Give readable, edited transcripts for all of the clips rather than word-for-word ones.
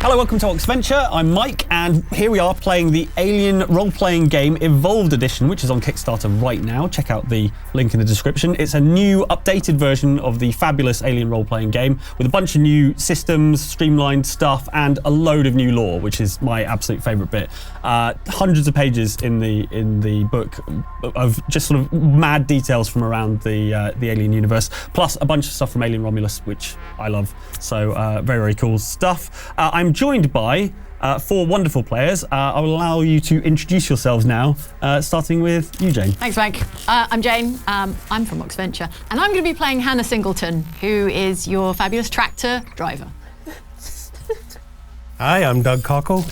Hello, welcome to Oxventure. I'm Mike, and here we are playing the Alien role-playing game Evolved Edition, which is on Kickstarter right now. Check out the link in the description. It's a new, updated version of the fabulous Alien role-playing game with a bunch of new systems, streamlined stuff, and a load of new lore, which is my absolute favourite bit. Hundreds of pages in the book of just sort of mad details from around the Alien universe, plus a bunch of stuff from Alien Romulus, which I love. So very, very cool stuff. I'm joined by 4 wonderful players. I will allow you to introduce yourselves now, starting with you, Jane. Thanks, Mike. I'm Jane. I'm from Oxventure, and I'm going to be playing Hannah Singleton, who is your fabulous tractor driver. Hi, I'm Doug Cockle.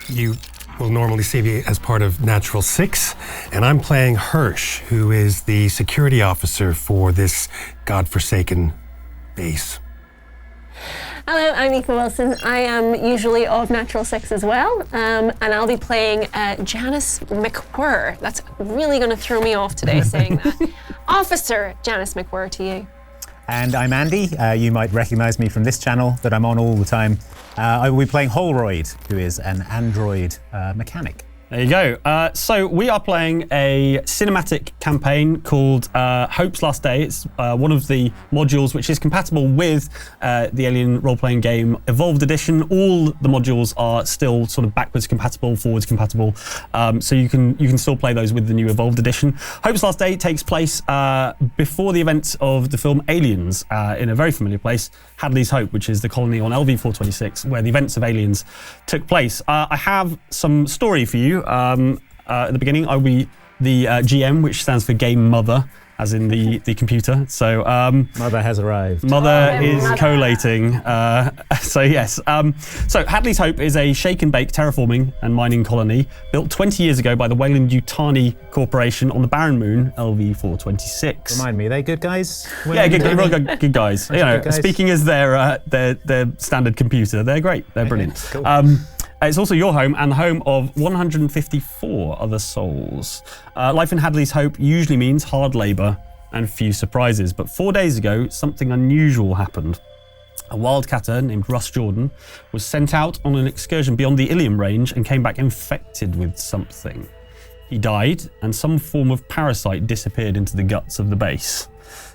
You will normally see me as part of Natural 6, and I'm playing Hirsch, who is the security officer for this godforsaken base. Hello, I'm Aoife Wilson. I am usually of Natural 6 as well, and I'll be playing Janice McWhirr. That's really going to throw me off today saying that. Officer Janice McWhirr to you. And I'm Andy. You might recognize me from this channel that I'm on all the time. I will be playing Holroyd, who is an android mechanic. There you go. So we are playing a cinematic campaign called Hope's Last Day. It's one of the modules which is compatible with the Alien role-playing game Evolved Edition. All the modules are still sort of backwards compatible, forwards compatible, so you can still play those with the new Evolved Edition. Hope's Last Day takes place before the events of the film Aliens in a very familiar place, Hadley's Hope, which is the colony on LV-426, where the events of Aliens took place. I have some story for you. At the beginning, I'll be the GM, which stands for Game Mother, as in the computer. So Mother has arrived. Mother is collating. So yes. So Hadley's Hope is a shake and bake terraforming and mining colony built 20 years ago by the Weyland-Yutani Corporation on the barren moon LV-426. Remind me, are they good guys? Yeah, good guys. You know, speaking as their standard computer, they're great. They're brilliant. Cool. It's also your home and the home of 154 other souls. Life in Hadley's Hope usually means hard labour and few surprises, but 4 days ago, something unusual happened. A wildcatter named Russ Jordan was sent out on an excursion beyond the Ilium range and came back infected with something. He died, and some form of parasite disappeared into the guts of the base.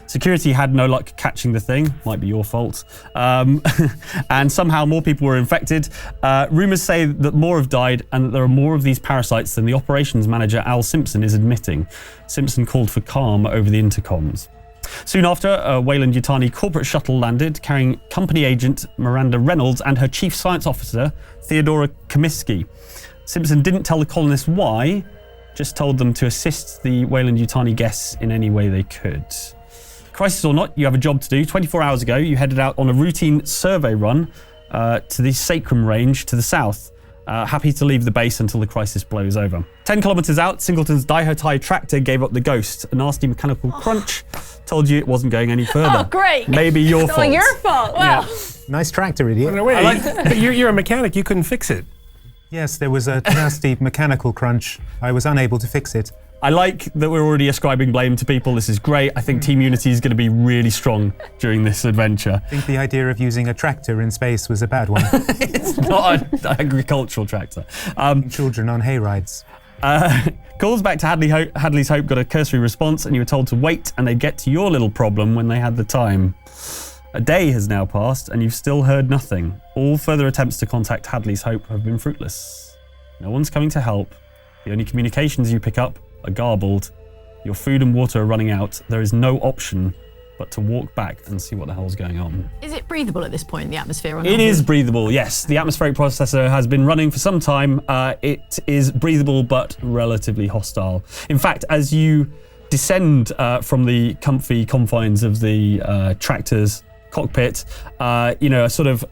Security had no luck catching the thing, might be your fault, and somehow more people were infected. Rumours say that more have died and that there are more of these parasites than the operations manager Al Simpson is admitting. Simpson called for calm over the intercoms. Soon after, a Weyland-Yutani corporate shuttle landed, carrying company agent Miranda Reynolds and her chief science officer, Theodora Comiskey. Simpson didn't tell the colonists why, just told them to assist the Weyland-Yutani guests in any way they could. Crisis or not, you have a job to do. 24 hours ago, you headed out on a routine survey run to the Sacrum Range to the south. Happy to leave the base until the crisis blows over. 10 kilometers out, Singleton's Daihotai tractor gave up the ghost. A nasty mechanical crunch told you it wasn't going any further. Oh, great. Maybe your fault. Oh, your fault. Well, Yeah. Nice tractor, idiot. No, wait, but you're a mechanic, you couldn't fix it. Yes, there was a nasty mechanical crunch. I was unable to fix it. I like that we're already ascribing blame to people. This is great. I think Team Unity is going to be really strong during this adventure. I think the idea of using a tractor in space was a bad one. It's not an agricultural tractor. Children on hay rides. Calls back to Hadley's Hope got a cursory response, and you were told to wait and they'd get to your little problem when they had the time. A day has now passed and you've still heard nothing. All further attempts to contact Hadley's Hope have been fruitless. No one's coming to help. The only communications you pick up are garbled. Your food and water are running out. There is no option but to walk back and see what the hell's going on. Is it breathable at this point, the atmosphere? Or not? It is breathable, yes. The atmospheric processor has been running for some time. It is breathable but relatively hostile. In fact, as you descend from the comfy confines of the tractor's cockpit, a sort of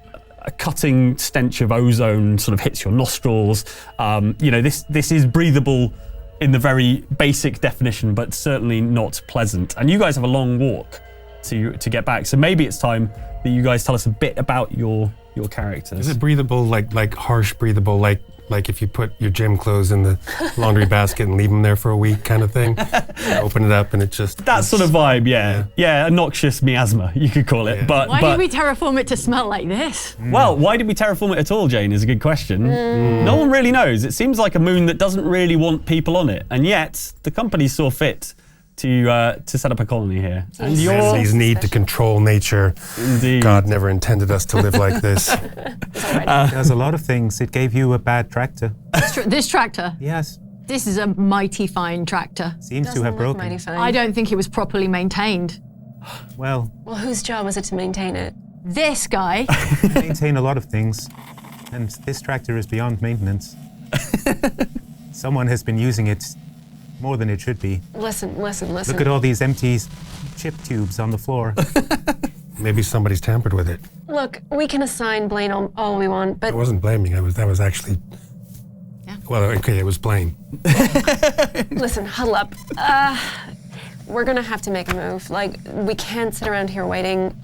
a cutting stench of ozone sort of hits your nostrils. This is breathable in the very basic definition, but certainly not pleasant. And you guys have a long walk to get back, so maybe it's time that you guys tell us a bit about your characters. Is it breathable, like harsh breathable, like Like if you put your gym clothes in the laundry basket and leave them there for a week kind of thing. Open it up and it just... That sort of vibe, yeah. Yeah, a noxious miasma, you could call it. Yeah. But Why did we terraform it to smell like this? Well, why did we terraform it at all, Jane, is a good question. No one really knows. It seems like a moon that doesn't really want people on it, and yet the company saw fit to set up a colony here. And Hadley's need to control nature. Indeed. God never intended us to live like this. It does a lot of things. It gave you a bad tractor. This tractor. Yes. This is a mighty fine tractor. Seems to Doesn't have look broken. mighty fine. I don't think it was properly maintained. Well, Well, whose job was it to maintain it? This guy. I maintain a lot of things, and this tractor is beyond maintenance. Someone has been using it more than it should be. Listen. Look at all these empty chip tubes on the floor. Maybe somebody's tampered with it. Look, we can assign blame all we want, but I wasn't blaming. That was actually... Yeah. Well, okay, it was blame. listen, huddle up. We're gonna have to make a move. Like, we can't sit around here waiting.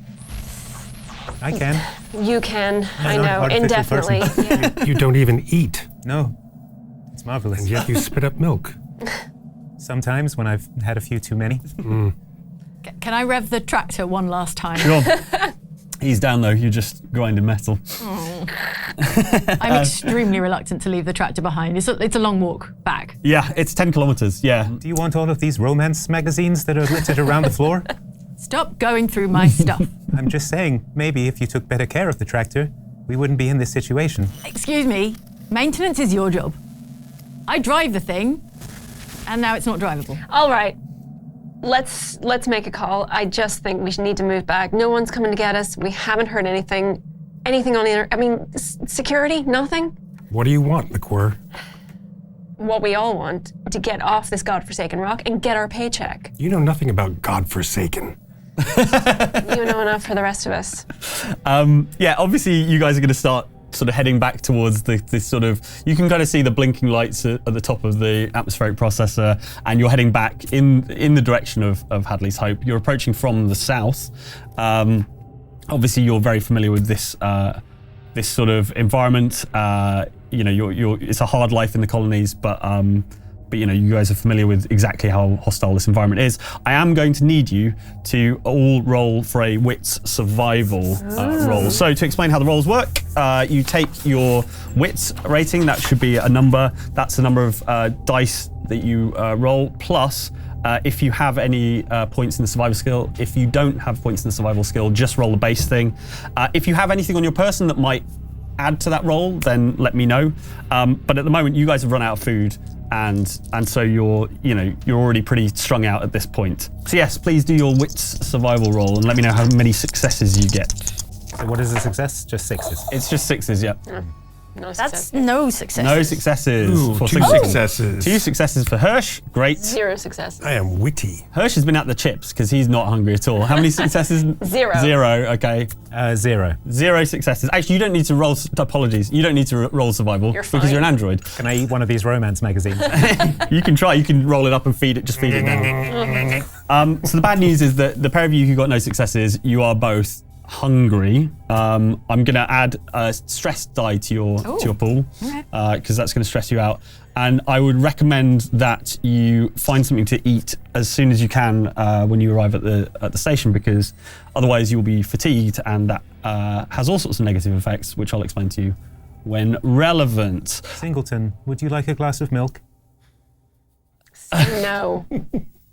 I can. You can, I not an know, artificial indefinitely. person. Yeah. You don't even eat, No. It's marvelous. and yet you spit up milk. Sometimes when I've had a few too many. Can I rev the tractor one last time? Sure. He's down though, you're just grinding metal. I'm extremely reluctant to leave the tractor behind. It's a long walk back. Yeah, it's 10 kilometers, yeah. Do you want all of these romance magazines that are littered around the floor? Stop going through my stuff. I'm just saying, maybe if you took better care of the tractor, we wouldn't be in this situation. Excuse me, maintenance is your job. I drive the thing, and now it's not drivable. All right. Let's make a call. I just think we need to move back. No one's coming to get us. We haven't heard anything on either. I mean, security, nothing. What do you want, McQuirr? What we all want, to get off this godforsaken rock and get our paycheck. You know nothing about godforsaken. You know enough for the rest of us. Yeah, obviously you guys are going to start sort of heading back towards this sort of, you can kind of see the blinking lights at the top of the atmospheric processor, and you're heading back in the direction of Hadley's Hope. You're approaching from the south. Obviously you're very familiar with this this sort of environment. You know, it's a hard life in the colonies, but you know, you guys are familiar with exactly how hostile this environment is. I am going to need you to all roll for a wits survival roll. So to explain how the rolls work, you take your wits rating, that should be a number. That's the number of dice that you roll, plus if you have any points in the survival skill. If you don't have points in the survival skill, just roll the base thing. If you have anything on your person that might add to that roll, then let me know. But at the moment, you guys have run out of food, and so you're already pretty strung out at this point. So yes, please do your wits survival roll and let me know how many successes you get. So what is a success? Just sixes. It's just sixes, yeah. No That's success. no success. No successes. Ooh, for two success. successes. 2 successes for Hirsch. Great. 0 success. I am witty. Hirsch has been at the chips because he's not hungry at all. How many successes? 0. 0, okay. 0. 0 successes. Actually, you don't need to roll, apologies, you don't need to roll survival You're because fine. you're an android. Can I eat one of these romance magazines? You can try, you can roll it up and feed it, just feed it down. So the bad news is that the pair of you who got no successes, you are both hungry. I'm going to add a stress die to your pool because that's going to stress you out. And I would recommend that you find something to eat as soon as you can when you arrive at the station, because otherwise you'll be fatigued, and that has all sorts of negative effects, which I'll explain to you when relevant. Singleton, would you like a glass of milk? Say no.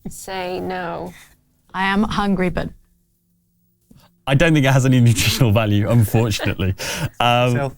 Say no. I am hungry, but I don't think it has any nutritional value, unfortunately. So,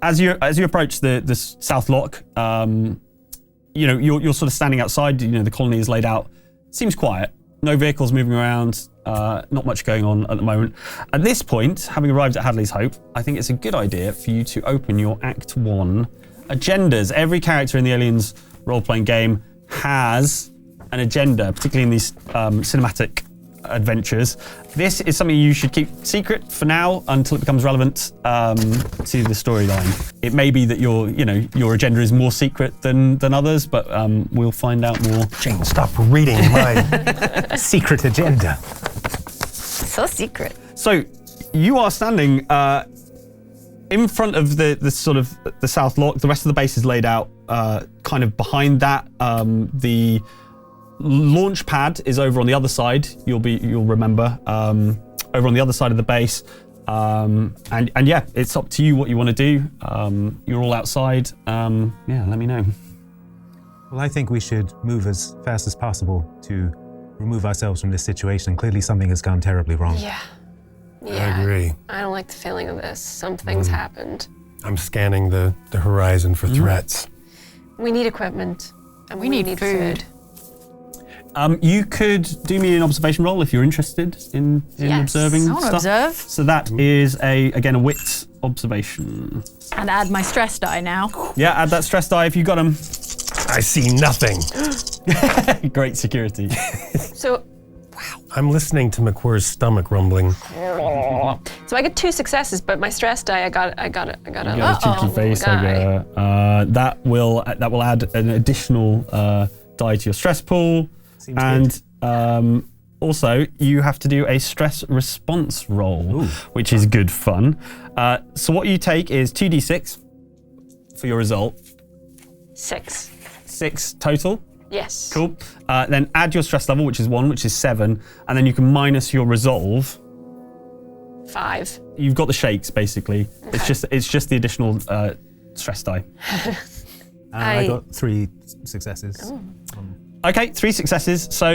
as you approach the South Lock, you know, you're sort of standing outside. You know, the colony is laid out. Seems quiet. No vehicles moving around. Not much going on at the moment. At this point, having arrived at Hadley's Hope, I think it's a good idea for you to open your Act 1 agendas. Every character in the Aliens role-playing game has an agenda, particularly in these cinematic adventures. This is something you should keep secret for now until it becomes relevant to the storyline. It may be that your agenda is more secret than others, but we'll find out more. Jane, stop reading my Secret agenda. so secret. So you are standing in front of the sort of the south lock, the rest of the base is laid out kind of behind that. The launch pad is over on the other side. You'll remember over on the other side of the base. And yeah, it's up to you what you want to do. You're all outside. Yeah, let me know. Well, I think we should move as fast as possible to remove ourselves from this situation. Clearly something has gone terribly wrong. Yeah. I agree. I don't like the feeling of this. Something's happened. I'm scanning the horizon for threats. We need equipment. And We need food. You could do me an observation roll if you're interested in Yes. observing I want to stuff. observe So that is again a wit observation. and add my stress die now. Yeah, add that stress die if you got them. I see nothing. Great security. So I'm listening to McWhirr's stomach rumbling. I get 2 successes, but my stress die, I got a Yeah, cheeky face. guy. That will add an additional die to your stress pool, Seems and also you have to do a stress response roll, which is good fun. So what you take is 2d6 for your result. 6. 6 total. Yes. Cool. Then add your stress level, which is 1, which is 7, and then you can minus your resolve. 5. You've got the shakes basically. It's just the additional stress die. I got 3 successes. Okay, 3 successes. So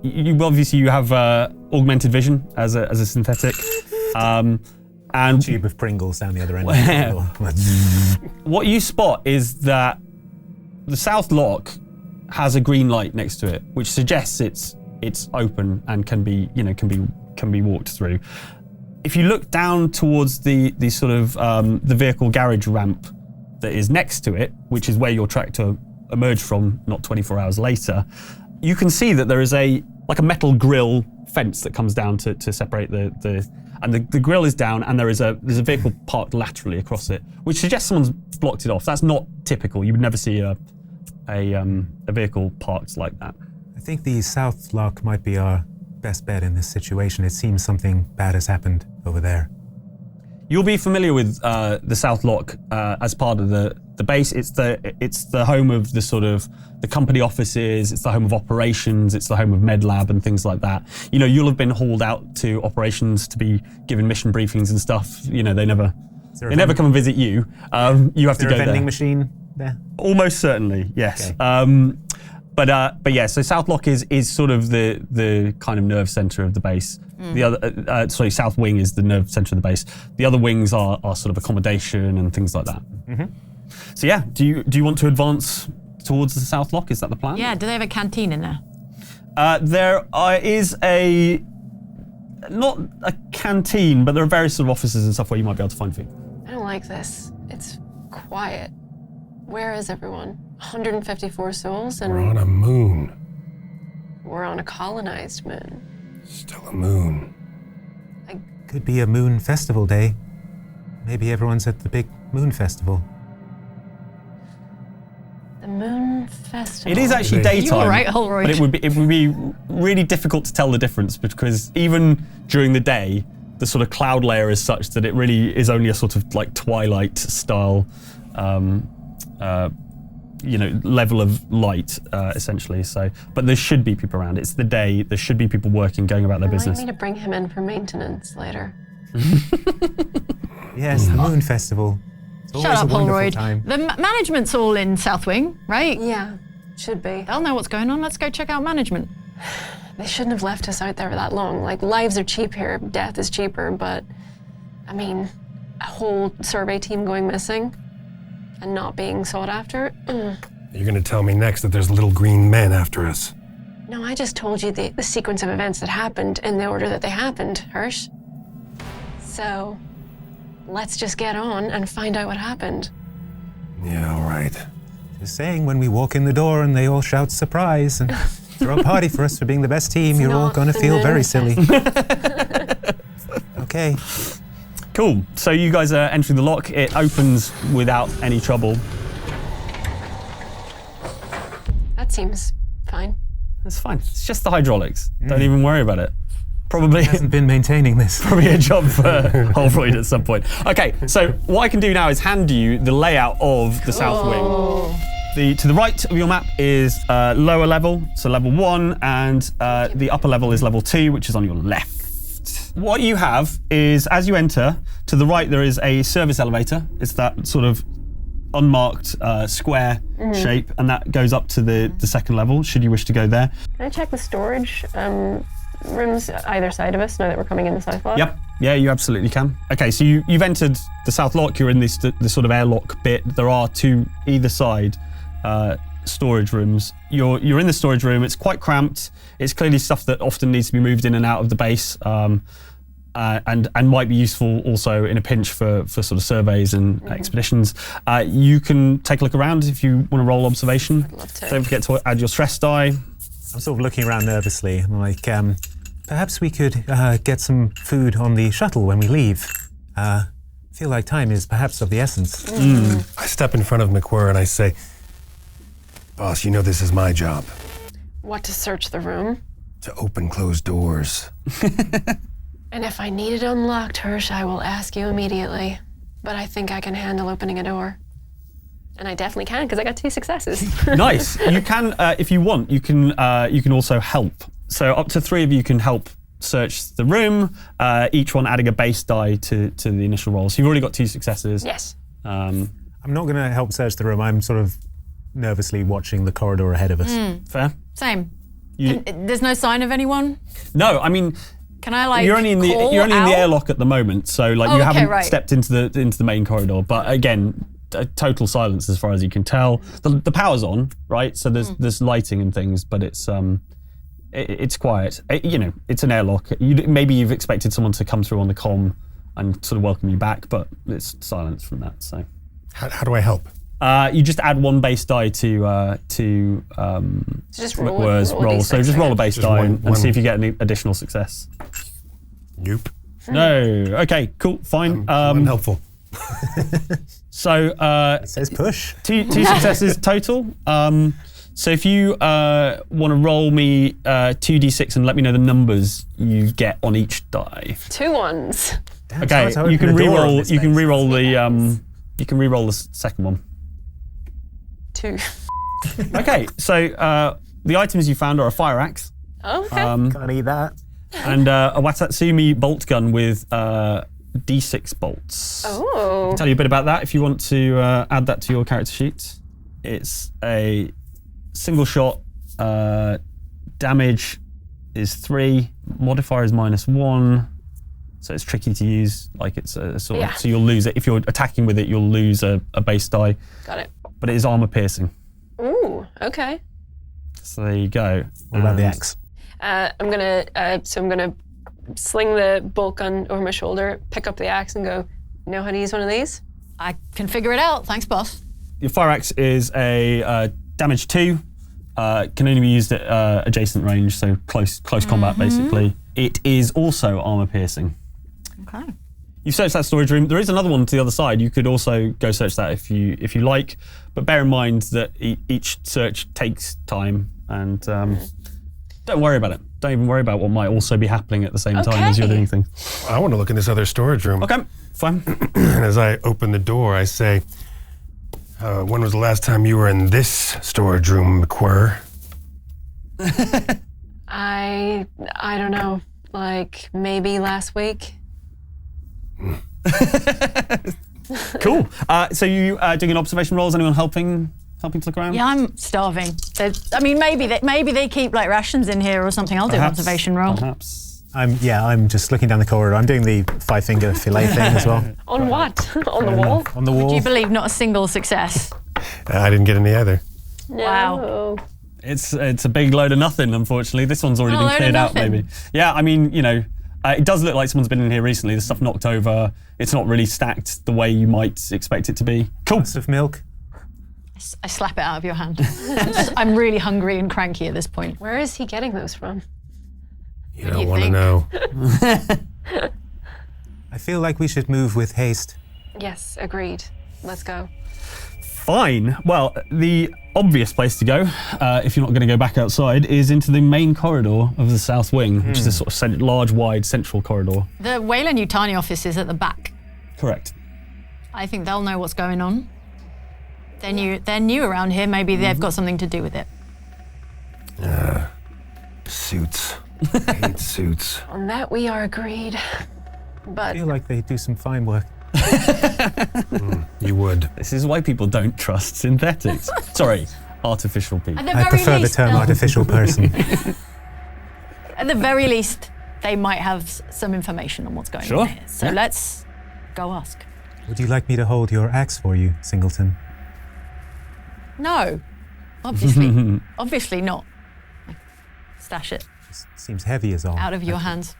you obviously you have augmented vision as a synthetic, and Tube of Pringles down the other end. what you spot is that the south lock has a green light next to it, which suggests it's open and can be walked through. If you look down towards the sort of the vehicle garage ramp that is next to it, which is where your tractor emerged from not 24 hours later, you can see that there is a metal grill fence that comes down to separate the grill is down, and there's a vehicle parked laterally across it, which suggests someone's blocked it off. That's not typical. You would never see a vehicle parked like that. I think the south lock might be our best bet in this situation. It seems something bad has happened over there. You'll be familiar with the South Lock as part of the base. It's the home of the sort of the company offices. It's the home of operations. It's the home of med lab and things like that. You know, you'll have been hauled out to operations to be given mission briefings and stuff. You know, they never come and visit you. You have to go there. Is there a vending machine there? Almost certainly, yes. Okay. But yeah, so South Lock is sort of the kind of nerve center of the base. The other, South Wing is the nerve center of the base. The other wings are sort of accommodation and things like that. So yeah, do you want to advance towards the South Lock? Is that the plan? Yeah, do they have a canteen in there? There is not a canteen, but there are various sort of offices and stuff where you might be able to find food. I don't like this. It's quiet. Where is everyone? 154 souls, and We're on a moon. we're on a colonized moon. Still a moon. Could be a moon festival day. Maybe everyone's at the big moon festival. The moon festival. It is actually You're daytime, right, Holroyd. but it would be really difficult to tell the difference, because even during the day, the sort of cloud layer is such that it really is only a sort of like twilight style, level of light, essentially. So, but there should be people around. It's the day. There should be people working, going about their business. I need to bring him in for maintenance later. Yes, the moon festival. It's always Shut up, a wonderful Holroyd. time. The management's all in South Wing, right? Yeah, should be. They'll know what's going on. Let's go check out management. They shouldn't have left us out there that long. Like, lives are cheap here, death is cheaper, but I mean, a whole survey team going missing and not being sought after. You're gonna tell me next that there's little green men after us. No, I just told you the sequence of events that happened in the order that they happened, Hirsch. So, let's just get on and find out what happened. Yeah, all right. Just saying, when we walk in the door and they all shout surprise and throw a party for us for being the best team, you're all not going to the feel moon very silly. Okay. Cool. So you guys are entering the lock. It opens without any trouble. That seems fine. That's fine. It's just the hydraulics. Don't even worry about it. Probably Hasn't been maintaining this. Probably a job for Holroyd at some point. Okay, so what I can do now is hand you the layout of the South Wing. To the right of your map is lower level, so level 1, and the upper level is level 2, which is on your left. What you have is, as you enter, to the right there is a service elevator. It's that sort of unmarked square shape, and that goes up to the second level, should you wish to go there. Can I check the storage rooms either side of us now that we're coming in the south lock? Yep. Yeah, you absolutely can. Okay, so you've entered the south lock. You're in this the sort of airlock bit. There are two either side storage rooms. You're in the storage room. It's quite cramped. It's clearly stuff that often needs to be moved in and out of the base, and might be useful also in a pinch for sort of surveys and expeditions. You can take a look around if you want to roll observation. I'd love to. Don't forget to add your stress die. I'm sort of looking around nervously. I'm like, perhaps we could get some food on the shuttle when we leave. I feel like time is perhaps of the essence. I step in front of McWhirr and I say, "Boss, you know this is my job. What, to search the room? To open closed doors." And if I need it unlocked, Hirsch, I will ask you immediately. But I think I can handle opening a door. And I definitely can, because I got 2 successes. Nice. You can, if you want, you can also help. So up to 3 of you can help search the room, each one adding a base die to the initial roll. So you've already got 2 successes. Yes. I'm not going to help search the room. I'm sort of nervously watching the corridor ahead of us. Fair? Same. There's no sign of anyone? No, I mean, Can I like you're only in the airlock at the moment, so like you haven't stepped into the main corridor. But again, total silence as far as you can tell. The power's on, right? So there's lighting and things, but it's quiet. It's an airlock. Maybe you've expected someone to come through on the comm and sort of welcome you back, but it's silence from that. So How do I help? you just add 1 base die to just McWhirr's roll. So just roll a base die and see if you get any additional success. Nope. No. Okay. Cool. Fine. Unhelpful. So It says push. two successes total. So if you want to roll me 2d6 and let me know the numbers you get on each die. 2 ones. Damn, Okay. so You can open the door on re-roll. this You can base. re-roll the. You can re-roll the second one. 2. Okay. So the items you found are a fire axe. Oh, okay. Can't eat that. And a Watatsumi bolt gun with D6 bolts. Oh. I'll tell you a bit about that if you want to add that to your character sheet. It's a single shot. Damage is 3. Modifier is -1. So it's tricky to use. Like it's a sort of, so you'll lose it if you're attacking with it. You'll lose a base die. Got it. But it is armor piercing. Ooh, okay. So there you go. What about the axe? I'm gonna sling the bolt gun over my shoulder, pick up the axe, and go. Know how to use one of these? I can figure it out. Thanks, boss. Your fire axe is a damage 2. Can only be used at adjacent range, so close combat basically. It is also armor piercing. Okay. You've searched that storage room. There is another one to the other side. You could also go search that if you like, but bear in mind that each search takes time, and don't worry about it. Don't even worry about what might also be happening at the same time as you're doing things. I want to look in this other storage room. Okay, fine. And as I open the door, I say, when was the last time you were in this storage room, McWhirr? I don't know. Like maybe last week. Cool. So you doing an observation roll? Is anyone helping to look around? Yeah, I'm starving. Maybe they keep like rations in here or something. I'll do an observation roll. Perhaps. I'm just looking down the corridor. I'm doing the 5-finger fillet thing as well. On what? On the wall? On the wall. Do you believe not a single success? I didn't get any either. Wow. No. It's a big load of nothing, unfortunately. This one's already A been load of cleared out, nothing. maybe. Yeah, I mean, it does look like someone's been in here recently. The stuff knocked over. It's not really stacked the way you might expect it to be. Cool. Glass of milk. I slap it out of your hand. I'm really hungry and cranky at this point. Where is he getting those from? You do don't you want to think? know. I feel like we should move with haste. Yes, agreed. Let's go. Fine. Well, the obvious place to go, if you're not going to go back outside, is into the main corridor of the South Wing, which is a sort of large, wide, central corridor. The Weyland-Yutani office is at the back. Correct. I think they'll know what's going on. They're new around here. Maybe they've got something to do with it. Suits. I hate suits. On that we are agreed. I But feel like they do some fine work. You would. This is why people don't trust synthetics. Sorry, artificial people. At the I very prefer the least, term they'll- artificial person. At the very least, they might have some information on what's going Sure. on here. So Yeah. let's go ask. Would you like me to hold your axe for you, Singleton? No, obviously, obviously not. Stash it This seems heavy as all. out of your I could hands.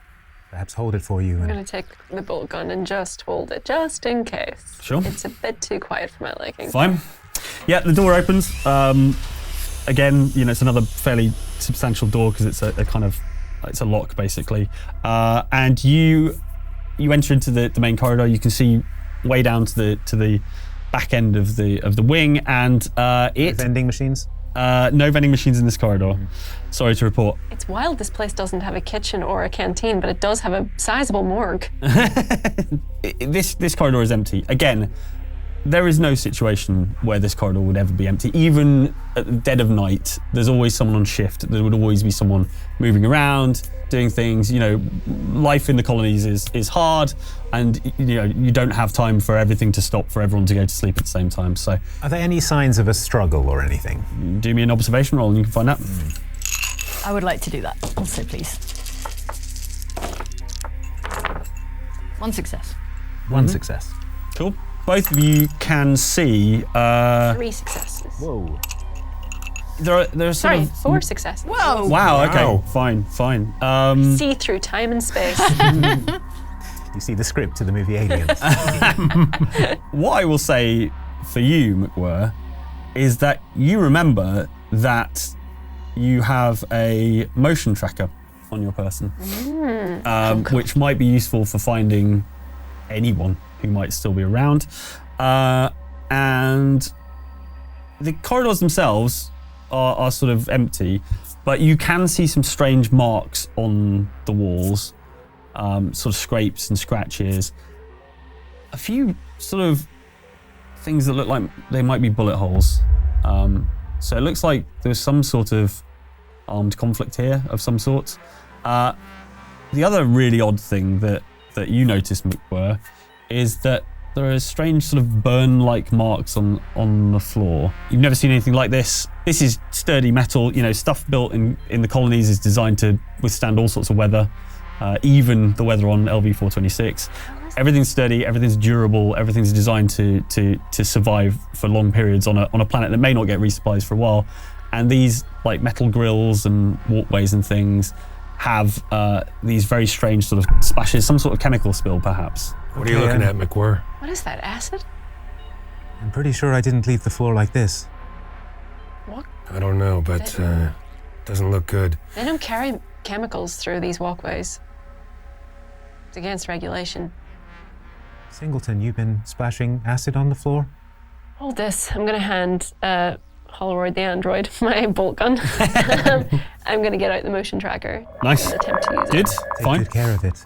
Perhaps hold it for you. I'm And going to take the bolt gun and just hold it, just in case. Sure. It's a bit too quiet for my liking. Fine. Yeah, the door opens. Again, it's another fairly substantial door because it's it's a lock basically. And you enter into the main corridor. You can see way down to the back end of the wing, and vending machines? no vending machines in this corridor. Sorry to report. It's wild this place doesn't have a kitchen or a canteen, but it does have a sizable morgue. This corridor is empty. Again, there is no situation where this corridor would ever be empty. Even at the dead of night, there's always someone on shift. There would always be someone moving around, doing things. Life in the colonies is hard, and you don't have time for everything to stop, for everyone to go to sleep at the same time. So Are there any signs of a struggle or anything? do me an observation roll and you can find out. I would like to do that also, please. One success. One success. Cool. Both of you can see 3 successes. Whoa. there are sort Sorry, of 4 successes. Whoa! wow. Okay, Wow. fine. See through time and space. You see the script to the movie Aliens. What I will say for you, McWhir, is that you remember that you have a motion tracker on your person, which might be useful for finding anyone who might still be around. And the corridors themselves are sort of empty, but you can see some strange marks on the walls, sort of scrapes and scratches. A few sort of things that look like they might be bullet holes. So it looks like there's some sort of armed conflict here of some sort. The other really odd thing that you noticed, McWhir, is that there are strange sort of burn-like marks on the floor. You've never seen anything like this. This is sturdy metal. Stuff built in the colonies is designed to withstand all sorts of weather, even the weather on LV-426. Everything's sturdy, everything's durable, everything's designed to survive for long periods on a planet that may not get resupplies for a while. And these like metal grills and walkways and things have these very strange sort of splashes, some sort of chemical spill perhaps. What are you looking Okay, at, McWhir? What is that, acid? I'm pretty sure I didn't leave the floor like this. What? I don't know, but doesn't look good. They don't carry chemicals through these walkways. It's against regulation. Singleton, you've been splashing acid on the floor? Hold this. I'm going to hand Holroyd the android my bolt gun. I'm going to get out the motion tracker. Nice. And attempt to use Good, it. Take fine. good care of it.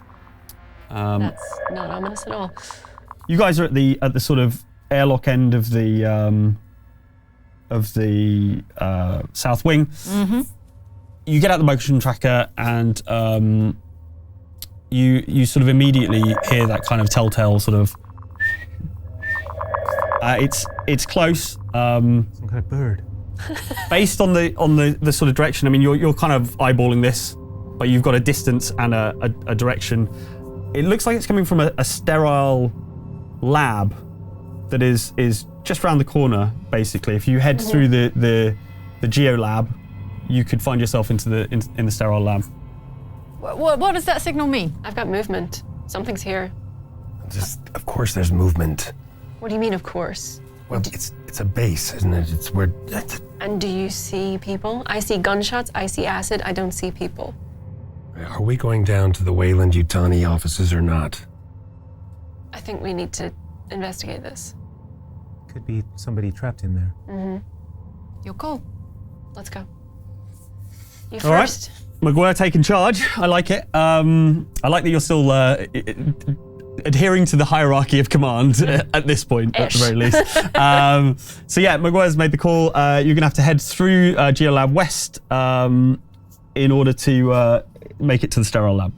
That's not ominous at all. You guys are at the sort of airlock end of the south wing. Mm-hmm. You get out the motion tracker and you sort of immediately hear that kind of telltale sort of. It's close. Some kind of bird. Based on the sort of direction, I mean, you're kind of eyeballing this, but you've got a distance and a direction. It looks like it's coming from a sterile lab that is just around the corner, basically. If you head through the geo lab, you could find yourself in the sterile lab. What does that signal mean? I've got movement. Something's here. Of course there's movement. What do you mean, of course? Well, it's a base, isn't it? It's where... And do you see people? I see gunshots, I see acid, I don't see people. Are we going down to the Weyland-Yutani offices or not? I think we need to investigate this. Could be somebody trapped in there. Your call. Let's go. You All right. first. McGuire taking charge. I like it. I like that you're still adhering to the hierarchy of command at this point, at the very least. So yeah, McGuire's made the call. You're going to have to head through Geolab West in order to make it to the sterile lab.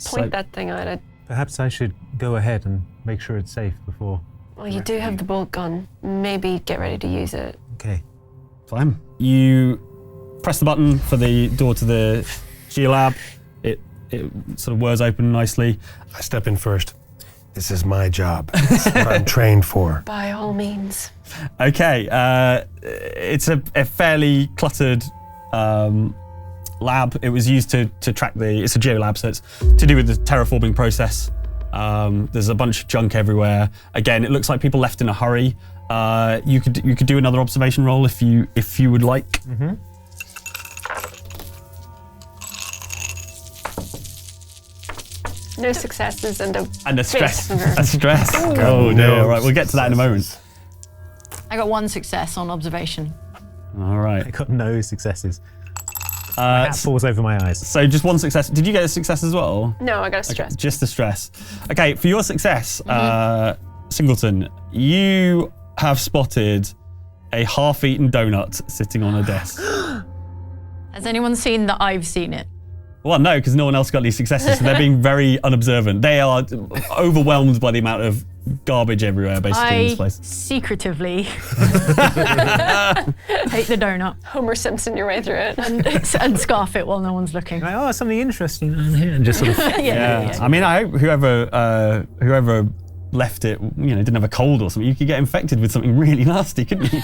Point that thing out. Perhaps I should go ahead and make sure it's safe before. Well, you do have the bolt gun. Maybe get ready to use it. Okay. Fine. You press the button for the door to the Geolab. It sort of whirs open nicely. I step in first. This is my job. It's what I'm trained for. By all means. Okay. It's a fairly cluttered lab. It was used to track it's a geolab, so it's to do with the terraforming process. There's a bunch of junk everywhere. Again, it looks like people left in a hurry. You could do another observation roll if you would like. No successes and a stress. fist. A stress. Oh dear. All right, we'll get to that in a moment. I got 1 success on observation. All I right. got no successes. Hat falls over my eyes. So just 1 success. Did you get a success as well? No, I got a stress. Just the stress. Okay, for your success, Singleton, you have spotted a half-eaten donut sitting on a desk. Has anyone seen that I've seen it? Well, no, because no one else got any successes, so they're being very unobservant. They are overwhelmed by the amount of garbage everywhere, basically, in this place. Secretively take the donut Homer Simpson your way through it. and scarf it while no one's looking. Like, oh, something interesting on here, and just sort of. Yeah. I mean, I hope whoever left it, didn't have a cold or something. You could get infected with something really nasty, couldn't you?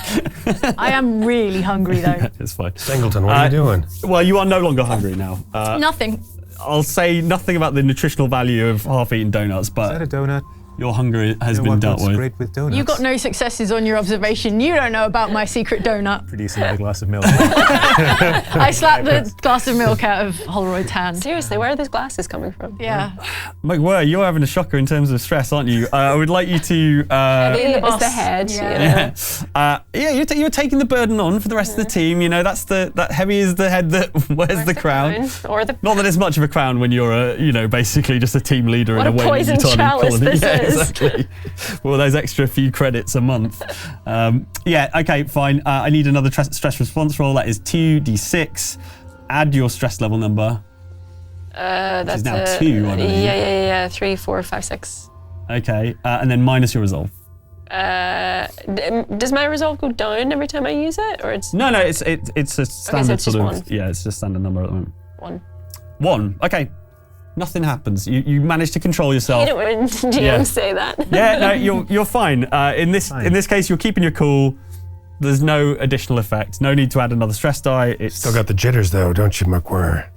I am really hungry though. It's fine. Singleton, what are you doing? Well, you are no longer hungry now. Nothing. I'll say nothing about the nutritional value of half-eaten donuts, Is that a but donut? your hunger has No been one dealt looks with. great with donuts. You got no successes on your observation. You don't know about my secret donut. Produce another glass of milk. I slapped the glass of milk out of Holroyd's hand. Seriously, where are those glasses coming from? Yeah. McWhirr, you're having a shocker in terms of stress, aren't you? I would like you to. It's boss. the head. Yeah. You're taking the burden on for the rest of the team. That heavy is the head that wears the crown. Or the Not that it's much of a crown when you're basically just a team leader What in a a way. poison chalice this yeah, is. exactly. Well, those extra few credits a month. Okay, fine. I need another stress response roll. That is 2d6. Add your stress level number. that's is now 2, I believe. Yeah. 3, 4, 5, 6. Okay, and then minus your resolve. Does my resolve go down every time I use it, or it's No, it's a standard it's just sort of. 1. Yeah, it's just standard number at the moment. 1? 1. Okay. Nothing happens. You manage to control yourself. You know when GMs Yeah. say that. Yeah, no, you're fine. In this case, you're keeping your cool. There's no additional effect. No need to add another stress die. It's Still got the jitters though, don't you, McWhirr?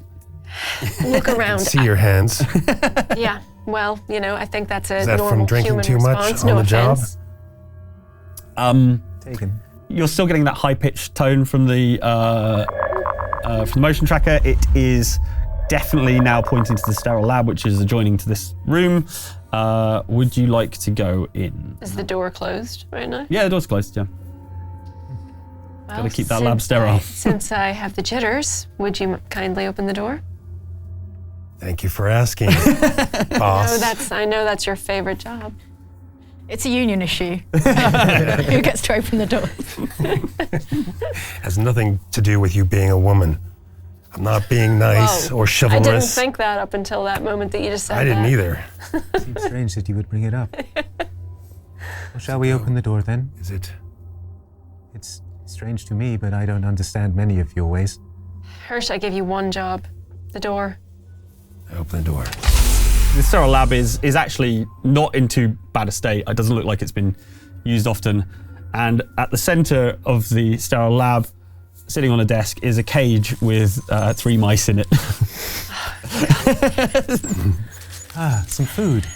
Look around. See your hands. Yeah. Well, I think that's a Is that normal from drinking human too much response. on No the job? offense. Taken. You're still getting that high-pitched tone from the motion tracker. It is definitely now pointing to the sterile lab, which is adjoining to this room. Would you like to go in? Is the door closed right now? Yeah, the door's closed. Yeah. Well, Gotta keep that lab sterile. Since I have the jitters, would you kindly open the door? Thank you for asking, boss. I know that's your favorite job. It's a union issue. Who gets to open the door? Has nothing to do with you being a woman. I'm not being nice Whoa. or I chivalrous. didn't think that up until that moment that you just said I didn't that. either. Seems strange that you would bring it up. Well, shall we open the door then? Is it? It's strange to me, but I don't understand many of your ways. Hirsch, I give you one job. The door. I open the door. The sterile lab is actually not in too bad a state. It doesn't look like it's been used often. And at the center of the sterile lab, sitting on a desk, is a cage with 3 mice in it. Some food.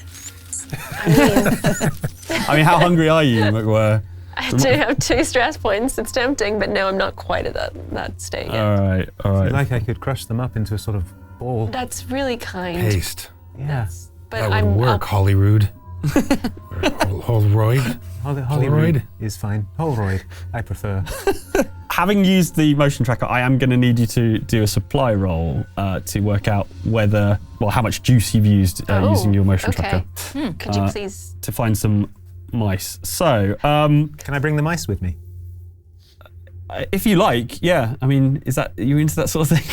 I mean, how hungry are you, McWhirr? I do have 2 stress points. It's tempting, but no, I'm not quite at that state yet. All right. I feel like I could crush them up into a sort of ball. That's really kind. Paste. Yeah. But That I'm would work, up. Holyrood. Holroyd. Holroyd is fine. Holroyd, I prefer. Having used the motion tracker, I am going to need you to do a supply roll to work out how much juice you've used using your motion tracker. Could you please? To find some mice. So, can I bring the mice with me? If you like, yeah. I mean, are you into that sort of thing?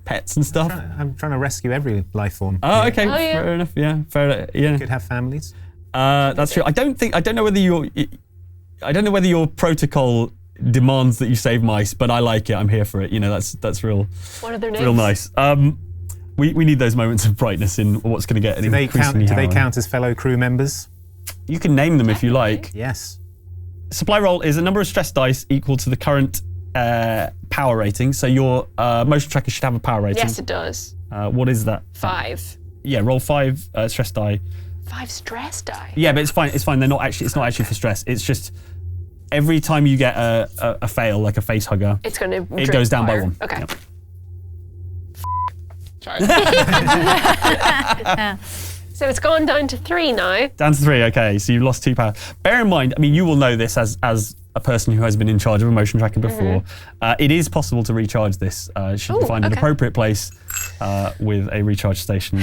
Pets and stuff? I'm trying to rescue every life form. Oh, okay. Fair enough. Yeah, fair enough. Yeah. Could have families. That's true. I don't know whether your protocol demands that you save mice, but I like it. I'm here for it. You know, that's real. What are their names? Real nice. We need those moments of brightness in what's going to get Do they count as fellow crew members? You can name them if you like. Yes. Supply roll is a number of stress dice equal to the current power rating. So your motion tracker should have a power rating. Yes, it does. What is that? 5. Yeah, roll 5 stress die. 5 stress die? Yeah, but it's fine. It's fine. It's not actually for stress. It's just every time you get a fail, like a face hugger, it goes down by 1. Okay. Yep. Sorry. So it's gone down to 3 now. Down to 3, okay. So you've lost 2 power. Bear in mind, I mean, you will know this as a person who has been in charge of a motion tracker before. It is possible to recharge this should you find an appropriate place with a recharge station,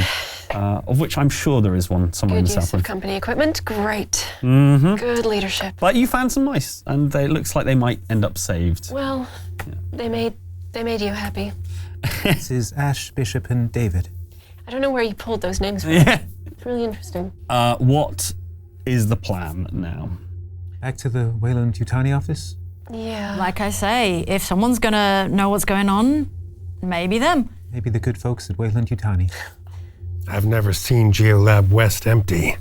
of which I'm sure there is one somewhere in the Good use south. of company equipment. Great. Good leadership. But you found some mice, and it looks like they might end up saved. Well, they made you happy. This is Ash, Bishop, and David. I don't know where you pulled those names from. Yeah. It's really interesting. What is the plan now? Back to the Wayland-Yutani office? Yeah. Like I say, if someone's gonna know what's going on, maybe them. Maybe the good folks at Wayland-Yutani. I've never seen Geolab West empty.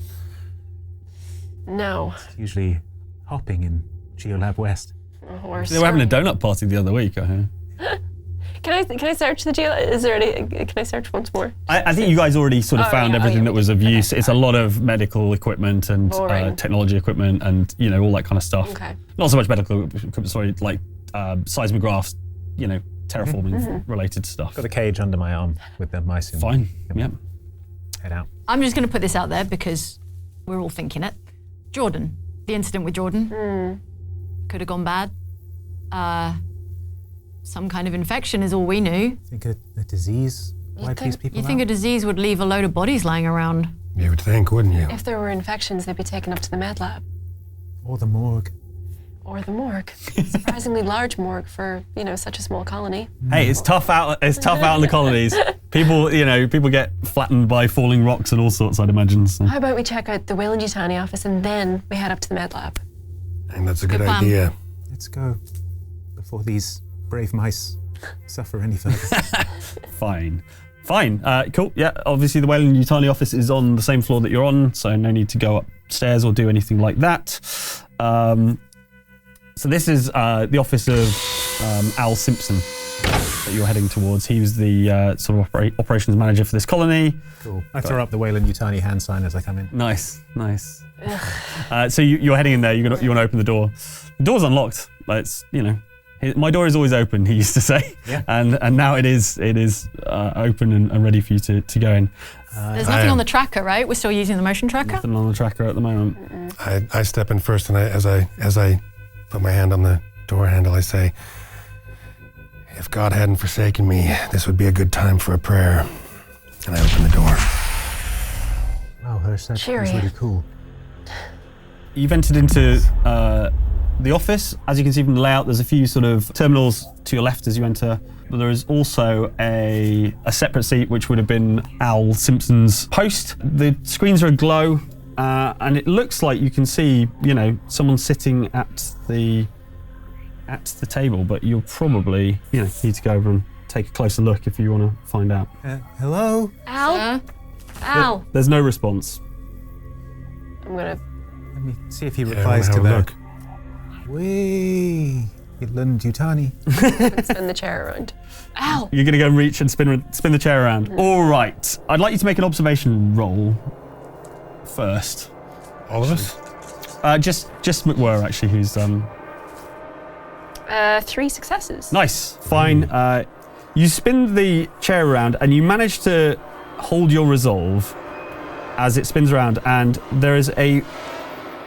No. It's usually hopping in Geolab West. Or They were having a donut party the other week, I heard. Can I search the geo? Is there any? Can I search once more? I think you guys already sort of found everything that was of use. Okay, it's a lot of medical equipment and technology equipment and, you know, all that kind of stuff. Okay. Not so much medical equipment, sorry, like seismographs, you know, terraforming related stuff. Got a cage under my arm with the mice in. Fine, yep. Head out. I'm just going to put this out there because we're all thinking it. Jordan, the incident with Jordan could have gone bad. Some kind of infection is all we knew. Think a disease wiped these people You think a disease would leave a load of bodies lying around? You would think, wouldn't you? If there were infections, they'd be taken up to the med lab. Or the morgue. Or the morgue. Surprisingly large morgue for, you know, such a small colony. Hey, it's tough out in the colonies. People get flattened by falling rocks and all sorts, I'd imagine. So. How about we check out the Wayland-Yutani office and then we head up to the med lab? I think that's a good plan. idea. Let's go before these brave mice suffer any further. Fine. Cool. Yeah, obviously the Wayland-Yutani office is on the same floor that you're on, so no need to go upstairs or do anything like that. So this is the office of Al Simpson that you're heading towards. He was the sort of operations manager for this colony. Cool. I throw up the Wayland-Yutani hand sign as I come in. Nice. So you're heading in there. You want to open the door. The door's unlocked. It's, you know, my door is always open, he used to say. Yeah. And now it is open and ready for you to go in. There's nothing on the tracker, right? We're still using the motion tracker? Nothing on the tracker at the moment. I step in first, and as I put my hand on the door handle, I say, "If God hadn't forsaken me, this would be a good time for a prayer." And I open the door. Wow, Hirsch, that Cheery. was really cool. You've entered into the office. As you can see from the layout, there's a few sort of terminals to your left as you enter. But there is also a separate seat, which would have been Al Simpson's post. The screens are aglow, and it looks like you can see, you know, someone sitting at the table. But you'll probably, you know, need to go over and take a closer look if you want to find out. Hello? Al? Al? There's no response. I'm gonna... Let me see if he Yeah, replies have to a that. look. Wayland-Yutani. spin the chair around. Al! You're going to go and reach and spin the chair around. All right. I'd like you to make an observation roll first. All of us? Just McWhirr, actually, who's... 3 successes. Nice. Fine. You spin the chair around and you manage to hold your resolve as it spins around, and there is a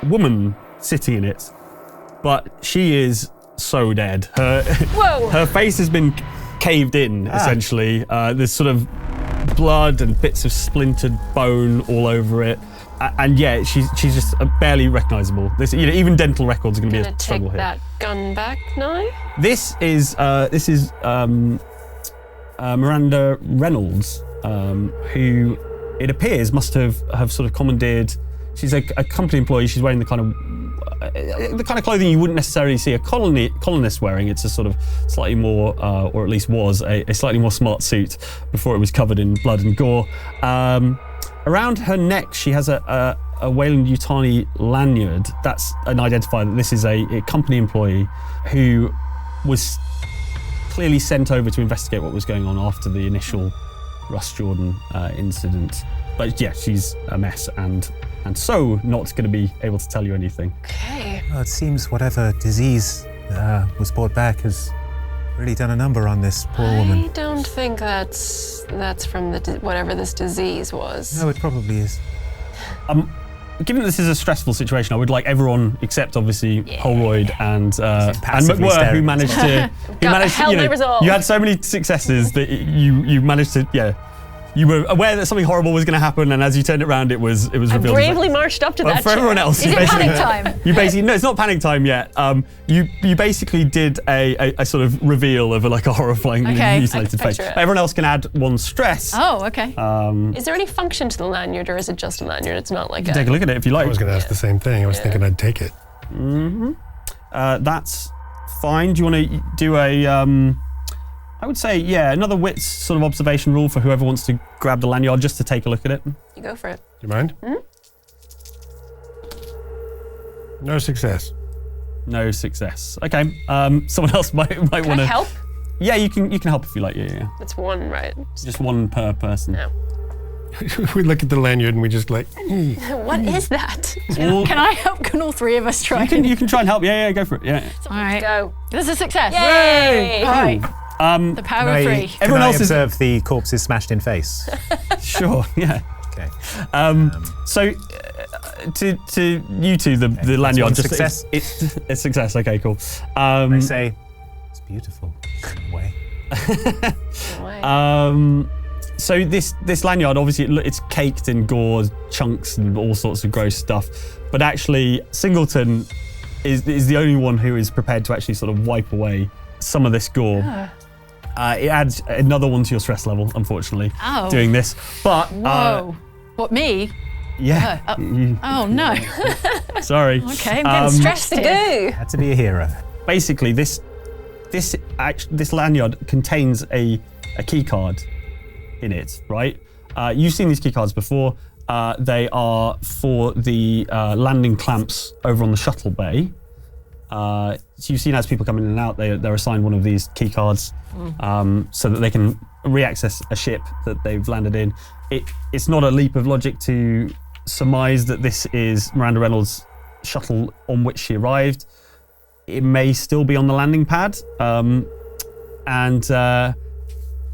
woman sitting in it, but she is so dead. Her face has been caved in, essentially. There's sort of blood and bits of splintered bone all over it. And yeah, she's just barely recognisable. This, even dental records are going to be a struggle here. Take that gun back now. This is Miranda Reynolds, who it appears must have sort of commandeered. She's a company employee. She's wearing the kind of clothing you wouldn't necessarily see a colonist wearing. It's a sort of slightly more, or at least was a slightly more smart suit before it was covered in blood and gore. Around her neck, she has a Wayland Yutani lanyard. That's an identifier that this is a company employee who was clearly sent over to investigate what was going on after the initial Russ Jordan incident. But yeah, she's a mess and so not going to be able to tell you anything. Okay. Well, it seems whatever disease was brought back has really done a number on this poor woman. I don't think that's from whatever this disease was. No, it probably is. Given that this is a stressful situation, I would like everyone except obviously Holroyd and McWhirr, who managed to you had so many successes that you managed to you were aware that something horrible was going to happen, and as you turned it around, it was revealed. I bravely marched up to that. For everyone else, is it panic time? You basically no, it's not panic time yet. You basically did a sort of reveal of a horrifying mutilated face. Everyone else can add 1 stress. Oh, okay. Is there any function to the lanyard, or is it just a lanyard? It's not like take a look at it if you like. I was going to ask the same thing. I was thinking I'd take it. Mm-hmm. That's fine. Do you want to do a? I would say, another wits sort of observation rule for whoever wants to grab the lanyard just to take a look at it. You go for it. Do you mind? Mm-hmm. No success. No success. Okay. Someone else might want to help. Yeah, you can help if you like. Yeah. That's 1, right? Just 1 per person. No. We look at the lanyard and we just like. What is that? Can I help? Can all 3 of us try? You can try and help. Yeah, go for it. Yeah. All right. Go. This is a success. Yay! All right. The power of 3. Everyone else observe the corpse's smashed in face. Sure. Yeah. Okay. So, to you two, the lanyard just success. It's a success. Okay, cool. I say it's beautiful in a way. So this lanyard, obviously, it's caked in gore, chunks, and all sorts of gross stuff. But actually, Singleton is the only one who is prepared to actually sort of wipe away some of this gore. It adds another 1 to your stress level, unfortunately, doing this. But whoa, what, me? Yeah. Oh no. Sorry. Okay, I'm getting stressed to go. Had to be a hero. Basically, this lanyard contains a key card in it, right? You've seen these key cards before. They are for the landing clamps over on the shuttle bay. So you've seen as people come in and out, they're assigned one of these key cards so that they can re-access a ship that they've landed in. It's not a leap of logic to surmise that this is Miranda Reynolds' shuttle on which she arrived. It may still be on the landing pad.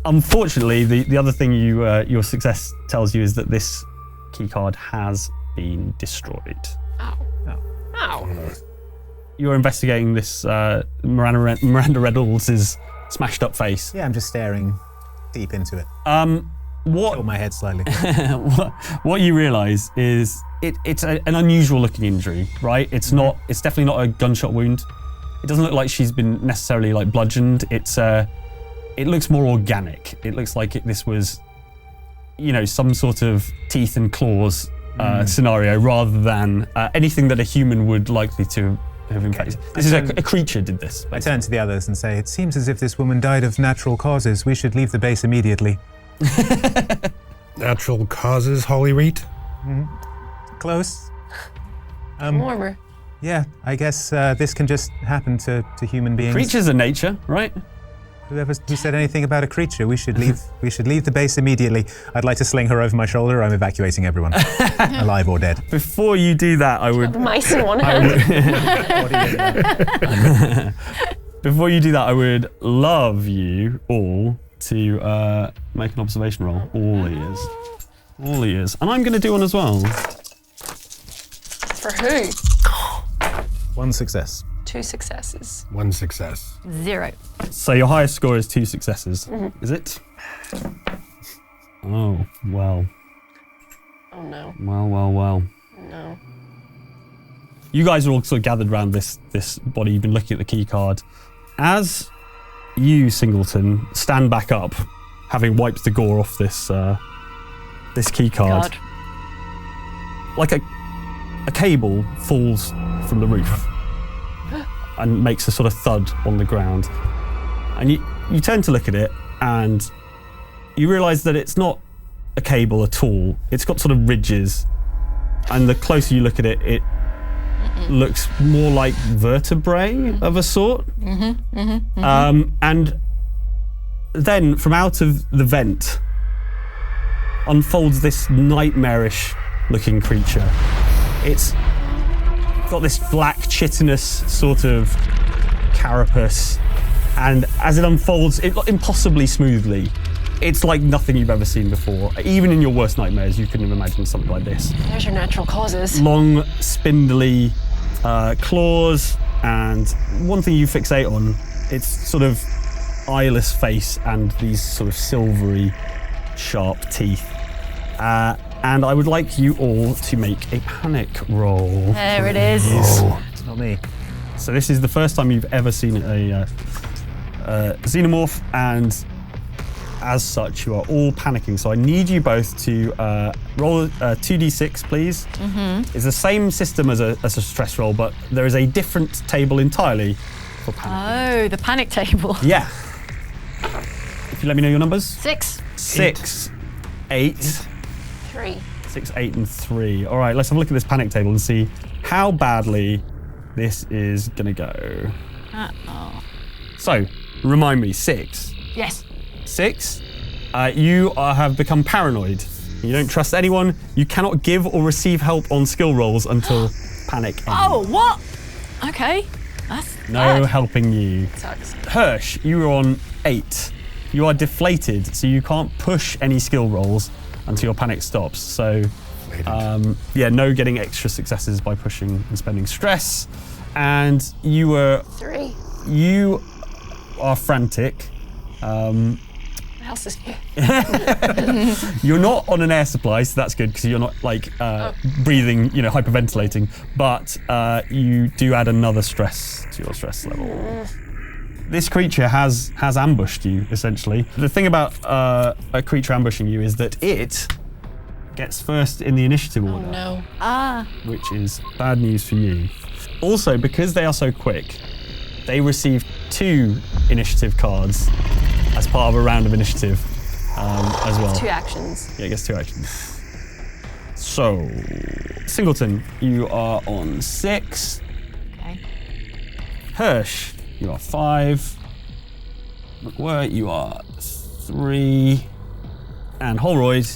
Unfortunately, the other thing your success tells you is that this key card has been destroyed. Ow. You're investigating this Miranda Reynolds' smashed up face. Yeah, I'm just staring deep into it. Tilt my head slightly. What you realise is it's an unusual looking injury, right? It's definitely not a gunshot wound. It doesn't look like she's been necessarily bludgeoned. It looks more organic. It looks like this was, some sort of teeth and claws scenario rather than anything that a human would likely to have infected. This is a creature did this. I turn to the others and say, it seems as if this woman died of natural causes. We should leave the base immediately. Natural causes, Holy Reet? Close. Warmer. Yeah, I guess this can just happen to human beings. Creatures are nature, right? Who said anything about a creature? We should leave. We should leave the base immediately. I'd like to sling her over my shoulder. I'm evacuating everyone, alive or dead. Before you do that, I would. Mice in one hand. Before you do that, I would love you all to make an observation roll. All ears. All ears. And I'm going to do one as well. For who? 1 success. 2 successes. 1 success. 0. So your highest score is 2 successes. Is it? Oh, well. Oh no. Well. No. You guys are all sort of gathered around this body. You've been looking at the key card. As you, Singleton, stand back up, having wiped the gore off this key card, God. like a cable falls from the roof and makes a sort of thud on the ground. And you turn to look at it, and you realise that it's not a cable at all. It's got sort of ridges, and the closer you look at it, it looks more like vertebrae of a sort. And then from out of the vent unfolds this nightmarish looking creature. It's got this black chitinous sort of carapace, and as it unfolds impossibly smoothly, it's like nothing you've ever seen before. Even in your worst nightmares, you couldn't have imagined something like this. There's your natural causes. Long, spindly claws, and one thing you fixate on, it's sort of eyeless face and these sort of silvery, sharp teeth. And I would like you all to make a panic roll. There it is. It's not me. So this is the first time you've ever seen a xenomorph, and as such, you are all panicking. So I need you both to roll 2d6, please. It's the same system as a stress roll, but there is a different table entirely for panicking. Oh, the panic table. Yeah. If you let me know your numbers. 6. 6, 8, 3. 6, 8, and 3. All right, let's have a look at this panic table and see how badly this is gonna go. So, remind me, 6. Yes. 6, you have become paranoid. You don't trust anyone. You cannot give or receive help on skill rolls until panic ends. Oh, what? Okay. That's No bad. helping you. Sucks. Hirsch, you are on 8. You are deflated, so you can't push any skill rolls until your panic stops. So, yeah, no getting extra successes by pushing and spending stress. And you 3. you are frantic. What else is here? You're not on an air supply, so that's good because you're not like breathing, hyperventilating. But you do add another stress to your stress level. This creature has ambushed you, essentially. The thing about a creature ambushing you is that it gets first in the initiative order, No. which is bad news for you. Also, because they are so quick, they receive 2 initiative cards as part of a round of initiative as well. 2 actions. Yeah, it gets 2 actions. So, Singleton, you are on 6. Okay. Hirsch, you are 5. McWhirr, you are 3. And Holroyd,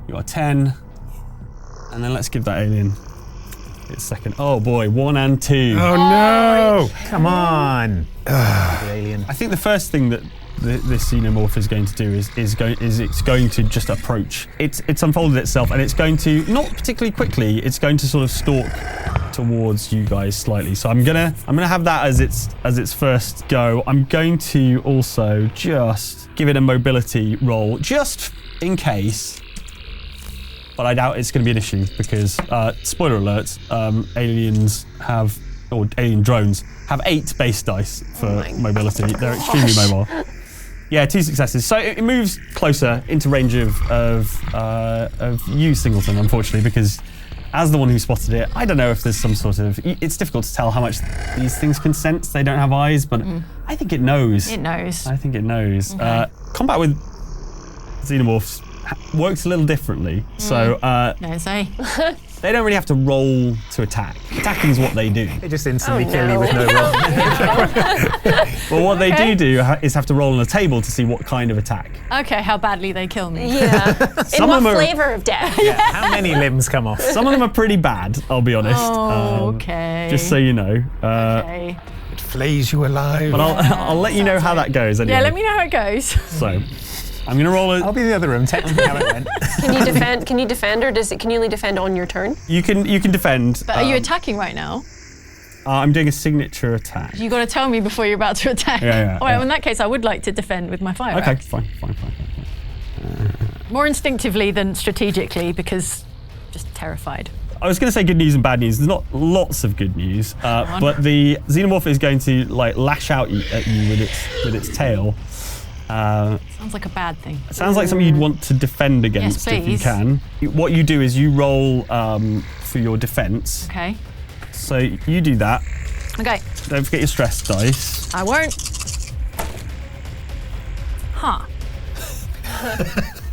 you are 10. And then let's give that alien its second. Oh boy, 1 and 2. Oh no! Come on. The alien. I think the first thing that this xenomorph is going to do is it's going to just approach. It's unfolded itself, and it's going to, not particularly quickly, it's going to sort of stalk towards you guys slightly. So I'm gonna have that as its first go. I'm going to also just give it a mobility roll, just in case. But I doubt it's going to be an issue because, spoiler alert, aliens have, or alien drones have 8 base dice for mobility. They're extremely mobile. Yeah, 2 successes. So it moves closer into range of you, Singleton, unfortunately, because as the one who spotted it, I don't know if there's some sort of, it's difficult to tell how much these things can sense. They don't have eyes, but I think it knows. It knows. I think it knows. Okay. Combat with xenomorphs works a little differently. So No, say. they don't really have to roll to attack. Attacking is what they do. They just instantly Oh, kill you no. with no roll. Well, what they do is have to roll on a table to see what kind of attack. Okay, how badly they kill me. Yeah. In Some what of them are- flavor of death? How many limbs come off? Some of them are pretty bad, I'll be honest. Oh, okay. Just so you know. Okay. It flays you alive. But I'll let you know how that goes anyway. Yeah, let me know how it goes. So, I'm going to roll I'll it. be in the other room, texting how it went. Can you defend? Can you defend, or can you only defend on your turn? You can defend. But are you attacking right now? I'm doing a signature attack. You got to tell me before you're about to attack. Yeah. All right, in that case, I would like to defend with my fire Okay, axe. fine. More instinctively than strategically, because just terrified. I was going to say good news and bad news. There's not lots of good news, but the xenomorph is going to like lash out at you with its tail. Sounds like a bad thing. It sounds like something you'd want to defend against if you please. can. What you do is you roll for your defense. Okay. So you do that. Okay. Don't forget your stress dice. I won't. Huh.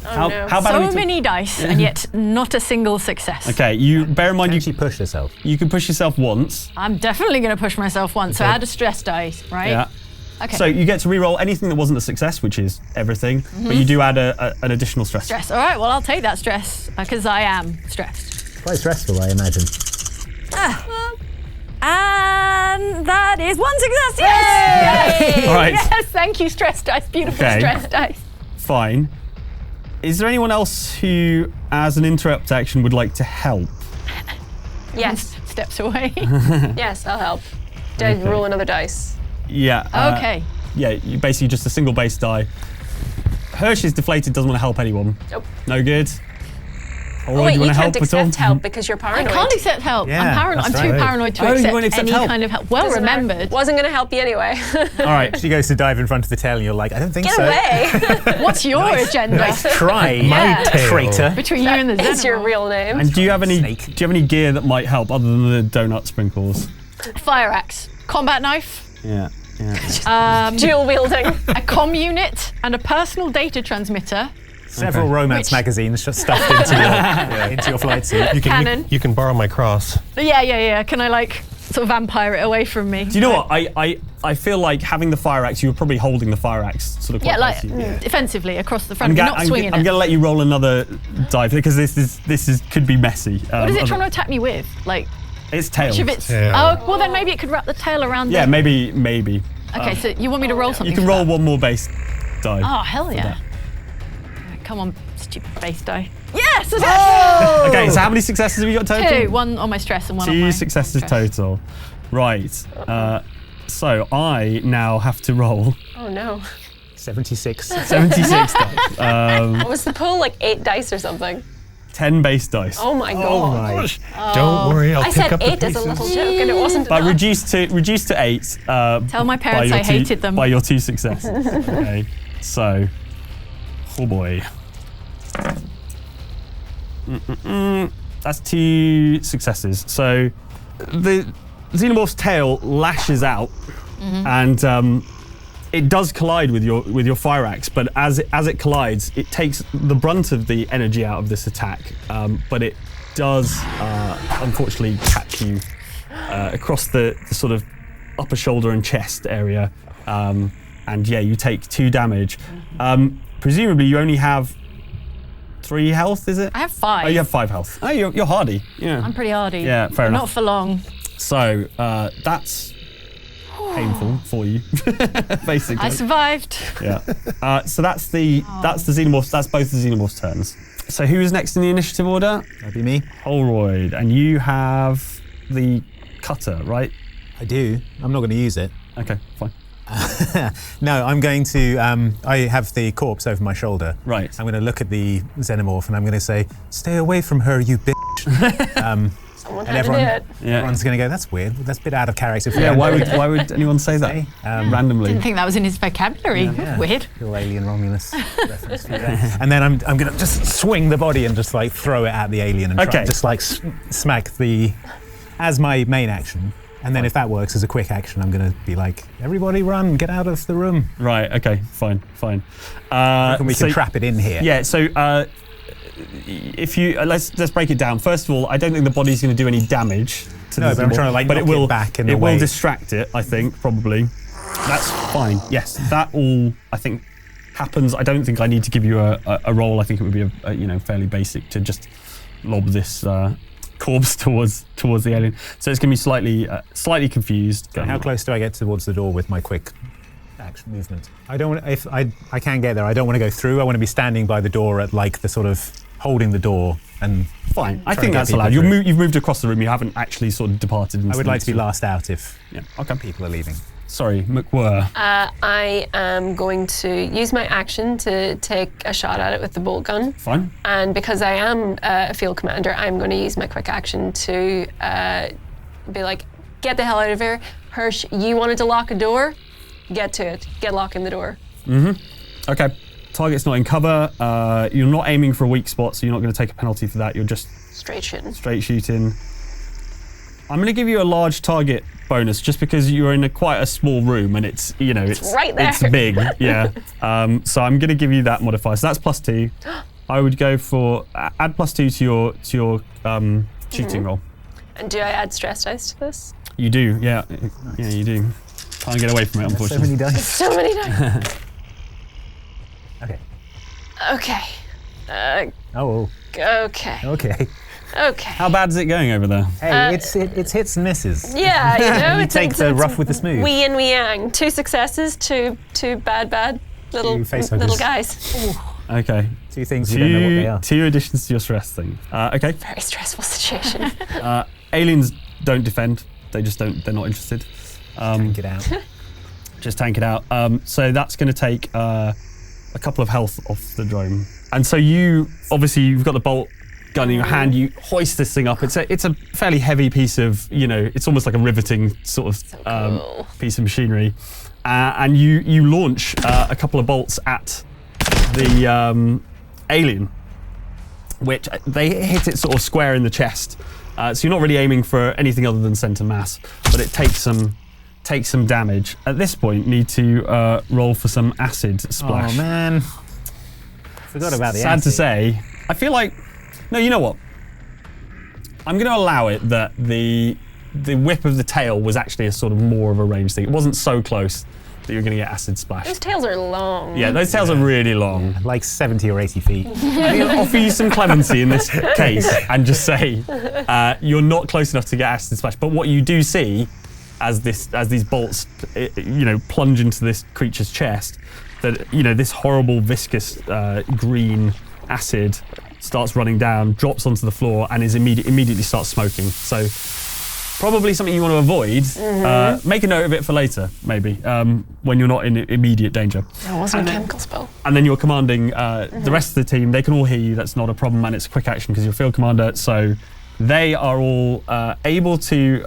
Oh no. How bad are we So many dice, and yet not a single success. Okay, you bear in mind Can she push herself? you can push yourself once. I'm definitely going to push myself once, so add a stress dice, right? Yeah. Okay. So you get to re-roll anything that wasn't a success, which is everything, but you do add an additional stress. Stress. All right, well, I'll take that stress, because I am stressed. Quite stressful, I imagine. And that is one success. Yes! All right. Yes, thank you, stress dice. Beautiful Okay. stress dice. Fine. Is there anyone else who, as an interrupt action, would like to help? Yes. Steps away. Yes, I'll help. Did I roll another dice? Yeah. Okay. Yeah, you basically just a single base die. Hirsch is deflated, doesn't want to help anyone. Nope. No good. Oh wait, do you want to can't help at all? accept help because you're I paranoid. can't accept help. Yeah, I'm paranoid. I'm that's too right. paranoid to Oh, you accept won't accept any help. kind of help. Well Doesn't matter. remembered. Wasn't going to help you anyway. All right. She goes to dive in front of the tail and you're like, I don't think Get so. away. What's your agenda? Try, Yeah. traitor. Between you and the It's your xenomorph. real name. And do you have any Snake. gear that might help other than the donut sprinkles? Fire axe, combat knife, Yeah. Dual wielding. a comm unit, and a personal data transmitter. Several Okay. romance Which- magazines just stuffed into your flight suit. Cannon. You can borrow my cross. Yeah. Can I like sort of vampire it away from me? Do you know what? I feel like having the fire axe, you were probably holding the fire axe sort of quite Yeah, like close to you. defensively across the front, not swinging I'm it. going to let you roll another dive because this is could be messy. What is it trying to attack me with? Like, It's tails. which of its? Tail. Oh, well then maybe it could wrap the tail around. Yeah, the... maybe. Okay, so you want me to roll something? You can for roll that? one more base dive. Oh hell yeah! that. Right, come on, stupid base die. Yes! Oh! Okay, so how many successes have you got total? 2, 1 on my stress and 1 on my... Two successes stress. total. Right. So I now have to roll Oh no. 76. 76 dice. What was the pool? Like 8 dice or something? 10 base dice. Oh my god. Gosh. Don't worry, I'll I pick said up 8 the as a pieces. little joke and it wasn't But enough. reduced to 8. Tell my parents I hated them. By your 2 successes. Okay. So, oh boy. That's 2 successes. So the xenomorph's tail lashes out, and it does collide with your fire axe. But as it collides, it takes the brunt of the energy out of this attack. But it does unfortunately catch you across the sort of upper shoulder and chest area, and yeah, you take 2 damage. Presumably, you only have 3 health, is it? I have 5. Oh, you have 5 health. Oh, you're hardy. Yeah. I'm pretty hardy. Yeah, fair Not enough. for long. So that's painful for you, basically. I survived. Yeah. So that's the xenomorphs. That's both the xenomorphs' turns. So who is next in the initiative order? That'd be me. Holroyd, and you have the cutter, right? I do. I'm not going to use it. Okay, fine. No, I'm going to. I have the corpse over my shoulder. Right. I'm going to look at the xenomorph and I'm going to say, "Stay away from her, you bitch." Someone And had to do it. Yeah. everyone's going to go, "That's weird. That's a bit out of character for Yeah. them." Why would anyone say that randomly? Didn't think that was in his vocabulary. Yeah. Weird. Little Alien Romulus reference for you there. And then I'm going to just swing the body and just like throw it at the alien and try Okay. and just like smack the as my main action. And then if that works as a quick action, I'm going to be like, "Everybody run, get out of the room." Right. Okay. Fine. And we can trap it in here. Yeah. So if you let's break it down. First of all, I don't think the body's going to do any damage to No, the but I'm xenomorph, trying to, like, but it knock it will back in it a will way. distract it. I think probably. That's fine. Yes, that all I think happens. I don't think I need to give you a roll. I think it would be a fairly basic to just lob this corpse towards the alien. So it's going to be slightly confused. How close do I get towards the door with my quick action movement. I don't. If I can't get there, I don't want to go through. I want to be standing by the door at like the sort of holding the door and. Fine. I think that's allowed. You've moved across the room. You haven't actually sort of departed. I would like to be last out if okay. people are leaving. Sorry, McWhirr. I am going to use my action to take a shot at it with the bolt gun. Fine. And because I am a field commander, I'm going to use my quick action to be like, get the hell out of here. Hirsch, you wanted to lock a door? Get to it. Get locking the door. Okay. Target's not in cover. You're not aiming for a weak spot, so you're not going to take a penalty for that. You're just straight shooting. I'm going to give you a large target bonus just because you're in quite a small room and it's right there. It's big, yeah. So I'm going to give you that modifier. So that's +2. I would go for add +2 to your shooting roll. And do I add stress dice to this? You do, yeah. Yeah, you do. Can't get away from it, unfortunately. So many dice. Okay. Okay. Oh. Okay. Okay. Okay. How bad is it going over there? Hey, it's hits and misses. Yeah, you know, you take the rough with the smooth. We yin, we yang. 2 successes, two bad little guys. Okay. 2 things you don't know what they are. 2 additions to your stress thing. Okay. Very stressful situation. Aliens don't defend. They're not interested. Tank it out. Just tank it out. So that's going to take a couple of health off the drone. And so you've got the bolt gun in your hand. You hoist this thing up. It's a fairly heavy piece of, it's almost like a riveting sort of piece of machinery. And you launch a couple of bolts at the alien, which they hit it sort of square in the chest. So you're not really aiming for anything other than center mass, but it takes some damage. At this point, need to roll for some acid splash. Oh man, forgot about the acid. Sad to say. I feel like, no, you know what? I'm going to allow it that the whip of the tail was actually a sort of more of a range thing. It wasn't so close that you're going to get acid splash. Those tails are long. Yeah, those tails are really long. Like 70 or 80 feet. I'm going to offer you some clemency in this case and just say you're not close enough to get acid splash. But what you do see as these bolts, plunge into this creature's chest, that this horrible viscous green acid starts running down, drops onto the floor, and immediately starts smoking. So probably something you want to avoid. Make a note of it for later, maybe, when you're not in immediate danger. That wasn't a chemical spell. And then you're commanding the rest of the team. They can all hear you. That's not a problem, and it's a quick action because you're field commander. So they are all able to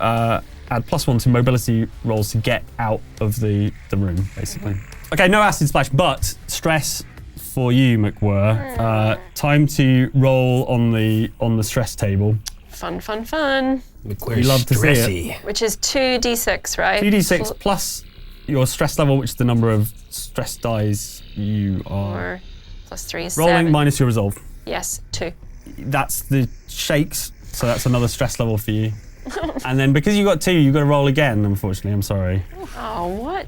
add +1 to mobility rolls to get out of the room, basically. Okay, no acid splash, but stress for you, McWhirr. Time to roll on the stress table. Fun. You love to see it. Which is 2d6, right? 2d6 plus your stress level, which is the number of stress dice you are. 4 plus 3 is rolling 7. minus your resolve. Yes, 2. That's the shakes, so that's another stress level for you. And then because you got 2, you've got to roll again, unfortunately. I'm sorry. Oh, what?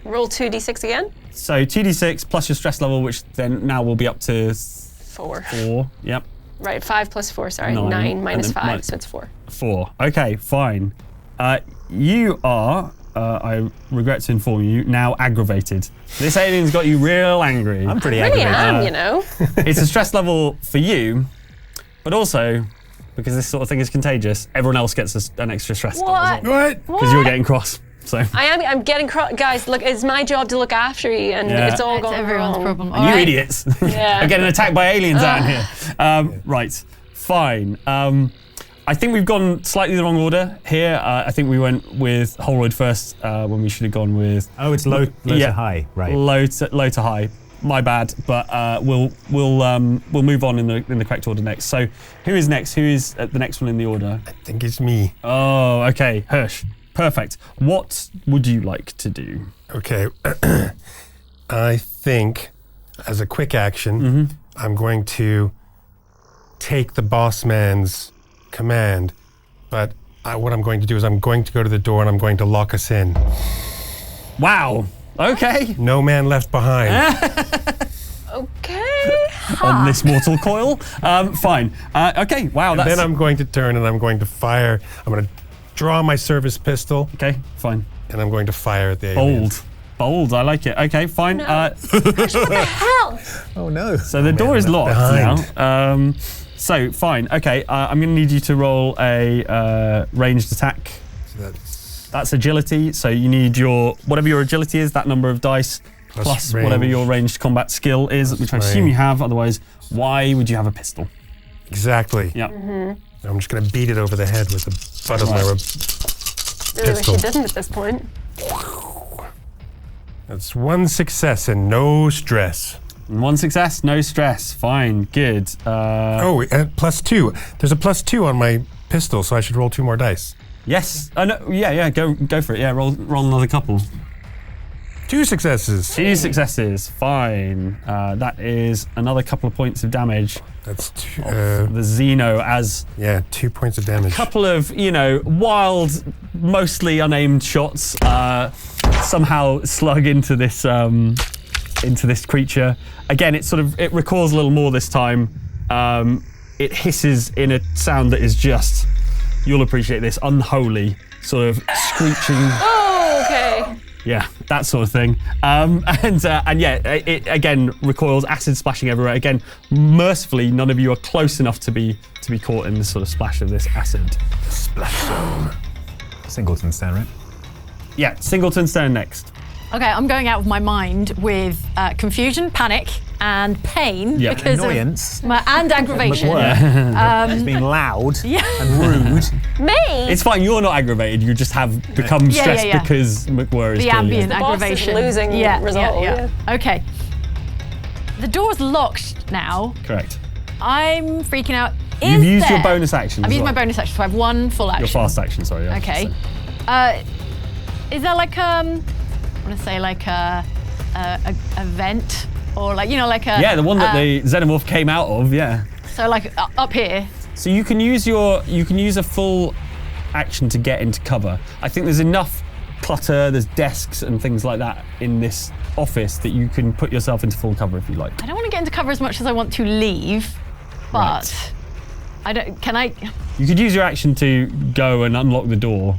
Roll 2d6 again? So 2d6 plus your stress level, which then now will be up to 4. 4, yep. Right, 5 plus 4, sorry. 9 minus 5, so it's 4. 4. Okay, fine. You are, I regret to inform you, now aggravated. This alien's got you real angry. I'm pretty aggravated. aggravated. It's a stress level for you, but also, because this sort of thing is contagious, everyone else gets an extra stress level as well. What? Because you're getting cross. So I'm getting guys, look, it's my job to look after you, and it's all going everyone's wrong. problem. you idiots are getting attacked by aliens out here. Right, fine. I think we've gone slightly the wrong order here. I think we went with Holroyd first when we should have gone with. Oh, it's low to high, right? Low to high. My bad, but we'll move on in the correct order next. So, who is next? Who is the next one in the order? I think it's me. Oh, okay, Hirsch. Perfect. What would you like to do? Okay. I think, as a quick action, I'm going to take the boss man's command, but what I'm going to do is I'm going to go to the door and I'm going to lock us in. Wow. Okay. No man left behind. Okay. On this mortal coil. Fine. Okay. Wow. And then I'm going to turn and I'm going to fire. I'm going to draw my service pistol. Okay. Fine. And I'm going to fire at the aliens. Bold, I like it. Okay, fine. What the hell? Oh no. So the door is locked now. So fine. Okay, I'm going to need you to roll a ranged attack. So That's agility. So you need whatever your agility is, that number of dice plus whatever your ranged combat skill is, which I assume you have. Otherwise, why would you have a pistol? Exactly. Yeah. I'm just going to beat it over the head with the butt of my Really wish pistol. you didn't at this point. That's 1 success and no stress. 1 success, no stress. Fine, good. +2. There's a +2 on my pistol, so I should roll 2 more dice. Yes. No, yeah. Go for it. Yeah. Roll another couple. 2 successes. 2 successes. Fine. That is another couple of points of damage. That's two, The Xeno as 2 points of damage. couple of, wild, mostly unaimed shots somehow slug into this creature. Again, it recoils a little more this time. It hisses in a sound that is just, you'll appreciate this, unholy, sort of screeching. Oh, okay. Yeah, that sort of thing. It again recoils, acid splashing everywhere. Again, mercifully, none of you are close enough to be caught in this sort of splash of this acid. Splash zone. Singleton's turn, right? Yeah, Singleton's turn next. Okay, I'm going out of my mind with confusion, panic, and pain Yeah. because Annoyance. and aggravation. It's being loud and rude. Me? It's fine, you're not aggravated, you just have become stressed yeah. because McWhirr is The clearly- ambient The boss is aggravation. losing resolve, yeah. Okay. The door's locked now. Correct. I'm freaking out. You've used your there- bonus action. I've as used my well. bonus action, so I have 1 full action. Your fast action, sorry. Yeah. Okay. So- Is there like I want to say like a vent or like like a yeah, the one that the xenomorph came out of. Yeah. so like up here. So you can use a full action to get into cover. I think there's enough clutter, there's desks and things like that in this office that you can put yourself into full cover if you like. I don't want to get into cover as much as I want to leave, but Right. I don't. Can I? You could use your action to go and unlock the door.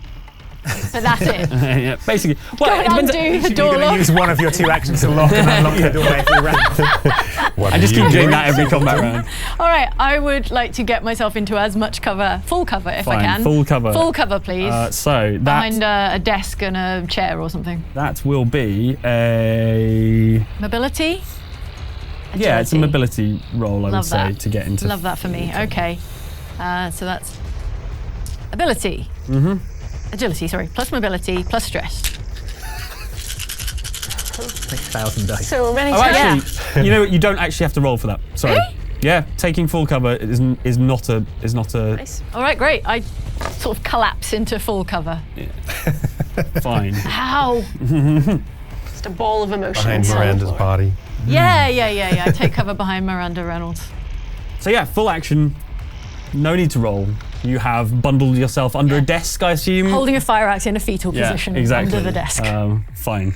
But that's it. Yeah, basically. Go Well, it and depends. undo the door You're going lock. to use one of your 2 actions to lock and unlock the door every round. I just keep doing that every combat round. All right, I would like to get myself into as much cover, full cover if I Fine, can. full cover. Full cover, please. So Behind a desk and a chair or something. that will be a Mobility? yeah, it's a Agility. mobility roll. I would Love say that. to get into. Love that for me. Okay. So that's ability. Agility, sorry. Plus mobility, plus stress. 1,000 dice. So many Oh, times. actually, you know what? You don't actually have to roll for that. Sorry. Really? Yeah, taking full cover is not a Nice. All right, great. I sort of collapse into full cover. fine. How? Just a ball of emotion. Behind Miranda's body. Yeah. I take cover behind Miranda Reynolds. So yeah, full action. No need to roll. You have bundled yourself under a desk, I assume. Holding a fire axe in a fetal yeah, position exactly. under the desk. Fine.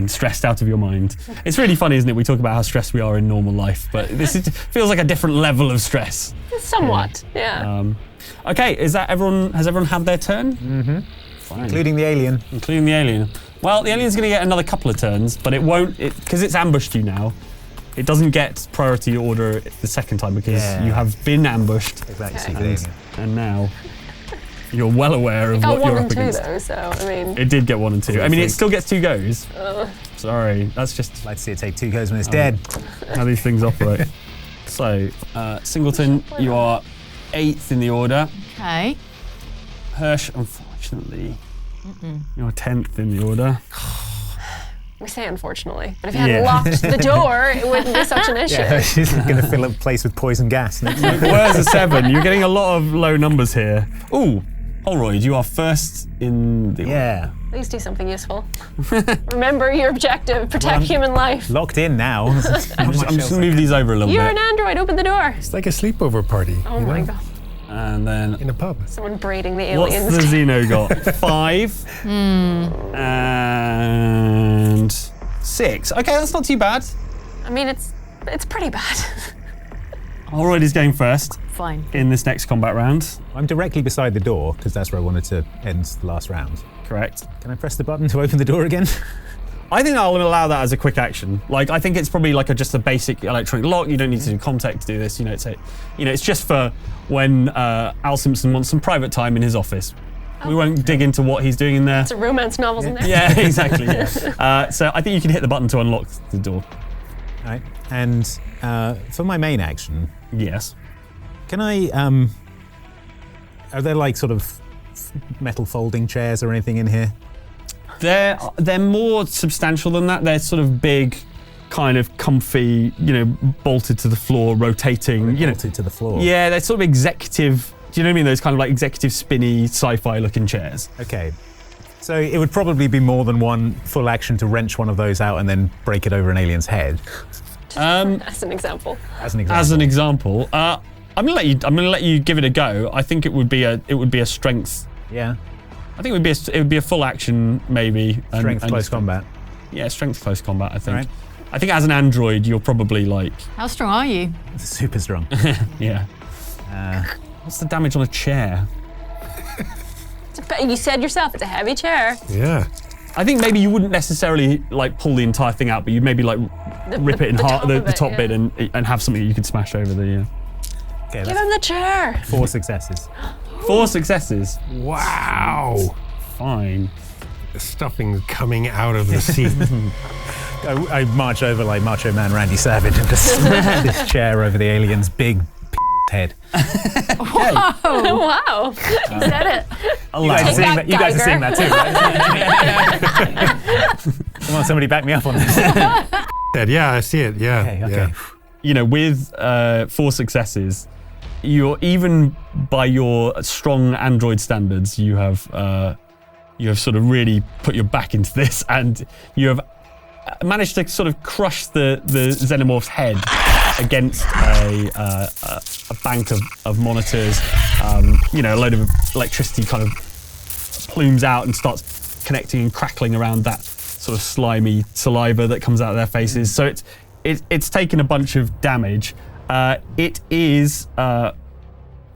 Stressed out of your mind. It's really funny, isn't it? We talk about how stressed we are in normal life, but this feels like a different level of stress. Somewhat, yeah. Okay, is that everyone? Has everyone had their turn? Fine. Including the alien. Including the alien. Well, the alien's going to get another couple of turns, but it won't, because it's ambushed you now. It doesn't get priority order the second time because you have been ambushed, Exactly. and now you're well aware of Got what 1 you're and up 2 against. though, so I mean. It did get 1 and 2. I mean, it still gets 2 goes. Sorry, that's just I'd like to see it take 2 goes when it's dead. how these things operate. So, Singleton, you are 8th in the order. Okay. Hirsch, unfortunately, you're 10th in the order. We say unfortunately, but if you hadn't locked the door, it wouldn't be such an issue. Yeah, she's going to fill a place with poison gas. Where's a 7? You're getting a lot of low numbers here. Ooh, Holroyd, you are first in the order. Yeah. Please do something useful. Remember your objective: protect human life. Locked in now. I'm just going to move these over a little You're bit. an android. Open the door. It's like a sleepover party. Oh my god! And then, In a pub. Someone braiding the what's aliens. the Xeno got? 5 and 6. Okay, that's not too bad. I mean, it's pretty bad. Holroyd is going first Fine. in this next combat round. I'm directly beside the door because that's where I wanted to end the last round. Correct. Can I press the button to open the door again? I think I'll allow that as a quick action. Like, I think it's probably like just a basic electronic lock. You don't need to do contact to do this. It's just for when Al Simpson wants some private time in his office. We won't dig into what he's doing in there. It's a romance novels in there. Yeah, exactly. Yeah. So I think you can hit the button to unlock the door. All right. And for my main action, Yes. can I? Are there like sort of metal folding chairs or anything in here? They're more substantial than that. They're sort of big, kind of comfy, bolted to the floor, rotating. Bolted to the floor. Yeah, they're sort of executive. Do you know what I mean? Those kind of like executive, spinny, sci-fi looking chairs. Okay. So it would probably be more than one full action to wrench one of those out and then break it over an alien's head. As an example. As an example. As an example, I'm gonna let you give it a go. I think it would be a strength. Yeah. I think it would be a full action maybe. Strength close combat. Yeah, strength close combat. I think. Right. I think as an android, you're probably like. How strong are you? Super strong. Yeah. What's the damage on a chair? You said yourself, it's a heavy chair. Yeah. I think maybe you wouldn't necessarily like pull the entire thing out, but you'd maybe like rip it in half, the top bit, and have something you could smash over the. Okay, Give him the chair. 4 successes. 4 successes. Wow. Fine. The stuffing coming out of the seat. I march over like Macho Man Randy Savage and just smash this chair over the alien's big head. Oh, wow. You said it. You guys are seeing that too, right? Come on, somebody back me up on this. Yeah, I see it. Yeah. Okay. Yeah. With 4 successes, you're even by your strong android standards, you have sort of really put your back into this, and you have managed to sort of crush the xenomorph's head against a bank of monitors. A load of electricity kind of plumes out and starts connecting and crackling around that sort of slimy saliva that comes out of their faces. So it's taken a bunch of damage. It is for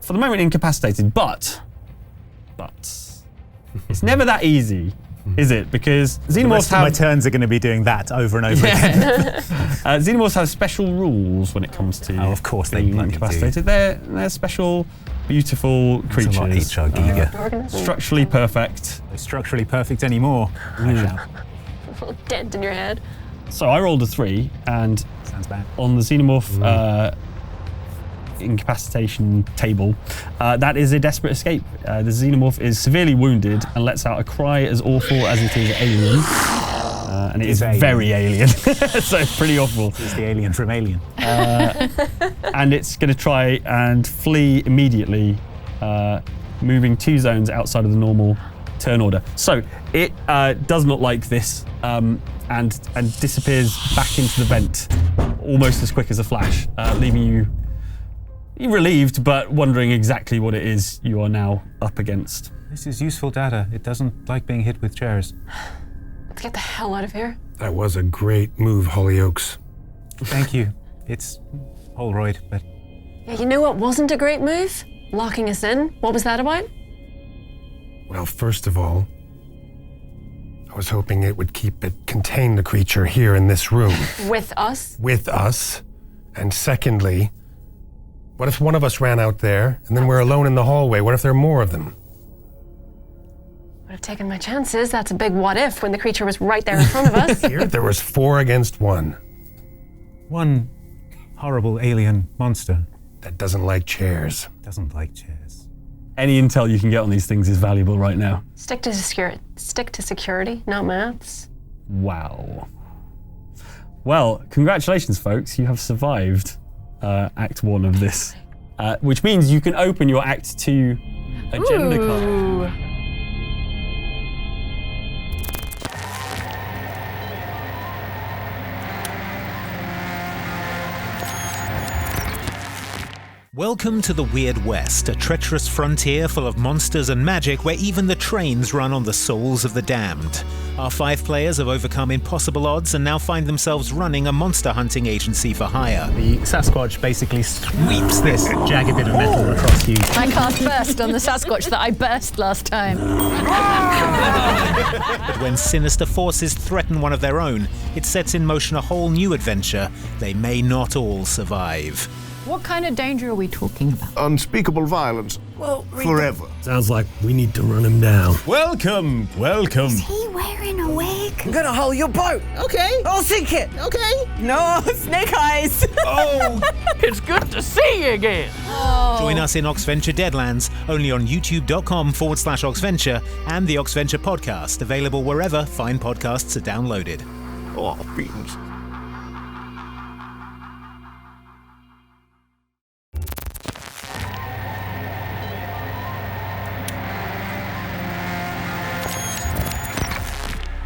the moment incapacitated, but it's never that easy, is it? Because xenomorphs my turns are going to be doing that over and over again. Xenomorphs have special rules when it comes to of course they being bloody incapacitated. They're special, beautiful creatures. It's a lot, HR Giga. Structurally perfect. They're structurally perfect anymore. I shall. A little dent in your head. So I rolled a 3, and Sounds bad. on the xenomorph incapacitation table, that is a desperate escape. The xenomorph is severely wounded and lets out a cry as awful as it is alien. And it is alien. very alien, so it's pretty awful. It's the alien from Alien. And it's going to try and flee immediately, moving 2 zones outside of the normal turn order. So it does not like this, and disappears back into the vent almost as quick as a flash, leaving you relieved, but wondering exactly what it is you are now up against. This is useful data. It doesn't like being hit with chairs. Let's get the hell out of here. That was a great move, Hollyoaks. Thank you. It's Holroyd, but Yeah, you know what wasn't a great move? Locking us in. What was that about? Well, first of all, I was hoping it would contain the creature here in this room. With us? With us. And secondly, what if one of us ran out there and then we're alone in the hallway? What if there are more of them? Would have taken my chances. That's a big what if when the creature was right there in front of us. Here, there was 4 against 1. one horrible alien monster That doesn't like chairs. doesn't like chairs. Any intel you can get on these things is valuable right now. Stick to security, not maths. Wow. Well, congratulations, folks. You have survived Act 1 of this, which means you can open your Act 2 agenda card. Ooh. Welcome to the Weird West, a treacherous frontier full of monsters and magic where even the trains run on the souls of the damned. Our 5 players have overcome impossible odds and now find themselves running a monster hunting agency for hire. The Sasquatch basically sweeps this jagged bit of metal across you. I cast burst on the Sasquatch that I burst last time. But when sinister forces threaten one of their own, it sets in motion a whole new adventure. They may not all survive. What kind of danger are we talking about? Unspeakable violence. Forever. Sounds like we need to run him down. Welcome. Is he wearing a wig? I'm gonna hull your boat. Okay. I'll sink it. Okay. No, snake eyes. Oh, It's good to see you again. Join us in Oxventure Deadlands, only on youtube.com/Oxventure and the Oxventure podcast, available wherever fine podcasts are downloaded. Oh, beans.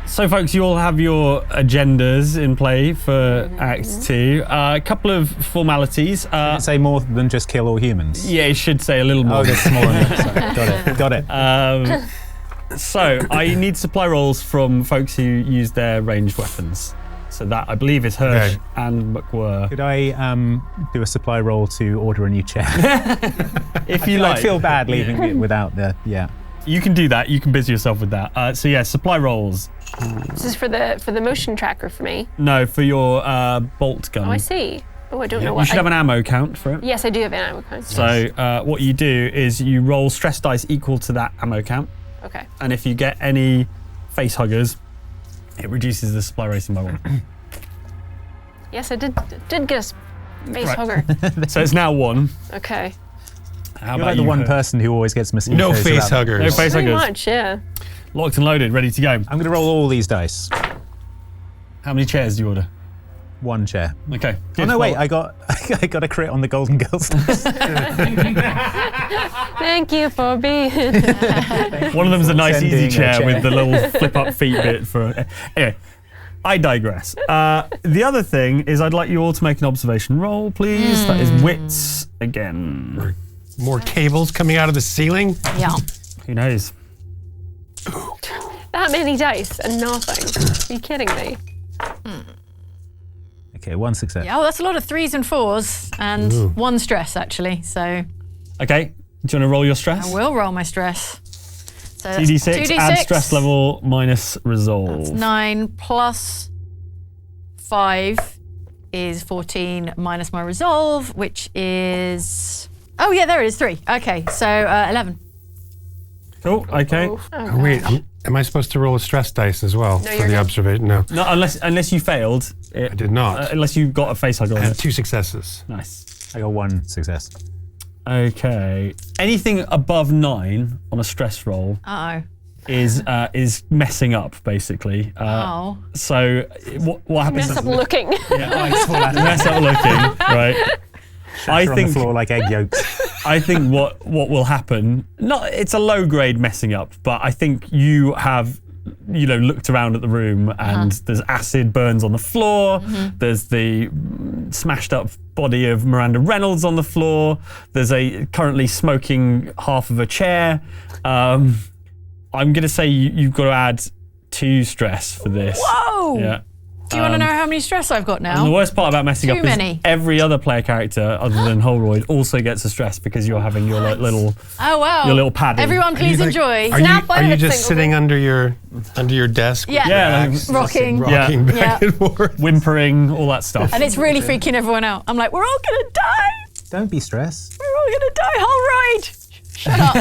So, folks, you all have your agendas in play for Act 2. A couple of formalities. Say more than just kill all humans. Yeah, it should say a little more. Oh, there's more. Got it. So, I need supply rolls from folks who use their ranged weapons. So that, I believe, is Hirsch and McWhirr. Could I do a supply roll to order a new chair? If you like. I feel bad leaving it without the, You can do that. You can busy yourself with that. So yeah, supply rolls. This is for the motion tracker for me. No, for your bolt gun. Oh, I see. Oh, I don't know You what. should have an ammo count for it. Yes, I do have an ammo count. So what you do is you roll stress dice equal to that ammo count. Okay. And if you get any face huggers, it reduces the supply rating by 1. Yes, I did get a face hugger. So it's now 1. Okay. How You're about like the one person who always gets mosquitoes. No face huggers. No face Pretty huggers. much, yeah. Locked and loaded, ready to go. I'm going to roll all these dice. How many chairs do you order? 1 chair. Okay. Oh no, wait! I got a crit on the Golden Girls. Thank you for being. One of them's a nice Sending easy a chair chair. with the little flip up feet bit for. Anyway, I digress. The other thing is I'd like you all to make an observation roll, please. That is wits again. More cables coming out of the ceiling? Yeah. Who knows? That many dice and nothing. Are you kidding me? Okay, 1 success. Yeah, well, that's a lot of 3s and 4s and 1 stress, actually. So Okay. Do you want to roll your stress? I will roll my stress. So that's 2d6, add stress level minus resolve. That's 9 plus 5 is 14 minus my resolve, which is... Oh, yeah, there it is, 3. Okay, so 11. Cool, okay. Oh, wait, am I supposed to roll a stress dice as well for the observation? No. No, unless you failed. I did not. Unless you got a face hugger I on had it. 2 successes. Nice. I got 1 success. Okay. Anything above 9 on a stress roll Uh-oh. is messing up, basically. Oh. So what happens? Mess up looking. Mess up looking, right? I on the floor like egg yolks. I think what will happen, it's a low grade messing up, but I think you have looked around at the room and there's acid burns on the floor, there's the smashed up body of Miranda Reynolds on the floor, there's a currently smoking half of a chair. I'm gonna say you've got to add 2 stress for this. Whoa! Yeah. Do you want to know how many stress I've got And now? the worst part about messing Too up many. is every other player character other than Holroyd also gets a stress because you're having your little Oh, wow. your little padding. Everyone please enjoy. Are you just sitting under your desk? Yeah. Yeah, Rocking. Rocking back Yeah. and forth. whimpering, all that stuff. And it's really freaking everyone out. I'm like, we're all going to die. Don't be stressed. We're all going to die. Holroyd! Shut up.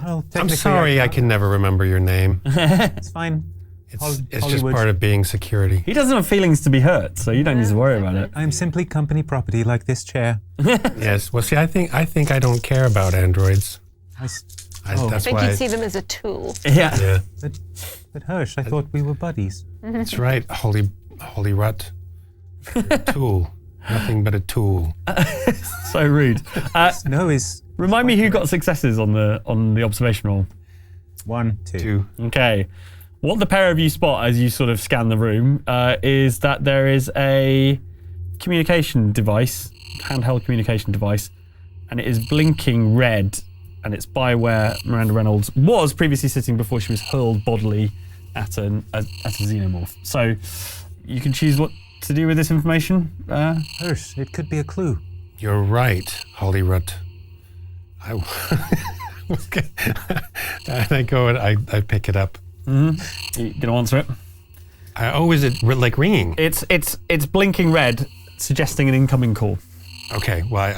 Well, I'm technically, sorry, I can never remember your name. It's fine. It's just Hollywood. part of being security. He doesn't have feelings to be hurt, so you don't need to worry about it. I'm simply company property like this chair. Yes. Well, see, I think I don't care about androids. That's I think why. you'd see them as a tool. Yeah. Yeah, But Hirsch, I thought we were buddies. that's right. Holy rut. Tool. Nothing but a tool. So rude. No is Remind me who got successes on the observation roll. 1, 2. Okay. What the pair of you spot as you sort of scan the room is that there is a communication device, handheld communication device, and it is blinking red, and it's by where Miranda Reynolds was previously sitting before she was hurled bodily at a xenomorph. So you can choose what to do with this information. Hirsch, it could be a clue. You're right, Holyrood. Okay. And I go and I pick it up. Mm-hmm. You gonna answer it? Is it like ringing? It's blinking red, suggesting an incoming call. Okay, well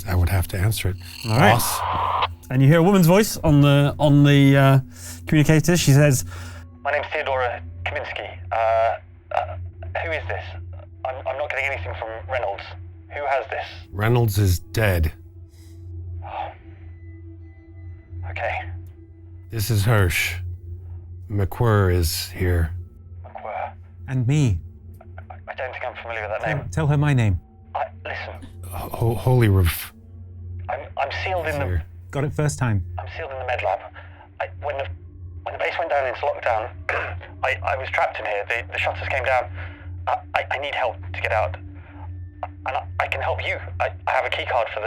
I would have to answer it. All right. Boss. And you hear a woman's voice on the communicator. She says, "My name's Theodora Kaminsky. Who is this? I'm not getting anything from Reynolds. Who has this?" Reynolds is dead. Okay. This is Hirsch. McWhirr is here. McWhirr. And me. I don't think I'm familiar with that name. Tell her my name. Listen. Holyrood. I'm sealed in the. Got it first time. I'm sealed in the med lab. When the base went down into lockdown, I was trapped in here. The shutters came down. I need help to get out, and I can help you. I have a key card for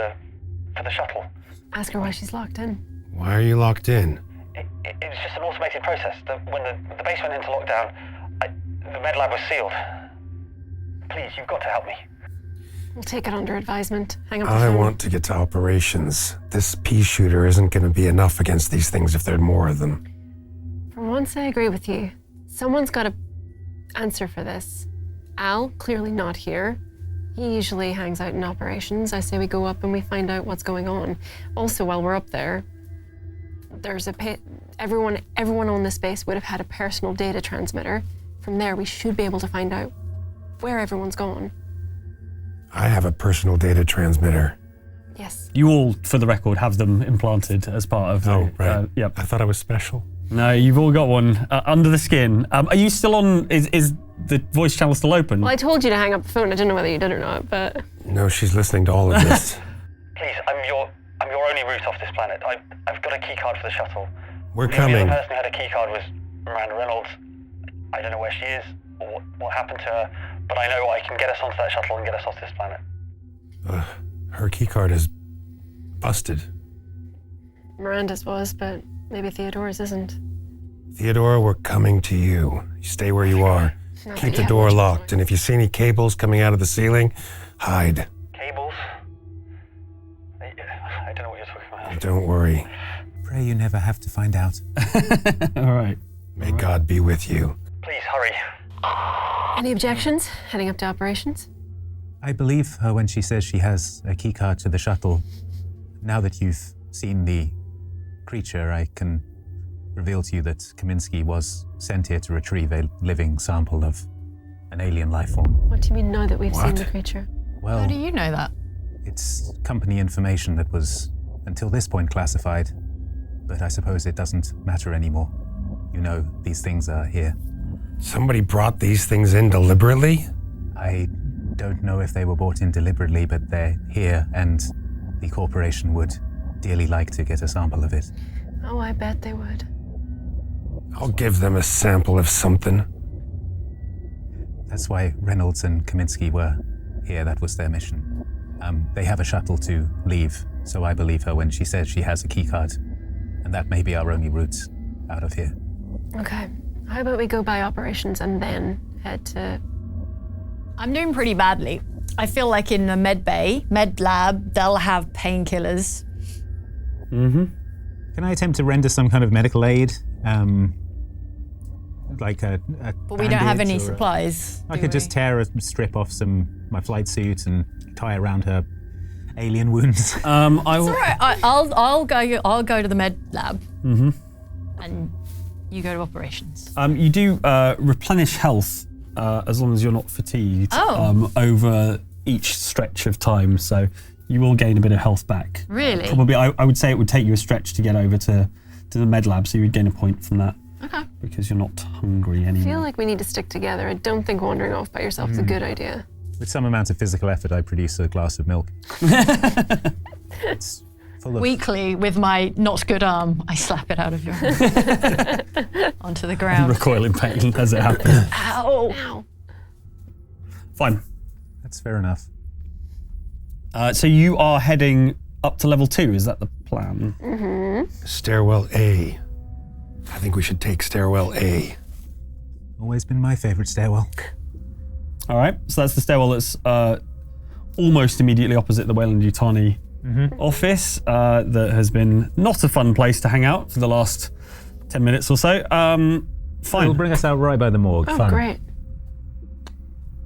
the shuttle. Ask her why she's locked in. Why are you locked in? It was just an automated process. When the base went into lockdown, the med lab was sealed. Please, you've got to help me. We'll take it under advisement. Hang up the I phone. want to get to operations. This pea shooter isn't going to be enough against these things if there are more of them. For once, I agree with you. Someone's got to answer for this. Al, clearly not here. He usually hangs out in operations. I say we go up and we find out what's going on. Also, while we're up there, there's everyone on this base would have had a personal data transmitter. From there, we should be able to find out where everyone's gone. I have a personal data transmitter. Yes. You all, for the record, have them implanted as part of the... Oh, right. Yep. I thought I was special. No, you've all got one under the skin. Are you still on... Is the voice channel still open? Well, I told you to hang up the phone. I don't know whether you did or not, but... No, she's listening to all of this. Please, I'm your only route off this planet. I've got a key card for the shuttle. We're The coming. only other person who had a key card was Miranda Reynolds. I don't know where she is or what happened to her, but I know I can get us onto that shuttle and get us off this planet. Her key card is busted. Miranda's was, but maybe Theodora's isn't. Theodora, we're coming to you. You stay where you are. Keep the door locked, and if you see any cables coming out of the ceiling, hide. Cables? I don't know what you're talking about. Don't worry. Pray you never have to find out. All right. May God be with you. Please, hurry. Any objections? Heading up to operations? I believe her when she says she has a keycard to the shuttle. Now that you've seen the creature, I can reveal to you that Kaminsky was sent here to retrieve a living sample of an alien life form. What do you mean now that we've seen the creature? Well, How do you know that? it's company information that was, until this point, classified. But I suppose it doesn't matter anymore. You know, these things are here. Somebody brought these things in deliberately? I don't know if they were brought in deliberately, but they're here, and the corporation would dearly like to get a sample of it. Oh, I bet they would. I'll give them a sample of something. That's why Reynolds and Kaminsky were here. That was their mission. They have a shuttle to leave, so I believe her when she says she has a keycard. And that may be our only route out of here. Okay. How about we go by operations and then head to... I'm doing pretty badly. I feel like in the med lab, they'll have painkillers. Mm-hmm. Can I attempt to render some kind of medical aid? Like a But we don't have bandage any or supplies. I could just tear a strip off my flight suit and tie around her alien wounds. It's all right. I'll go to the med lab. Mm-hmm. And you go to operations. You do replenish health as long as you're not fatigued over each stretch of time, so you will gain a bit of health back. Really? Probably, I would say it would take you a stretch to get over to the med lab, so you would gain a point from that. Okay. Because you're not hungry I anymore. feel like we need to stick together. I don't think wandering off by yourself is a good idea. With some amount of physical effort, I produce a glass of milk. It's full of... Weakly, with my not good arm, I slap it out of your hand onto the ground. Recoil in pain as it happens. Ow! Ow. Fine. That's fair enough. So you are heading up to level 2. Is that the plan? Stairwell A. I think we should take stairwell A. Always been my favorite stairwell. All right, so that's the stairwell that's almost immediately opposite the Weyland-Yutani office. That has been not a fun place to hang out for the last 10 minutes or so. Fine. It'll bring us out right by the morgue. Oh, Fun. great.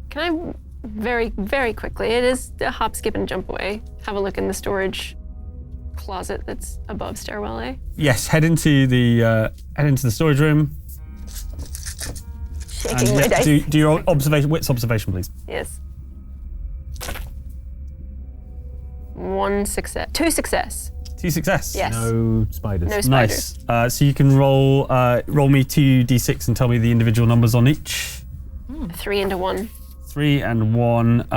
Can I very, very quickly, it is a hop, skip, and jump away, have a look in the storage closet that's above stairwell A? Yes, head into the storage room. Shaking my dice. Do your wits observation, please. Yes. 1 success. 2 success. 2 success. Yes. No spiders. No spiders. Nice. So you can roll me 2d6 and tell me the individual numbers on each. 3 and a 1. 3 and 1.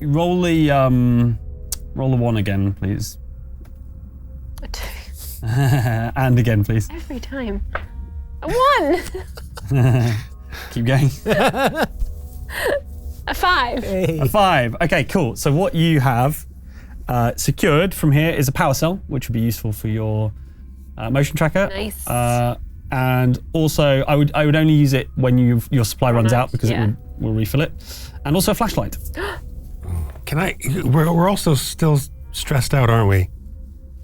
Roll the 1 again, please. A 2. And again, please. Every time. A 1. Keep going. A 5. A 5. Okay, cool. So what you have secured from here is a power cell, which would be useful for your motion tracker. Nice. And also, I would only use it when your supply runs out because it will refill it. And also a flashlight. We're also still stressed out, aren't we?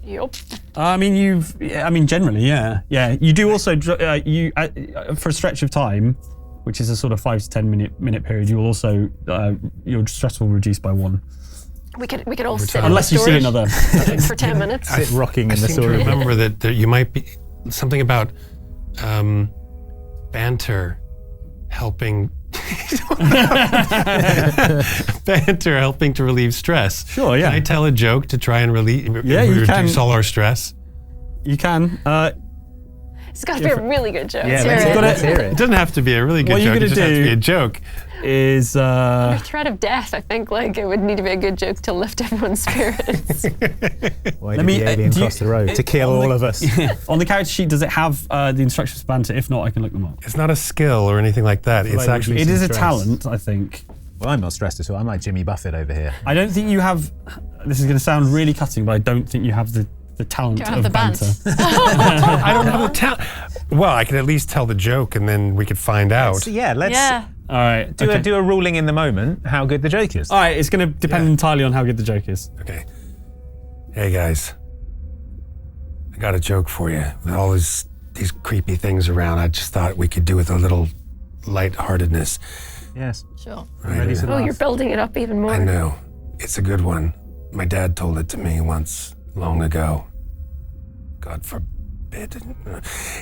Yup. Generally, yeah. You do also for a stretch of time, which is a sort of 5 to 10 minute period. You will also your stress will reduce by 1. We could all sit unless you see another for 10 minutes. Sit rocking in the storage. I seem to remember that you might be something about banter helping. Banter helping to relieve stress. Sure, yeah. Can I tell a joke to try and reduce all our stress? You can. It's got to be a really good joke. Yeah, let's hear it. It doesn't have to be a really good joke. It just has to be a joke. Is under threat of death, I think it would need to be a good joke to lift everyone's spirits. Why did the alien cross the road? To kill all of us. On the character sheet, does it have the instructions for banter? If not, I can look them up. It's not a skill or anything like that. It's actually it is a talent, I think. Well, I'm not stressed at all. I'm like Jimmy Buffett over here. I don't think you have. This is going to sound really cutting, but I don't think you have the talent of banter. I don't have the talent. Well, I could at least tell the joke, and then we could find out. Let's. All right. Do a ruling in the moment how good the joke is. All right. It's going to depend entirely on how good the joke is. Okay. Hey guys, I got a joke for you. With all these creepy things around, I just thought we could do with a little lightheartedness. Yes. Sure. Right. You're building it up even more. I know. It's a good one. My dad told it to me once, long ago. God forbid.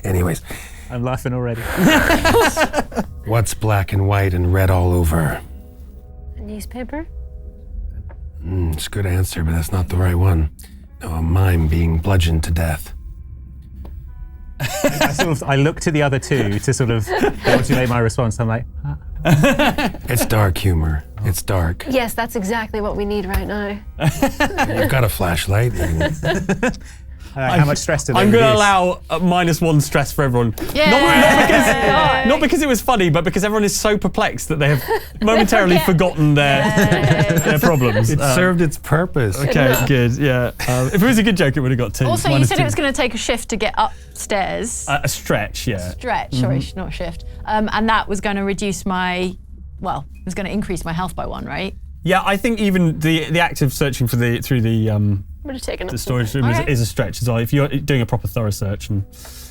Anyways. I'm laughing already. What's black and white and red all over? A newspaper? It's a good answer, but that's not the right one. No, a mime being bludgeoned to death. I look to the other two to sort of modulate my response. I'm like, It's dark humor. It's dark. Yes, that's exactly what we need right now. You've got a flashlight. how much stress do they I'm going to reduce? allow -1 stress for everyone. Yeah. Not because it was funny, but because everyone is so perplexed that they have momentarily forgotten their problems. It served its purpose. Okay, good. Yeah. If it was a good joke, it would have got 2. Also, you said it was going to take a shift to get upstairs. A stretch, yeah. Sorry, not shift. And that was going to reduce it was going to increase my health by 1, right? Yeah, I think even the act of searching through the storage room is a stretch as well. If you're doing a proper thorough search and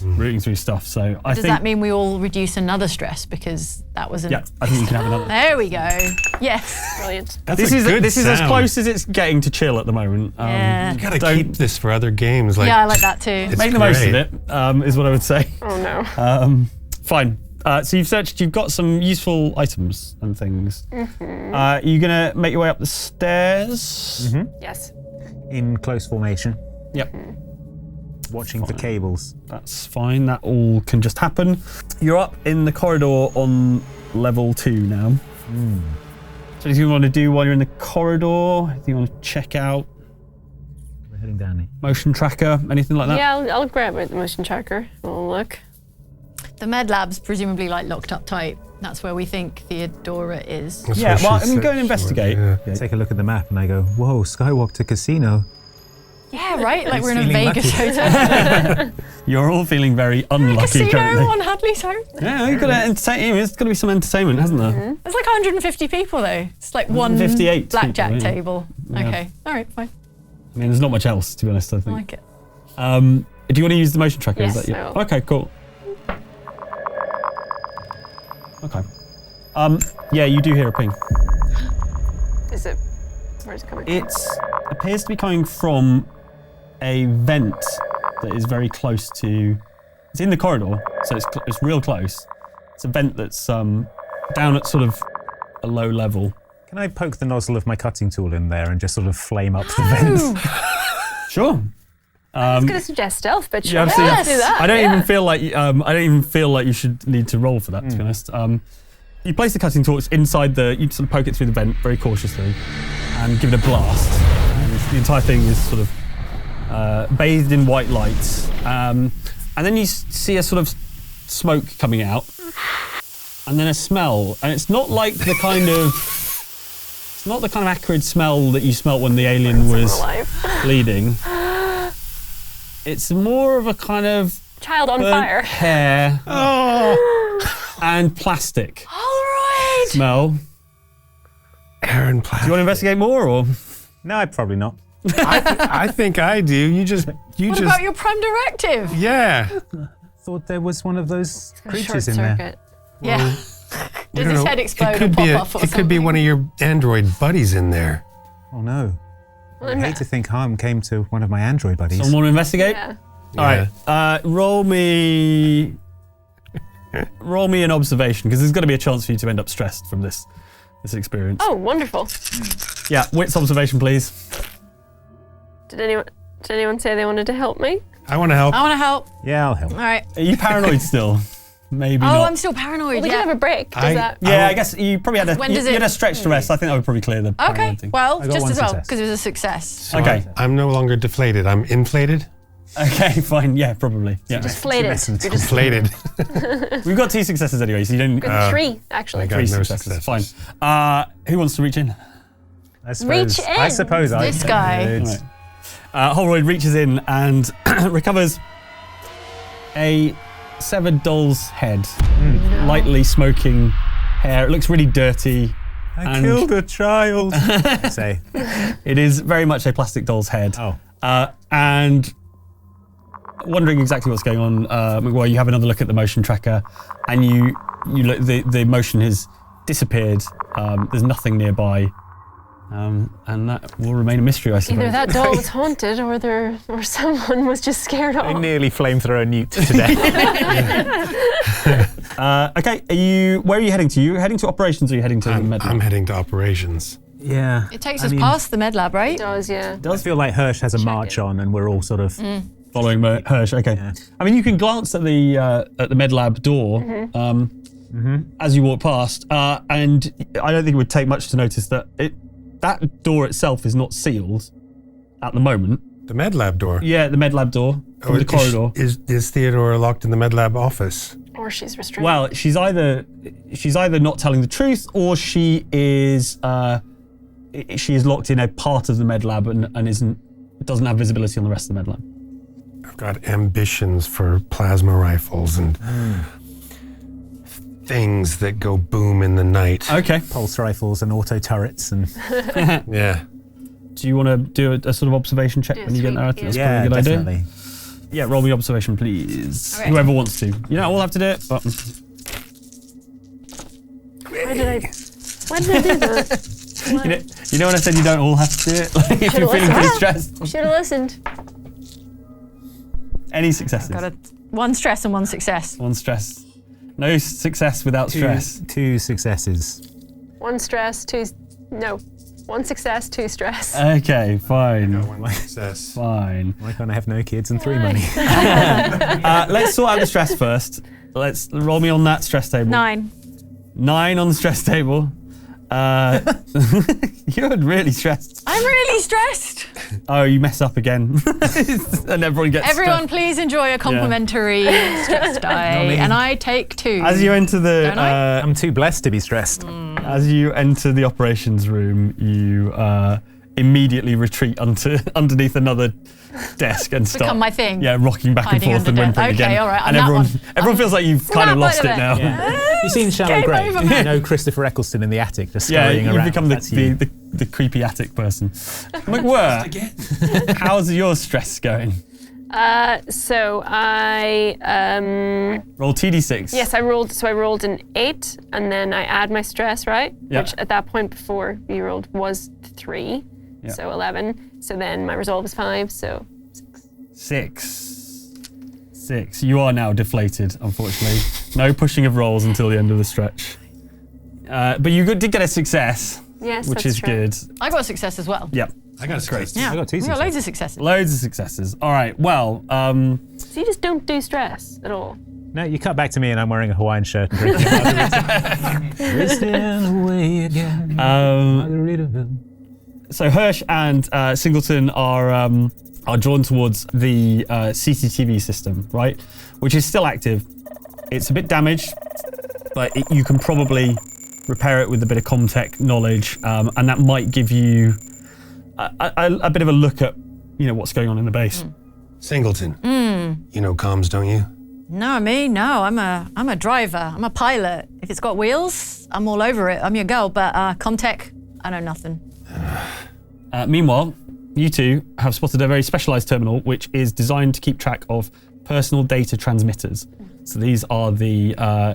rooting through stuff, so I think. Does that mean we all reduce another stress because that wasn't? Yeah, I think you can have another. There we go. Yes. Brilliant. This is as close as it's getting to chill at the moment. Yeah. You gotta keep this for other games. Yeah, I like that too. Make the most of it, is what I would say. Oh no. Fine. So you've searched. You've got some useful items and things. Are you gonna make your way up the stairs? Yes. In close formation. Yep. Watching for cables. That's fine. That all can just happen. You're up in the corridor on level 2 now. So anything you want to do while you're in the corridor? Anything you want to check out? We're heading down here. Motion tracker? Anything like that? Yeah, I'll grab it, the motion tracker. We'll look. The med lab's presumably locked up tight. That's where we think Theodora is. That's Yeah, what well, she I mean, said go and she investigate. would, Yeah, take a look at the map and I go, whoa, Skywalk to casino. Yeah, right. Like we're in a feeling Vegas lucky. hotel. You're all feeling very unlucky Casino currently. on Hadley's home. Yeah, you've got to entertain. There's got to be some entertainment, hasn't there? There's like 150 people though. It's like one 58 blackjack people, yeah. table. Yeah. Okay. All right. Fine. I mean, there's not much else, to be honest, I I think. like it. Do you want to use the motion tracker? Yes, Is that I will. Okay, cool. Okay. Yeah, you do hear a ping. Is it? Where's it coming? It appears to be coming from a vent that is very close to. It's in the corridor, so it's real close. It's a vent that's down at sort of a low level. Can I poke the nozzle of my cutting tool in there and just sort of flame up the vent? Sure. I was going to suggest stealth, but sure. Yeah, absolutely. Let's do that. I don't even feel like you should need to roll for that, to be honest. You place the cutting tool inside you sort of poke it through the vent very cautiously and give it a blast. And the entire thing is sort of bathed in white lights. And then you see a sort of smoke coming out and then a smell. And it's not like the kind of acrid smell that you smelt when the alien was bleeding. It's more of a kind of child on burnt fire hair and plastic All right. smell. Aaron Do you want to investigate more, or No, probably not. I think I do. You just. What about your prime directive? Yeah. Thought there was one of those Short creatures in there. circuit. Yeah. We Does don't his know. head explode It or could pop be off or It could be something? one of your android buddies in there. Oh no. Well, I hate to think harm came to one of my android buddies. someone want to investigate? Yeah. All right. Roll me an observation, because there's got to be a chance for you to end up stressed from this experience. Oh, wonderful. Yeah, wits observation, please. Did anyone say they wanted to help me? I want to help. I want to help. Yeah, I'll help. All right. Are you paranoid still? Maybe not. Oh, I'm still paranoid. Well, we yeah. can have a break. Does that? Yeah, I guess you probably had When you does had it- a stretch to rest. I think that would probably clear the Okay. paranoid thing. Well, I got just one as well success. because it was a success. So Okay. I'm no longer deflated. I'm inflated. Okay, fine. Yeah, probably. Yeah. Deflated. You're just Inflated. We've got 2 successes anyway, so you don't. Good 3, actually. I got 3 no successes. success. Fine. Who wants to reach in? I suppose, Reach I in. suppose I This guy. could. Right. Holroyd reaches in and recovers a severed doll's head, lightly smoking hair. It looks really dirty. I killed a child. Say. It is very much a plastic doll's head. Oh. And wondering exactly what's going on, McGuire, you have another look at the motion tracker, and you look. The motion has disappeared. There's nothing nearby. And that will remain a mystery, I suppose. Either that doll was haunted, or someone was just scared I off. nearly flamethrower Newt today. Okay, where are you heading to? Are you heading to operations, or are you heading to the med lab? I'm heading to operations. Yeah. It takes us past the med lab, right? It does, yeah. I feel like Hirsch has a march on and we're all sort of Following Hirsch, okay. Yeah. I mean, you can glance at the med lab door as you walk past, and I don't think it would take much to notice that that door itself is not sealed at the moment. The med lab door. Yeah, the med lab door from the corridor. Is Theodora locked in the med lab office? Or she's restrained. Well, she's either not telling the truth, or she is locked in a part of the med lab and doesn't have visibility on the rest of the med lab. I've got ambitions for plasma rifles and things that go boom in the night. Okay. pulse rifles and auto turrets and Yeah. Do you want to do a sort of observation check when you get there? I think that's probably a good definitely. idea. Yeah, roll me observation, please. Okay. Whoever wants to. You don't all have to do it, but Why did I do that? you know when I said you don't all have to do it? Like, if you're feeling too stressed. Should have listened. Any successes? Got one stress and one success. One stress. No success without stress. Two successes. One stress, one success, 2 stress. Okay, fine. One success. Fine. Why can't I have no kids and 3 money? Let's sort out the stress first. Let's roll me on that stress table. 9. 9 on the stress table. You're really stressed. I'm really stressed. Oh, you mess up again. And everyone gets Everyone, stressed. please enjoy a complimentary stress die. And I take 2. As you enter the... Don't I? I'm too blessed to be stressed. As you enter the operations room, you immediately retreat underneath another desk and start... Become my thing. Yeah, rocking back Hiding and forth under and whimpering desk. Okay, again. all right, And on that everyone feels like you've kind of lost it now. Yeah. You've seen Shallow Game Grave. over, man. You know Christopher Eccleston in the attic just Yeah, scurrying you've around. become That's you. the creepy attic person. McWhirr, how's your stress going? So I Roll TD6. yes, I rolled an 8, and then I add my stress, right? Yeah. Which at that point before you rolled was 3, Yeah. so 11. So then my resolve is 5, so 6. You are now deflated, unfortunately. No pushing of rolls until the end of the stretch. But you did get a success, yes, which that's is true. good. I got a success as well. Yep. I got a success. Yeah, I got 2 we got successes. loads of successes. Loads of successes. All right, well, So you just don't do stress at all. No, you cut back to me and I'm wearing a Hawaiian shirt and drinking margarita. Drifting away again. Margaritaville. So Hirsch and Singleton are drawn towards the CCTV system, right? Which is still active. It's a bit damaged, but you can probably repair it with a bit of Comtech knowledge, and that might give you a bit of a look at, what's going on in the base. Singleton. You know comms, don't you? No, me? No, I'm a driver. I'm a pilot. If it's got wheels, I'm all over it. I'm your girl, but Comtech, I know nothing. Meanwhile, you two have spotted a very specialized terminal which is designed to keep track of personal data transmitters. So these are the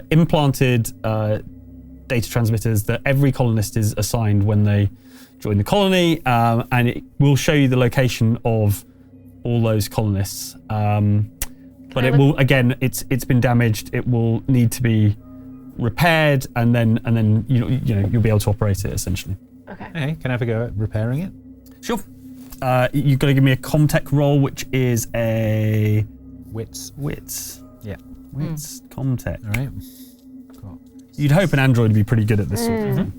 implanted data transmitters that every colonist is assigned when they join the colony, and it will show you the location of all those colonists. But it will, again, it's been damaged. It will need to be repaired, and then you'll be able to operate it essentially. Okay, can I have a go at repairing it? Sure. You've got to give me a Comtech roll, which is a Wits. Yeah. Wits Comtech. All right. You'd hope an android would be pretty good at this sort of thing.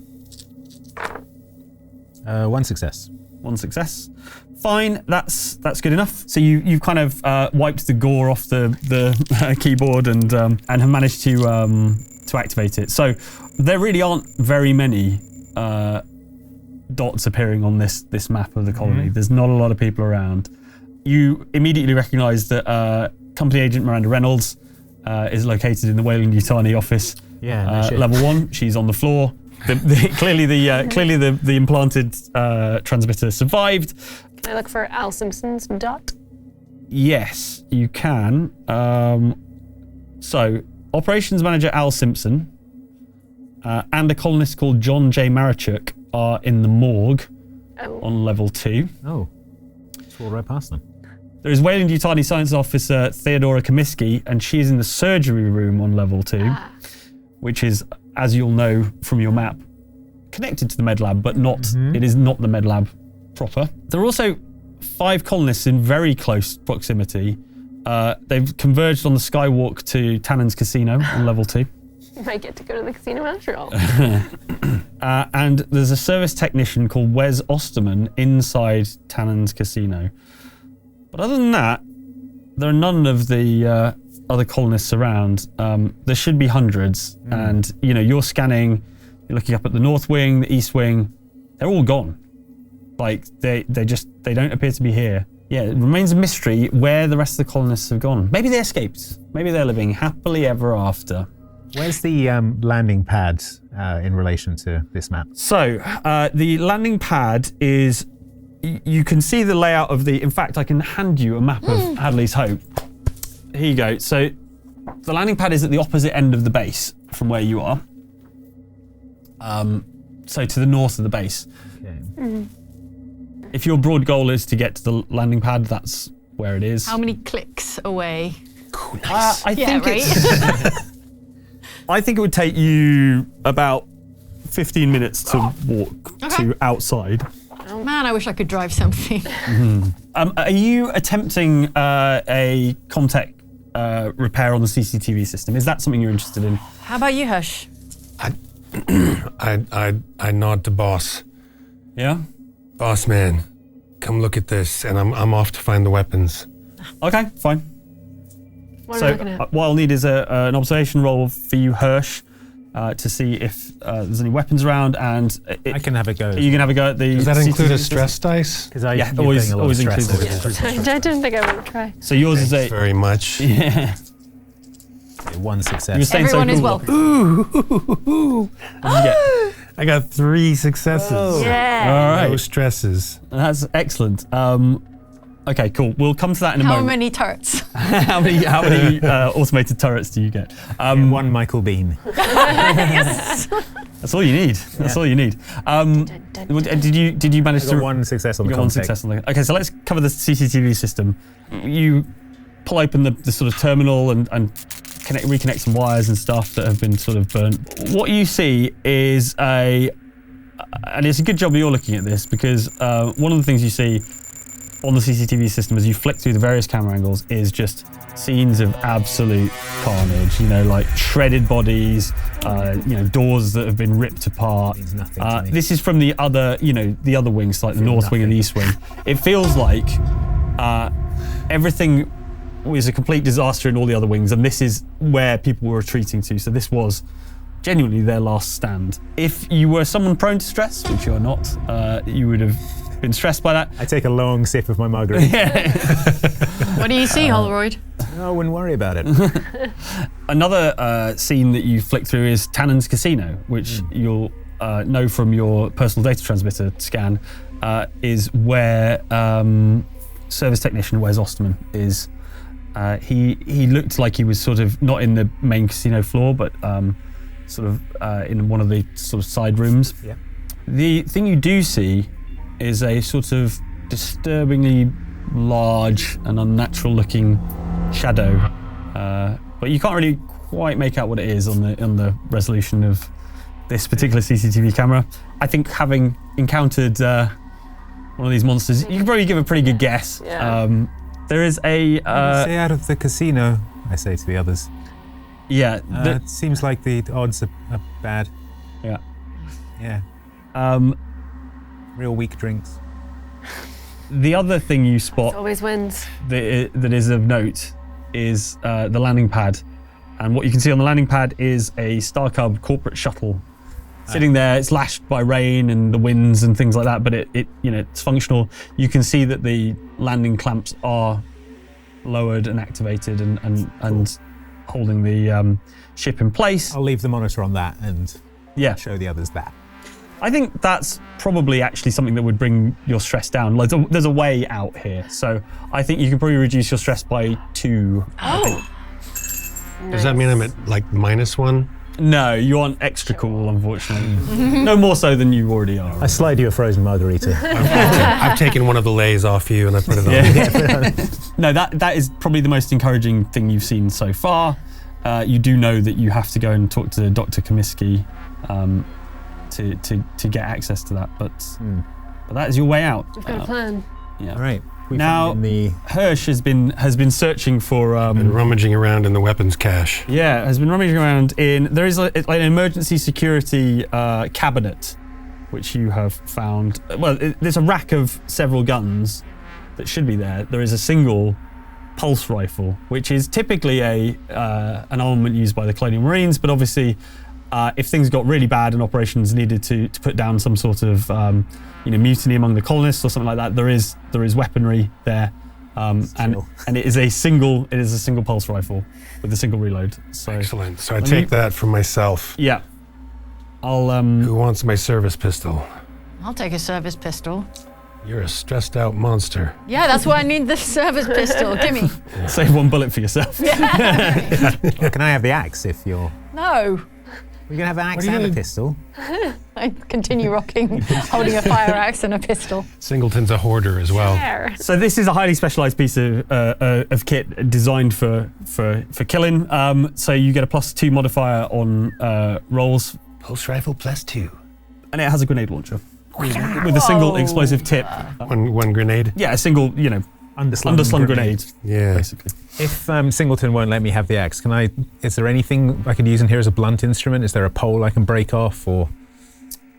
1 success. 1 success. Fine, that's good enough. So you've kind of wiped the gore off the keyboard and have managed to activate it. So there really aren't very many dots appearing on this map of the colony. There's not a lot of people around. You immediately recognise that Company Agent Miranda Reynolds is located in the Weyland-Yutani office. Yeah, no level 1. She's on the floor. Clearly the implanted transmitter survived. Can I look for Al Simpson's dot? Yes, you can. So, operations manager Al Simpson and a colonist called John J. Marichuk are in the morgue on level 2. Oh, just walk right past them. There is Weyland-Yutani Science Officer Theodora Comiskey, and she is in the surgery room on level 2, which is, as you'll know from your map, connected to the med lab, but not. It is not the med lab proper. There are also 5 colonists in very close proximity. They've converged on the skywalk to Tannen's Casino on level 2. You might get to go to the casino after all. And there's a service technician called Wes Osterman inside Tannen's Casino. But other than that, there are none of the other colonists around. There should be hundreds, and you're scanning, you're looking up at the north wing, the east wing. They're all gone. Like they don't appear to be here. Yeah, it remains a mystery where the rest of the colonists have gone. Maybe they escaped. Maybe they're living happily ever after. Where's the landing pad in relation to this map? So the landing pad is. You can see the layout of the. In fact, I can hand you a map of Hadley's Hope. Here you go. So the landing pad is at the opposite end of the base from where you are. So to the north of the base. Okay. If your broad goal is to get to the landing pad, that's where it is. How many clicks away? Nice. I think right? I think it would take you about 15 minutes to walk to outside. Oh man, I wish I could drive something. Are you attempting a Comtech repair on the CCTV system? Is that something you're interested in? How about you, Hush? I nod to boss. Yeah? Boss man, come look at this, and I'm off to find the weapons. Okay, fine. What are we looking at? What I'll need is an observation roll for you, Hirsch, to see if there's any weapons around, and I can have a go. You can have a go at the. Does that include a stress dice? Because yeah, always includes I didn't think I would try. So yours is a very much. Yeah. One success. You're saying Everyone so is cool. welcome. Ooh. What did you get? I got 3 successes. Oh. Yeah. All right. No stresses. That's excellent. Okay, cool. We'll come to that in a How moment. many turrets? How many automated turrets do you get? One Michael Bean. Yes. That's all you need. That's all you need. Did you manage I to got one success on the one config. success on the? Okay, so let's cover the CCTV system. You pull open the sort of terminal and reconnect some wires and stuff that have been sort of burnt. What you see is and it's a good job you're looking at this, because one of the things you see on the CCTV system as you flick through the various camera angles is just scenes of absolute carnage, like shredded bodies, doors that have been ripped apart. Means nothing to me. This is from the other, the other wings, like the north wing and the east wing. It feels like everything was a complete disaster in all the other wings, and this is where people were retreating to. So this was genuinely their last stand. If you were someone prone to stress, which you're not, you would have been stressed by that. I take a long sip of my margarita. What do you see, Holroyd? I wouldn't worry about it. Another scene that you flick through is Tannen's Casino, which you'll know from your personal data transmitter scan, is where service technician Wes Osterman is. He looked like he was sort of not in the main casino floor, but sort of in one of the sort of side rooms. Yeah. The thing you do see is a sort of disturbingly large and unnatural looking shadow, but you can't really quite make out what it is on the resolution of this particular CCTV camera. I think having encountered one of these monsters, you can probably give a pretty good guess. Yeah. There is a Stay out of the casino, I say to the others. yeah. It seems like the odds are bad. Yeah. Yeah. Real weak drinks. The other thing you spot Always wins. that is of note is the landing pad, and what you can see on the landing pad is a Starcub corporate shuttle sitting there. It's lashed by rain and the winds and things like that, but it's functional. You can see that the landing clamps are lowered and activated and holding the ship in place. I'll leave the monitor on that and show the others that. I think that's probably actually something that would bring your stress down. Like there's a way out here, so I think you can probably reduce your stress by 2. Oh. Does that mean I'm at like -1? No, you aren't extra cool, unfortunately. No more so than you already are. I slide you a frozen margarita. I've taken one of the lays off you and I put it on. No, that is probably the most encouraging thing you've seen so far. You do know that you have to go and talk to Dr. Comiskey to get access to that, but that is your way out. We've got a plan. Yeah. All right. Now, Hirsch has been searching for been rummaging around in the weapons cache. Yeah, has been rummaging around there is like an emergency security cabinet, which you have found. Well, there's a rack of several guns that should be there. There is a single pulse rifle, which is typically an armament used by the Colonial Marines, but obviously, if things got really bad and operations needed to put down some sort of mutiny among the colonists or something like that, there is weaponry there, and it is a single pulse rifle with a single reload. So excellent. So I take that for myself. Yeah. I'll Who wants my service pistol? I'll take a service pistol. You're a stressed out monster. Yeah, that's why I need the service pistol. Gimme. Save 1 bullet for yourself. Well, can I have the axe if you're... No. We're going to have an axe and a pistol. I continue rocking, holding a fire axe and a pistol. Singleton's a hoarder as well. There. So this is a highly specialised piece of kit designed for killing. So you get a +2 modifier on rolls. Pulse rifle +2. And it has a grenade launcher with a single explosive tip. One grenade? Yeah, a single, underslung grenade. Yeah. Basically. If Singleton won't let me have the axe, is there anything I could use in here as a blunt instrument? Is there a pole I can break off, or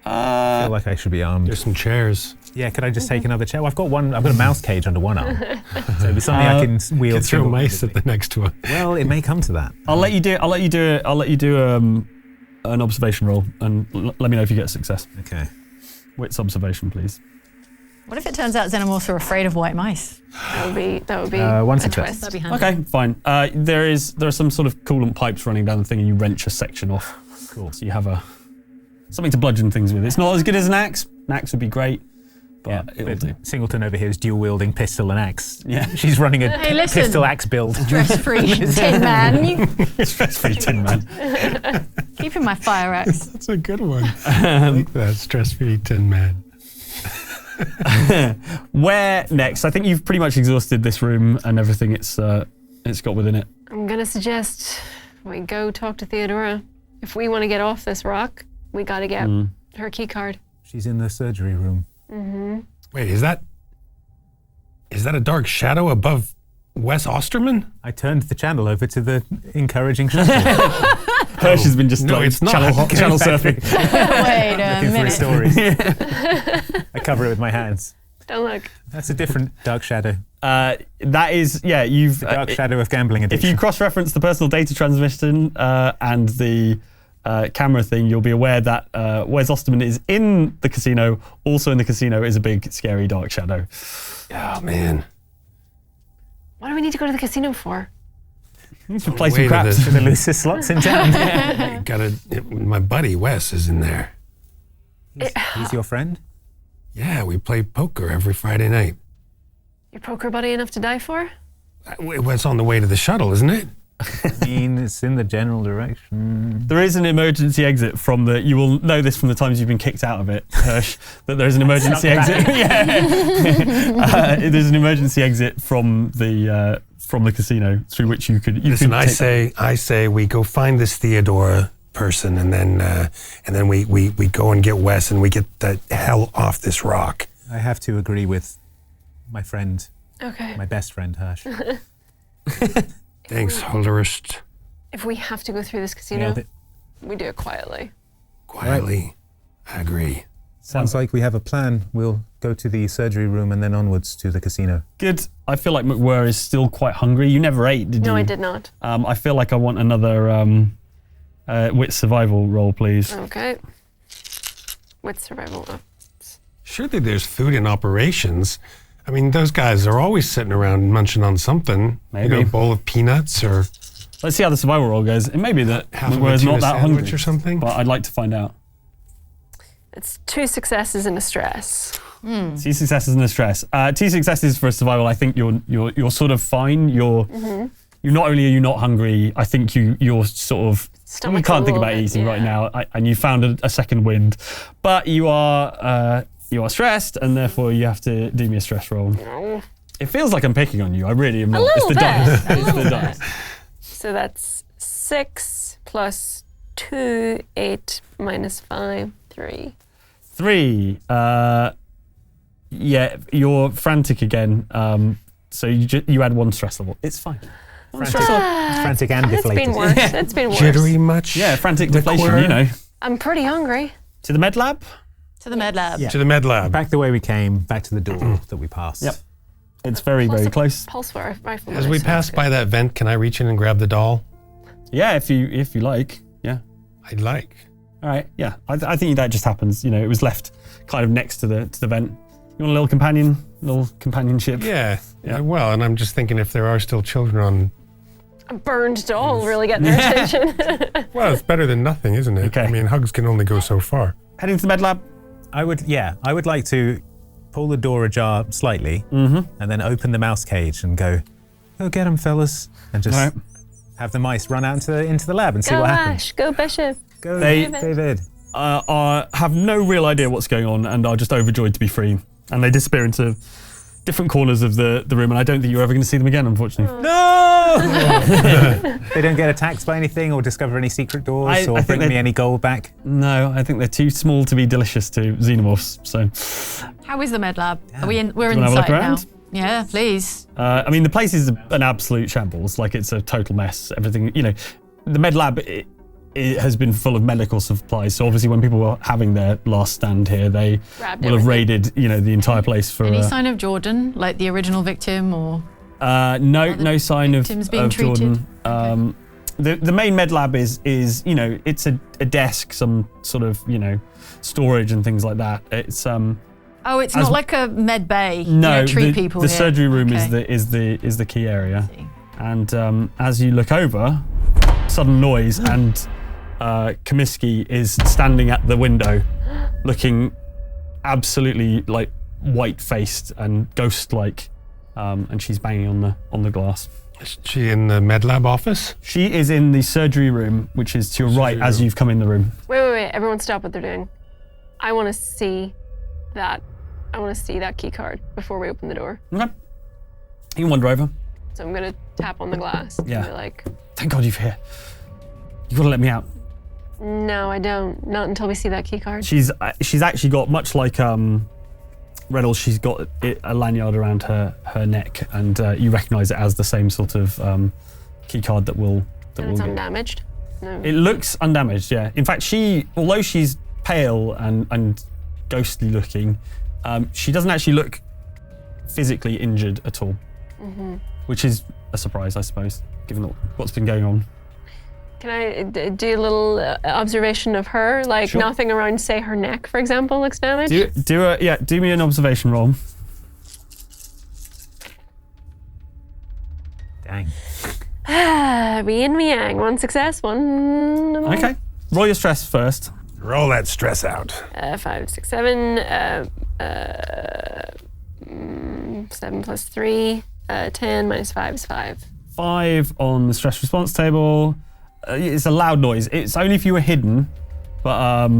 I feel like I should be armed? There's some chairs. Yeah, could I just take another chair? Well, I've got a mouse cage under one arm. So it'd be something I can wheel Could throw mice at the next one. Well, it may come to that. I'll let you do an observation roll, and let me know if you get success. Okay. Wits observation, please. What if it turns out Xenomorphs are afraid of white mice? That would be one a success. twist. That'd be handy. Okay, fine. There are some sort of coolant pipes running down the thing, and you wrench a section off. Cool. So you have something to bludgeon things with. It's not as good as an axe. An axe would be great, but it'll do. Singleton over here is dual wielding pistol and axe. Yeah. She's running a Hey, listen. pistol axe build. Stress-free Tin Man. Stress-free Tin Man. Keeping my fire axe. That's a good one. I like that. Stress-free Tin Man. Where next? I think you've pretty much exhausted this room and everything it's got within it. I'm gonna suggest we go talk to Theodora. If we want to get off this rock, we gotta get her key card. She's in the surgery room. Mm-hmm. Wait, is that a dark shadow above Wes Osterman? I turned the channel over to the encouraging shuttle. Hirsch has been just it's not. channel surfing. Wait a Looking for his minute. stories. I cover it with my hands. Don't look. That's a different dark shadow. That is, yeah, you've... The dark shadow of gambling addiction. If you cross-reference the personal data transmission and the camera thing, you'll be aware that Wes Osterman is in the casino. Also in the casino is a big, scary dark shadow. Oh, man. What do we need to go to the casino for? To play some craps. For the loosest slots in town. My buddy Wes is in there. He's your friend? Yeah, we play poker every Friday night. Your poker buddy enough to die for? It's on the way to the shuttle, isn't it? I mean, it's in the general direction. There is an emergency exit from the... You will know this from the times you've been kicked out of it, Hirsch, that there is an emergency exit. There's an emergency exit from the casino through which you could... Listen, I say we go find this Theodora person, and then we go and get Wes, and we get the hell off this rock. I have to agree with my friend, Okay. my best friend, Hirsch. Thanks, Holderist. If we have to go through this casino, we do it quietly. Quietly. I agree. Sounds like we have a plan. We'll go to the surgery room and then onwards to the casino. Good. I feel like McWhirr is still quite hungry. You never ate, did you? No, I did not. I feel like I want another wit survival roll, please. Okay. With survival. Surely there's food in operations. I mean, those guys are always sitting around munching on something. Maybe. A bowl of peanuts or... Let's see how the survival roll goes. It may be that half of a McWhirr's tuna not that sandwich hungry or something. But I'd like to find out. It's 2 successes and a stress. 2 successes and a stress. 2 successes for a survival. I think you're sort of fine. You're not only are you not hungry, I think you're sort of... Stomach's you can't a think little about bit, eating right yeah. now, and you found a second wind. But you are stressed, and therefore you have to do me a stress roll. No. It feels like I'm picking on you. I really am not. A little It's the bit. dice. A It's the little dice. bit. So that's 6 plus 2, 8 minus 5, 3. 3. Yeah, you're frantic again. So you add 1 stress level. It's fine. Frantic and It's deflated. been worse. It's been worse. Jittery much? Yeah, frantic deflation, you know. I'm pretty hungry. To the med lab? To the med lab. Yeah. To the med lab. Back the way we came, back to the door that we passed. Yep. It's very, very close. Pulse rifle. As we pass by that vent, can I reach in and grab the doll? Yeah, if you like. Yeah. I'd like. All right. Yeah. I think that just happens. You know, it was left kind of next to the vent. You want a little companionship? Yeah. Well, and I'm just thinking if there are still children on... A burned doll really getting their attention. Well, it's better than nothing, isn't it? Okay. I mean, hugs can only go so far. Heading to the med lab? I would like to pull the door ajar slightly and then open the mouse cage and go get them, fellas, and just have the mice run out into the lab and see Go what happens. Ash, go Bishop. Go David. David. Have no real idea what's going on and are just overjoyed to be free. And they disappear into different corners of the room, and I don't think you're ever going to see them again, unfortunately. No! They don't get attacked by anything or discover any secret doors or bring me any gold back? No, I think they're too small to be delicious to xenomorphs, so... How is the med lab? Are we're Do you wanna have a inside look now. around? Yeah, please. I mean, the place is an absolute shambles. Like, it's a total mess. Everything, you know, the med lab, it has been full of medical supplies. So obviously, when people were having their last stand here, they will have raided, the entire place for. Any sign of Jordan, like the original victim, or? No sign of being treated? Jordan. The main med lab is it's a desk, some sort of storage and things like that. It's Oh, it's not like a med bay. No, treat people. The here. surgery room is the key area. And as you look over, sudden noise, and Comiskey is standing at the window, looking absolutely like white-faced and ghost-like, and she's banging on the glass. Is she in the med lab office? She is in the surgery room, which is to your right as you've come in the room. Wait. Everyone stop what they're doing. I want to see that key card before we open the door. Okay. You can wander over. So I'm going to tap on the glass. Yeah. And be like, thank God you're here. You've got to let me out. No, I don't. Not until we see that key card. She's actually got, much like Reynolds, she's got a lanyard around her neck, and you recognise it as the same sort of key card that will. And it's undamaged? No. It looks undamaged, yeah. In fact, although she's pale and ghostly looking, she doesn't actually look physically injured at all, which is a surprise, I suppose, given what's been going on. Can I do a little observation of her? Like Sure. nothing around, say, her neck, for example, looks damaged? Do me an observation roll. Dang. Yin yang. One success, one. Okay. Roll your stress first. Roll that stress out. 5, 6, 7. 7 plus 3. 10 minus 5 is 5. 5 on the stress response table. It's a loud noise. It's only if you were hidden, but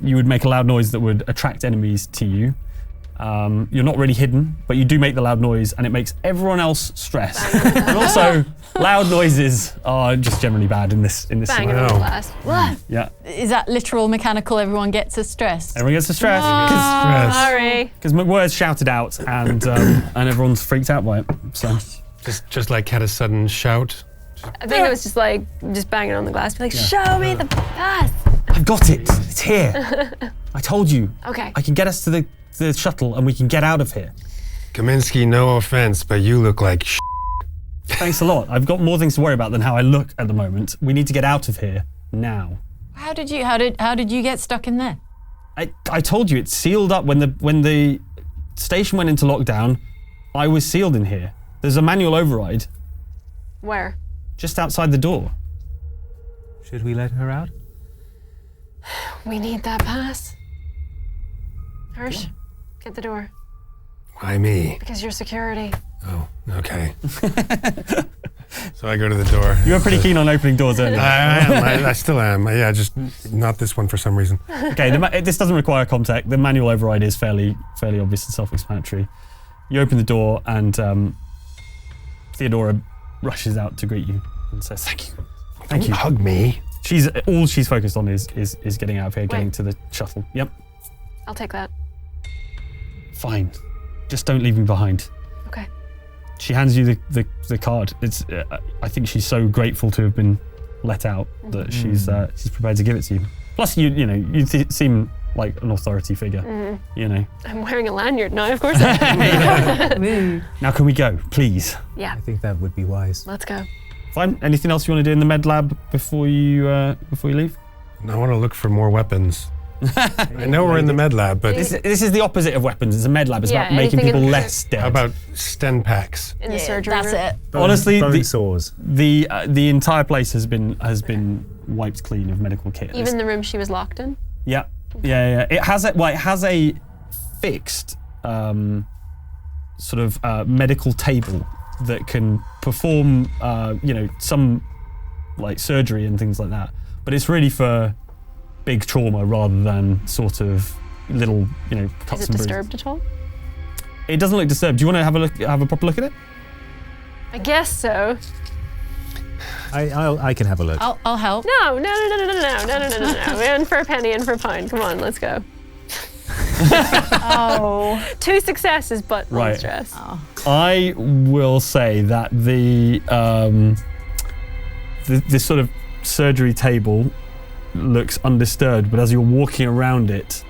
you would make a loud noise that would attract enemies to you. You're not really hidden, but you do make the loud noise, and it makes everyone else stress. And also, loud noises are just generally bad in this Bang scenario. on the glass. What? Yeah. Is that literal, mechanical? Everyone gets a stress. Everyone gets a stress Sorry. because McWhirr's shouted out, and everyone's freaked out by it. So Just like had a sudden shout. I think it was just banging on the glass, be like, show me the pass. I've got it. It's here. I told you. Okay. I can get us to the shuttle, and we can get out of here. Kaminsky, no offense, but you look like shit. Thanks a lot. I've got more things to worry about than how I look at the moment. We need to get out of here now. How did you get stuck in there? I told you it's sealed up. When the station went into lockdown, I was sealed in here. There's a manual override Where? just outside the door. Should we let her out? We need that pass. Hirsch, get the door. Why me? Because you're security. Oh, okay. So I go to the door. You were pretty keen on opening doors earlier. I am. I still am. Yeah, just not this one for some reason. Okay, this doesn't require contact. The manual override is fairly obvious and self-explanatory. You open the door, and Theodora rushes out to greet you and says, "Thank you, thank you." Hug me. All she's focused on is getting out of here, getting to the shuttle. Yep. I'll take that. Fine. Just don't leave me behind. Okay. She hands you the card. It's I think she's so grateful to have been let out that she's prepared to give it to you. Plus, you seem like an authority figure. I'm wearing a lanyard now, of course. I am. Now can we go, please? Yeah. I think that would be wise. Let's go. Fine. Anything else you want to do in the med lab before you leave? I want to look for more weapons. I know we're in the med lab, but This is the opposite of weapons. It's a med lab. It's Yeah, about making anything people in- less dead. how about Sten packs? In the surgery That's room. it. Honestly, bone saws. the entire place has been wiped clean of medical kit. Even the room she was locked in? Yeah. It has a fixed sort of medical table that can perform some like surgery and things like that. But it's really for big trauma rather than sort of little cuts Is it and bruises. disturbed at all? It doesn't look disturbed. Do you want to have a proper look at it? I guess so. I can have a look. I'll help. No. We're in for a penny, in for a pound. Come on, let's go. Oh. 2 successes, but one Right. stress. I will say that the sort of surgery table looks undisturbed, but as you're walking around it,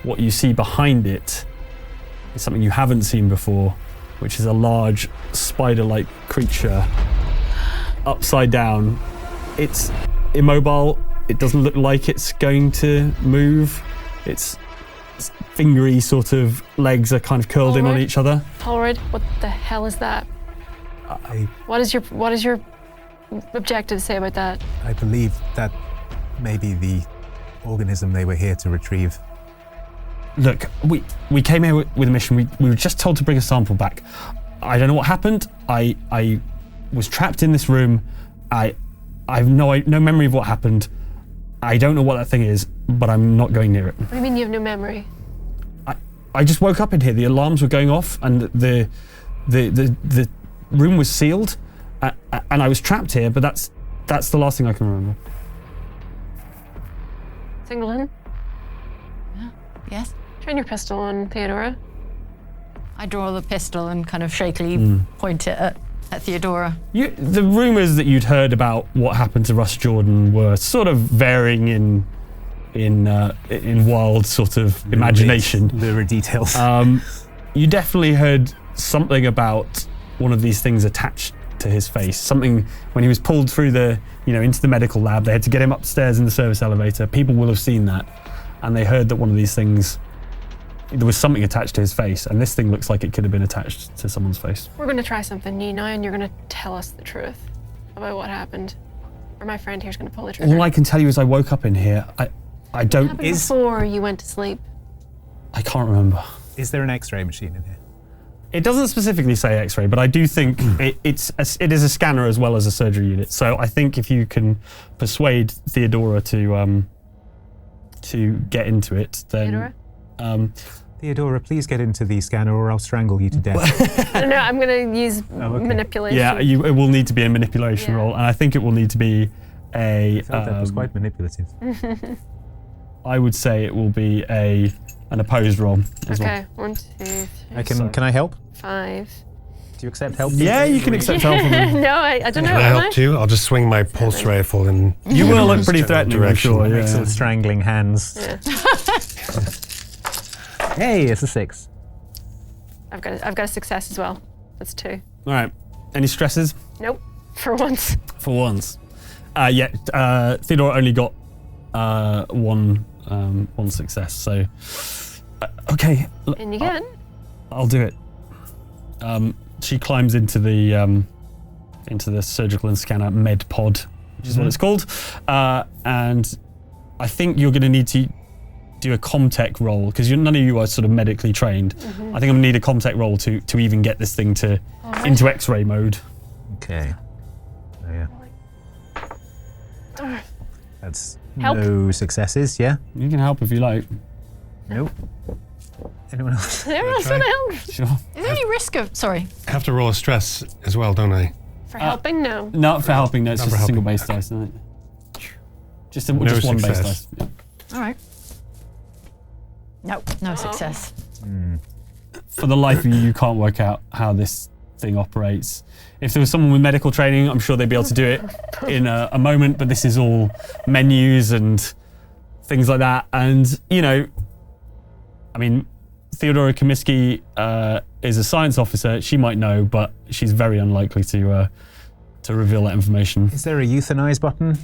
what you see behind it is something you haven't seen before, which is a large spider-like creature upside down. It's immobile. It doesn't look like it's going to move. Its fingery sort of legs are kind of curled in on each other. Polaroid, what the hell is that? What is your objective say about that? I believe that may be the organism they were here to retrieve. Look, we came here with a mission. We were just told to bring a sample back. I don't know what happened. I was trapped in this room. I have no memory of what happened. I don't know what that thing is, but I'm not going near it. What do you mean you have no memory? I just woke up in here. The alarms were going off, and the room was sealed, and I was trapped here. But that's the last thing I can remember. Singleton? Yes? Train your pistol on Theodora. I draw the pistol and kind of shakily point it at Theodora. The rumours that you'd heard about what happened to Russ Jordan were sort of varying in wild sort of imagination. Lurid details. You definitely heard something about one of these things attached to his face. Something when he was pulled through into the medical lab. They had to get him upstairs in the service elevator. People will have seen that, and they heard that one of these things. There was something attached to his face, and this thing looks like it could have been attached to someone's face. We're going to try something new now, and you're going to tell us the truth about what happened. Or my friend here's going to pull the trigger. All I can tell you is I woke up in here. I don't... What happened before you went to sleep? I can't remember. Is there an X-ray machine in here? It doesn't specifically say X-ray, but I do think it is a scanner as well as a surgery unit. So I think if you can persuade Theodora to get into it, then... Theodora? Theodora, please get into the scanner or I'll strangle you to death. No, I'm going to use manipulation. Yeah, it will need to be a manipulation roll, and I think it will need to be a... I felt that was quite manipulative. I would say it will be an opposed roll as well. Okay, 1, 2, 3. Can I help? 5. Do you accept help? Yeah, you can accept help from him. No, I don't know. Can I help too? I'll just swing my pulse rifle and... You will look pretty threatening, I'm sure. Make some strangling hands. Yeah. Hey, it's a 6. I've got a success as well. That's 2. All right. Any stresses? Nope. For once. For once. Theodore only got one success, so... okay. And you get? I'll do it. She climbs into the surgical and scanner med pod, which is what it's called, and I think you're going to need to do a Comtech roll because none of you are sort of medically trained. I think I'm going to need a Comtech roll to even get this thing into X-ray mode. Okay. Oh, yeah. That's Help. no successes. Yeah. You can help if you like. Nope. Anyone else? Everyone else want to help? Sure. Is there any risk of... Sorry. I have to roll a stress as well, don't I? For helping? No. Not for helping, no. It's Not just for a single helping. base dice, isn't it? Just one success. base dice. Yeah. All right. Nope, no success. For the life of you can't work out how this thing operates. If there was someone with medical training, I'm sure they'd be able to do it in a moment, but this is all menus and things like that. And, Theodora Comiskey is a science officer. She might know, but she's very unlikely to reveal that information. Is there a euthanize button?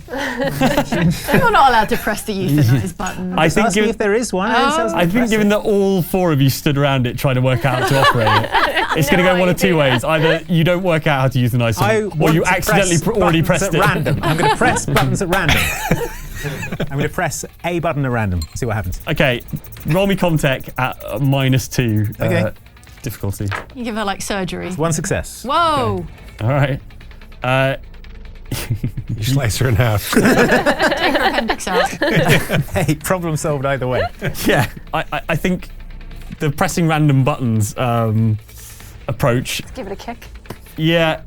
You're not allowed to press the euthanize button. I think Ask me if there is one. I think given that all 4 of you stood around it trying to work out how to operate it, it's going to go one of 2 ways. Either you don't work out how to euthanize someone, or you accidentally already pressed it. Random. I'm going to press buttons at random. I'm going to press a button at random. See what happens. Okay, roll me Comtech at -2 Okay. difficulty. You give her like surgery. 1 success. Whoa! All right. You slice her in half. Take her appendix out. Hey, problem solved either way. Yeah, I think the pressing random buttons approach. Let's give it a kick. Yeah,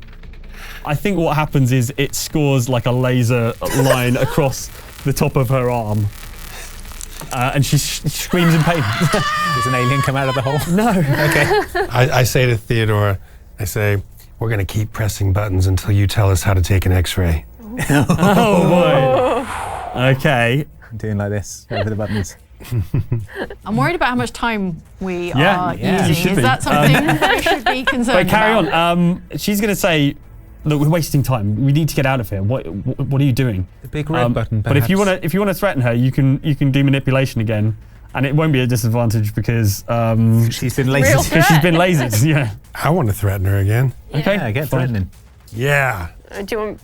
I think what happens is it scores like a laser line across the top of her arm. And she screams in pain. Does an alien come out of the hole? No. Okay. I say to Theodora, we're going to keep pressing buttons until you tell us how to take an X-ray. Oh boy. Okay. I'm doing like this over the buttons. I'm worried about how much time we Yeah, are yeah. You using. should Is be. that something we should be concerned Wait, carry about? on. She's going to say, look, we're wasting time. We need to get out of here. What are you doing? The big red button, But if you perhaps. want to threaten her, you can do manipulation again, and it won't be a disadvantage because she's been lazy. Because she's been lazy. Yeah. I want to threaten her again. Okay. Yeah, get threatening. Yeah. Do you want?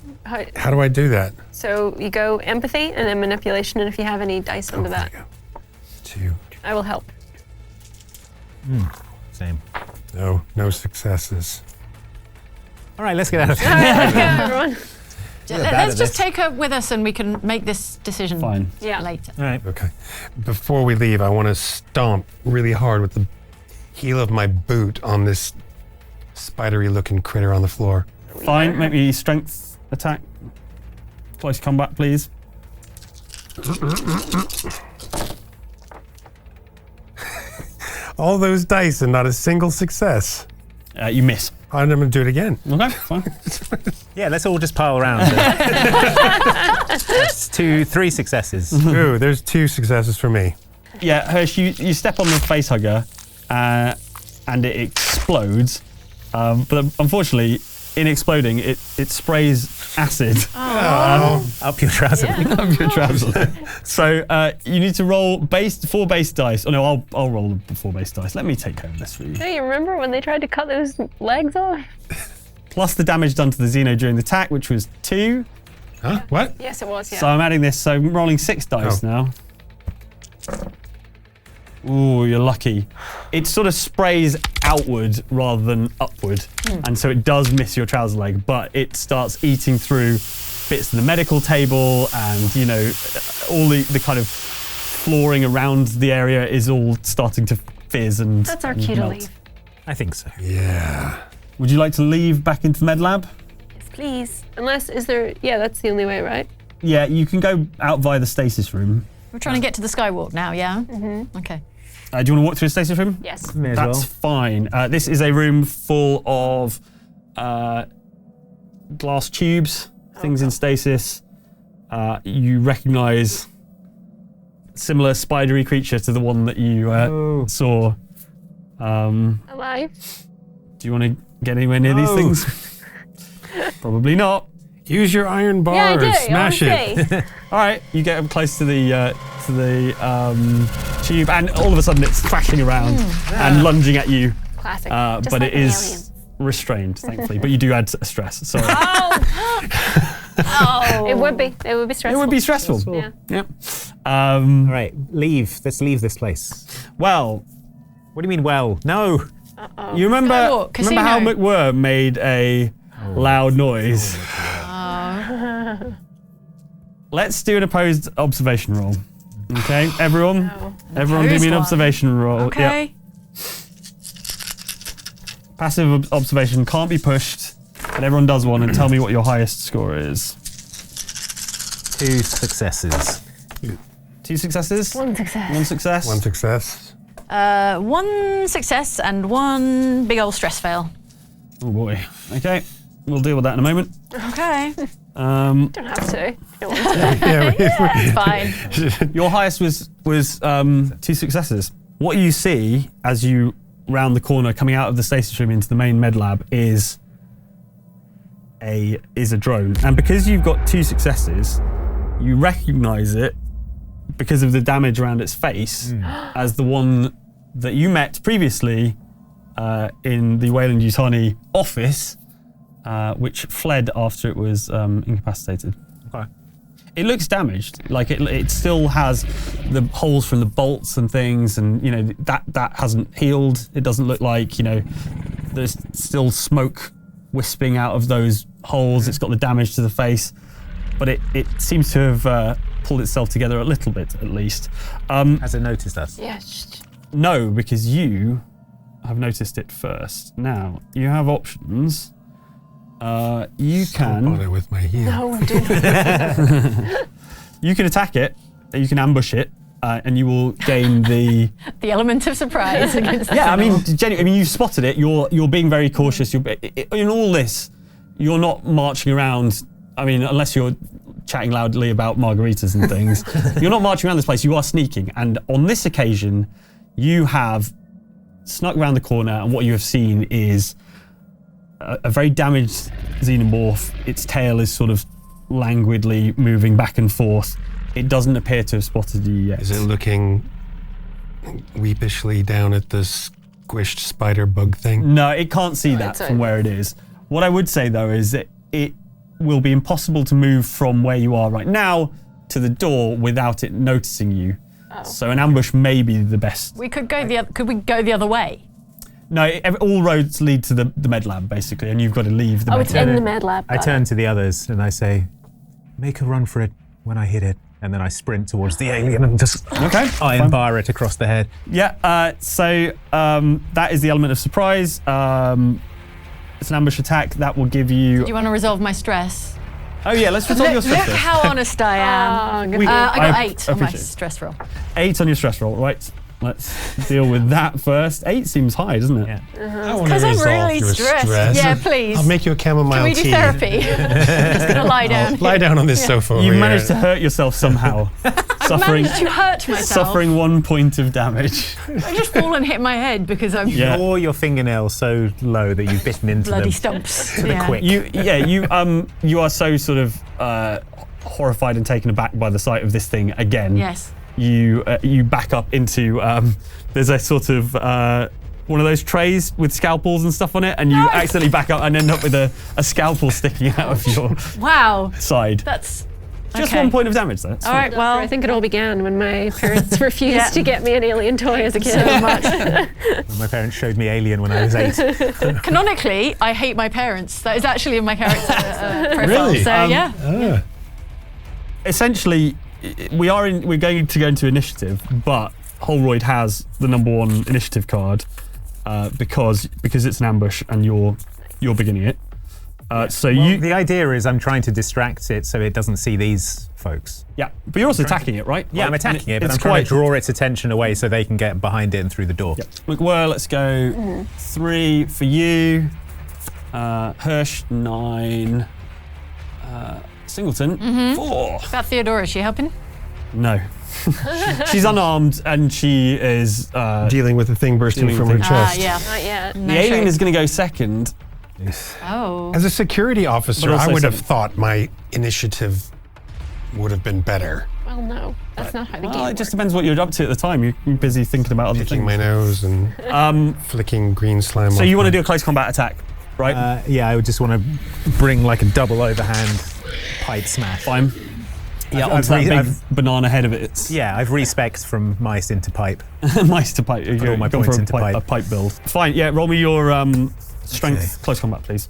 How do I do that? So you go empathy and then manipulation, and if you have any dice under that, 2. I will help. Same. No successes. All right, let's get out of here. All right, let's go, everyone. Let's just take her with us and we can make this decision later. All right. Okay. Before we leave, I want to stomp really hard with the heel of my boot on this spidery-looking critter on the floor. Fine. Make me strength attack. Close combat, please. All those dice and not a single success. You miss. I'm going to do it again. Okay, fine. Yeah, let's all just pile around. That's 3 successes. Ooh, there's 2 successes for me. Yeah, Hirsch, you step on the facehugger and it explodes. But unfortunately, in exploding, it sprays acid up your trouser. up your trouser. So you need to roll 4 base dice. Oh no, I'll roll the 4 base dice. Let me take care of this for you. Hey, you remember when they tried to cut those legs off? Plus the damage done to the Xeno during the attack, which was 2. Huh? What? Yes, it was. Yeah. So I'm adding this. So I'm rolling 6 dice now. Ooh, you're lucky. It sort of sprays outward rather than upward, and so it does miss your trouser leg, but it starts eating through bits of the medical table, and all the kind of flooring around the area is all starting to fizz and That's our and cue to melt. leave. I think so. Yeah. Would you like to leave back into the med lab? Yes, please. Unless, is there? Yeah, that's the only way, right? Yeah, you can go out via the stasis room. We're trying to get to the skywalk now, yeah? Mm-hmm. Okay. Do you want to walk through the stasis room? Yes. May as That's well. fine. This is a room full of glass tubes, things in stasis. You recognise similar spidery creature to the one that you saw. Alive. Do you want to get anywhere near these things? Probably not. Use your iron bars. Yeah, I do. Smash it. All right, you get up close to the tube, and all of a sudden it's thrashing around and lunging at you. Classic. But like it an is restrained, thankfully. But you do add stress. Sorry. It would be. It would be stressful. It would be stressful. Yeah. Yep. All right, leave. Let's leave this place. Well, What do you mean, well? No. you remember Skywalk, remember how casino. McWhirr made a loud noise? Let's do an opposed observation roll. Okay, everyone? Everyone give me an Opposed one. observation roll. Yep. Okay. Passive observation can't be pushed, but everyone does one, and tell me what your highest score is. 2 successes. 2 successes? 1 success. 1 success? 1 success. 1 success and 1 big old stress fail. Oh boy. Okay, we'll deal with that in a moment. Okay. Don't have to. If you don't want to. It's fine. Your highest was 2 successes. What you see as you round the corner coming out of the stasis room into the main med lab is a drone. And because you've got 2 successes, you recognise it because of the damage around its face as the one that you met previously in the Wayland Yutani office, which fled after it was incapacitated. Okay. It looks damaged. Like it still has the holes from the bolts and things, and that hasn't healed. It doesn't look like there's still smoke wisping out of those holes. It's got the damage to the face, but it seems to have pulled itself together a little bit at least. Has it noticed us? Yeah. No, because you have noticed it first. Now you have options. You Stomp on it can with my heel. No, dude. you can attack it. You can ambush it, and you will gain the. The element of surprise against the Yeah, I mean, animal. genuinely, you spotted it. You're being very cautious. In all this, you're not marching around. I mean, unless you're chatting loudly about margaritas and things. You're not marching around this place, you are sneaking. And on this occasion, you have snuck around the corner, and what you have seen is a very damaged xenomorph. Its tail is sort of languidly moving back and forth. It doesn't appear to have spotted you yet. Is it looking weepishly down at the squished spider bug thing? No, it can't see that from where it is. What I would say, though, is that it will be impossible to move from where you are right now to the door without it noticing you. So an ambush may be the best. We could go could we go the other way? No, all roads lead to the med lab, basically, and you've got to leave the med lab. It's in the med lab. I turn to the others and I say, make a run for it when I hit it. And then I sprint towards the alien and just iron bar it across the head. Yeah, so that is the element of surprise. It's an ambush attack. That will give you... Do you want to resolve my stress? Oh yeah, let's resolve your stress. Look how honest I am. I got 8 on my stress roll. 8 on your stress roll, right. Let's deal with that first. 8 seems high, doesn't it? Yeah. Uh-huh. I want to resolve really your stressed. stress. Yeah, please. I'll make you a chamomile tea. Can we do therapy? I'm just going to lie down. Lie down on this sofa over You here. managed to hurt yourself somehow. I've managed to hurt myself. Suffering 1 point of damage. I just fall and hit my head because I'm... Or your fingernails so low that you've bitten into Bloody them. stumps. To the quick. You are so sort of horrified and taken aback by the sight of this thing again. Yes. You back up into there's a sort of one of those trays with scalpels and stuff on it, and you accidentally back up and end up with a scalpel sticking out of your side. That's just 1 point of damage, though. All right, well, I think it all began when my parents refused to get me an alien toy as a kid. So much. My parents showed me Alien when I was 8. Canonically, I hate my parents. That is actually in my character profile. Really? So yeah. Essentially, we're going to go into initiative, but Holroyd has the #1 initiative card because it's an ambush and you're beginning it. The idea is I'm trying to distract it so it doesn't see these folks. Yeah, but you're also attacking it, right? Yeah, I'm attacking it, but I'm trying to draw its attention away so they can get behind it and through the door. Yeah. McWhirl, let's go 3 for you. Hirsch, 9. Singleton, 4. About Theodora, is she helping? No. She's unarmed and she is dealing with the thing bursting from her chest. Yeah. Not yet. The alien is going to go second. Oh. As a security officer, But also I would have thought my initiative would have been better. Well, no, that's not how the game It just depends what you're up to at the time. You're busy thinking about other Picking things. my nose and flicking green slime. So you want to do a close combat attack, right? Yeah, I would just want to bring like a double overhand pipe smash. Fine. Yeah, onto that big banana head of it. Yeah, I've respec'd from mice into pipe. Mice to pipe. You're all my going points for into pipe. a pipe build. Fine, yeah, roll me your strength close combat, please.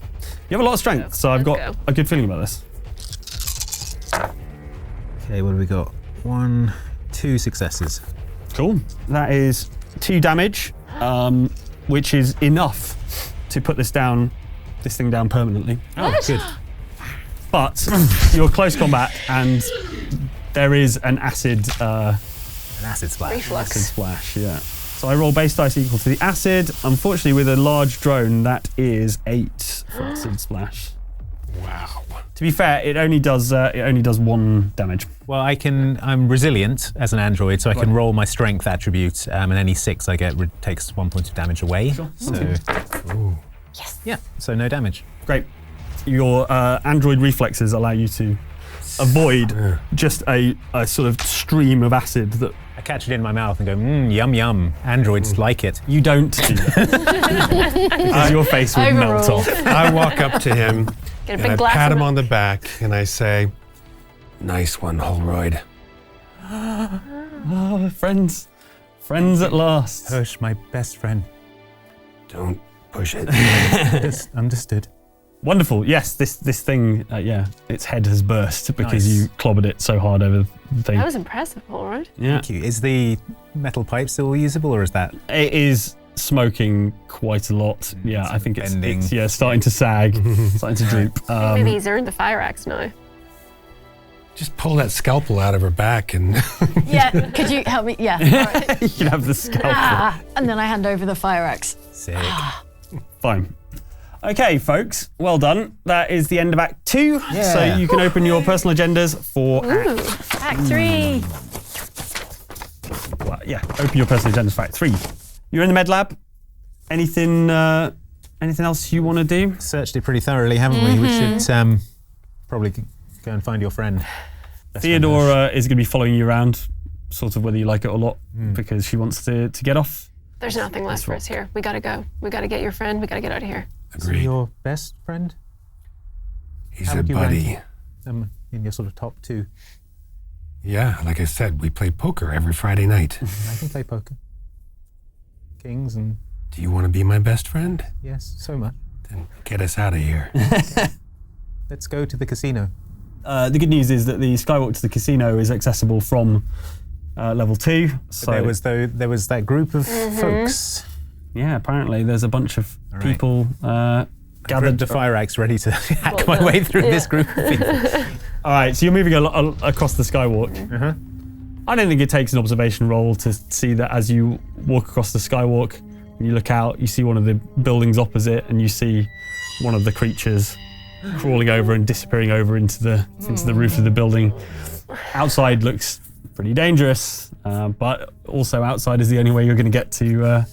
You have a lot of strength, so I've got a good feeling about this. Okay, what do we got? 1, 2 successes. Cool. That is 2 damage, which is enough to put this thing down permanently. Oh, good. But you're close combat, and there is an acid splash. Reflux. Acid splash, yeah. So I roll base dice equal to the acid. Unfortunately, with a large drone, that is 8 for acid splash. Wow. To be fair, it only does 1 damage. Well, I'm resilient as an android, so I can roll my strength attribute, and any 6 I get takes 1 point of damage away. Sure. So, yes. Yeah, so no damage. Great. Your android reflexes allow you to avoid just a sort of stream of acid that... I catch it in my mouth and go, yum yum. Androids like it. You don't do that. Your face would melt off. I walk up to him Get a and big I glass pat of him it. on the back and I say, "Nice one, Holroyd." Oh, friends at last. Hirsch, my best friend. Don't push it. Understood. Wonderful. Yes, this thing, its head has burst because Nice. you clobbered it so hard over the thing. That was impressive, all right. Yeah. Thank you. Is the metal pipe still usable, or is that? It is smoking quite a lot. Yeah, I think it's bending. starting to sag, starting to droop. Maybe he's earned the fire axe now. Just pull that scalpel out of her back and... Yeah, could you help me? Yeah. All right. You can have the scalpel. And then I hand over the fire axe. Sick. Fine. Okay, folks, well done. That is the end of Act 2. So you can open your personal agendas for Act 3. Well, yeah, open your personal agendas for Act 3. You're in the med lab. Anything else you want to do? Searched it pretty thoroughly, haven't we? We should probably go and find your friend. Theodora is going to be following you around, sort of whether you like it or not, because she wants to get off. There's nothing left for us here. We gotta go. We gotta get your friend. We gotta get out of here. Agreed. Your best friend? He's a buddy. In your sort of top 2. Yeah, like I said, we play poker every Friday night. I can play poker. Kings and... Do you want to be my best friend? Yes, so much. Then get us out of here. Let's go to the casino. The good news is that the skywalk to the casino is accessible from level 2. So there was that group of folks. Yeah, apparently there's a bunch of people gathered. The fire axe ready to hack my way through this group of people. All right, so you're moving across the skywalk. I don't think it takes an observation roll to see that as you walk across the skywalk, and you look out, you see one of the buildings opposite, and you see one of the creatures crawling over and disappearing over into the roof of the building. Outside looks pretty dangerous, but also outside is the only way you're going to get to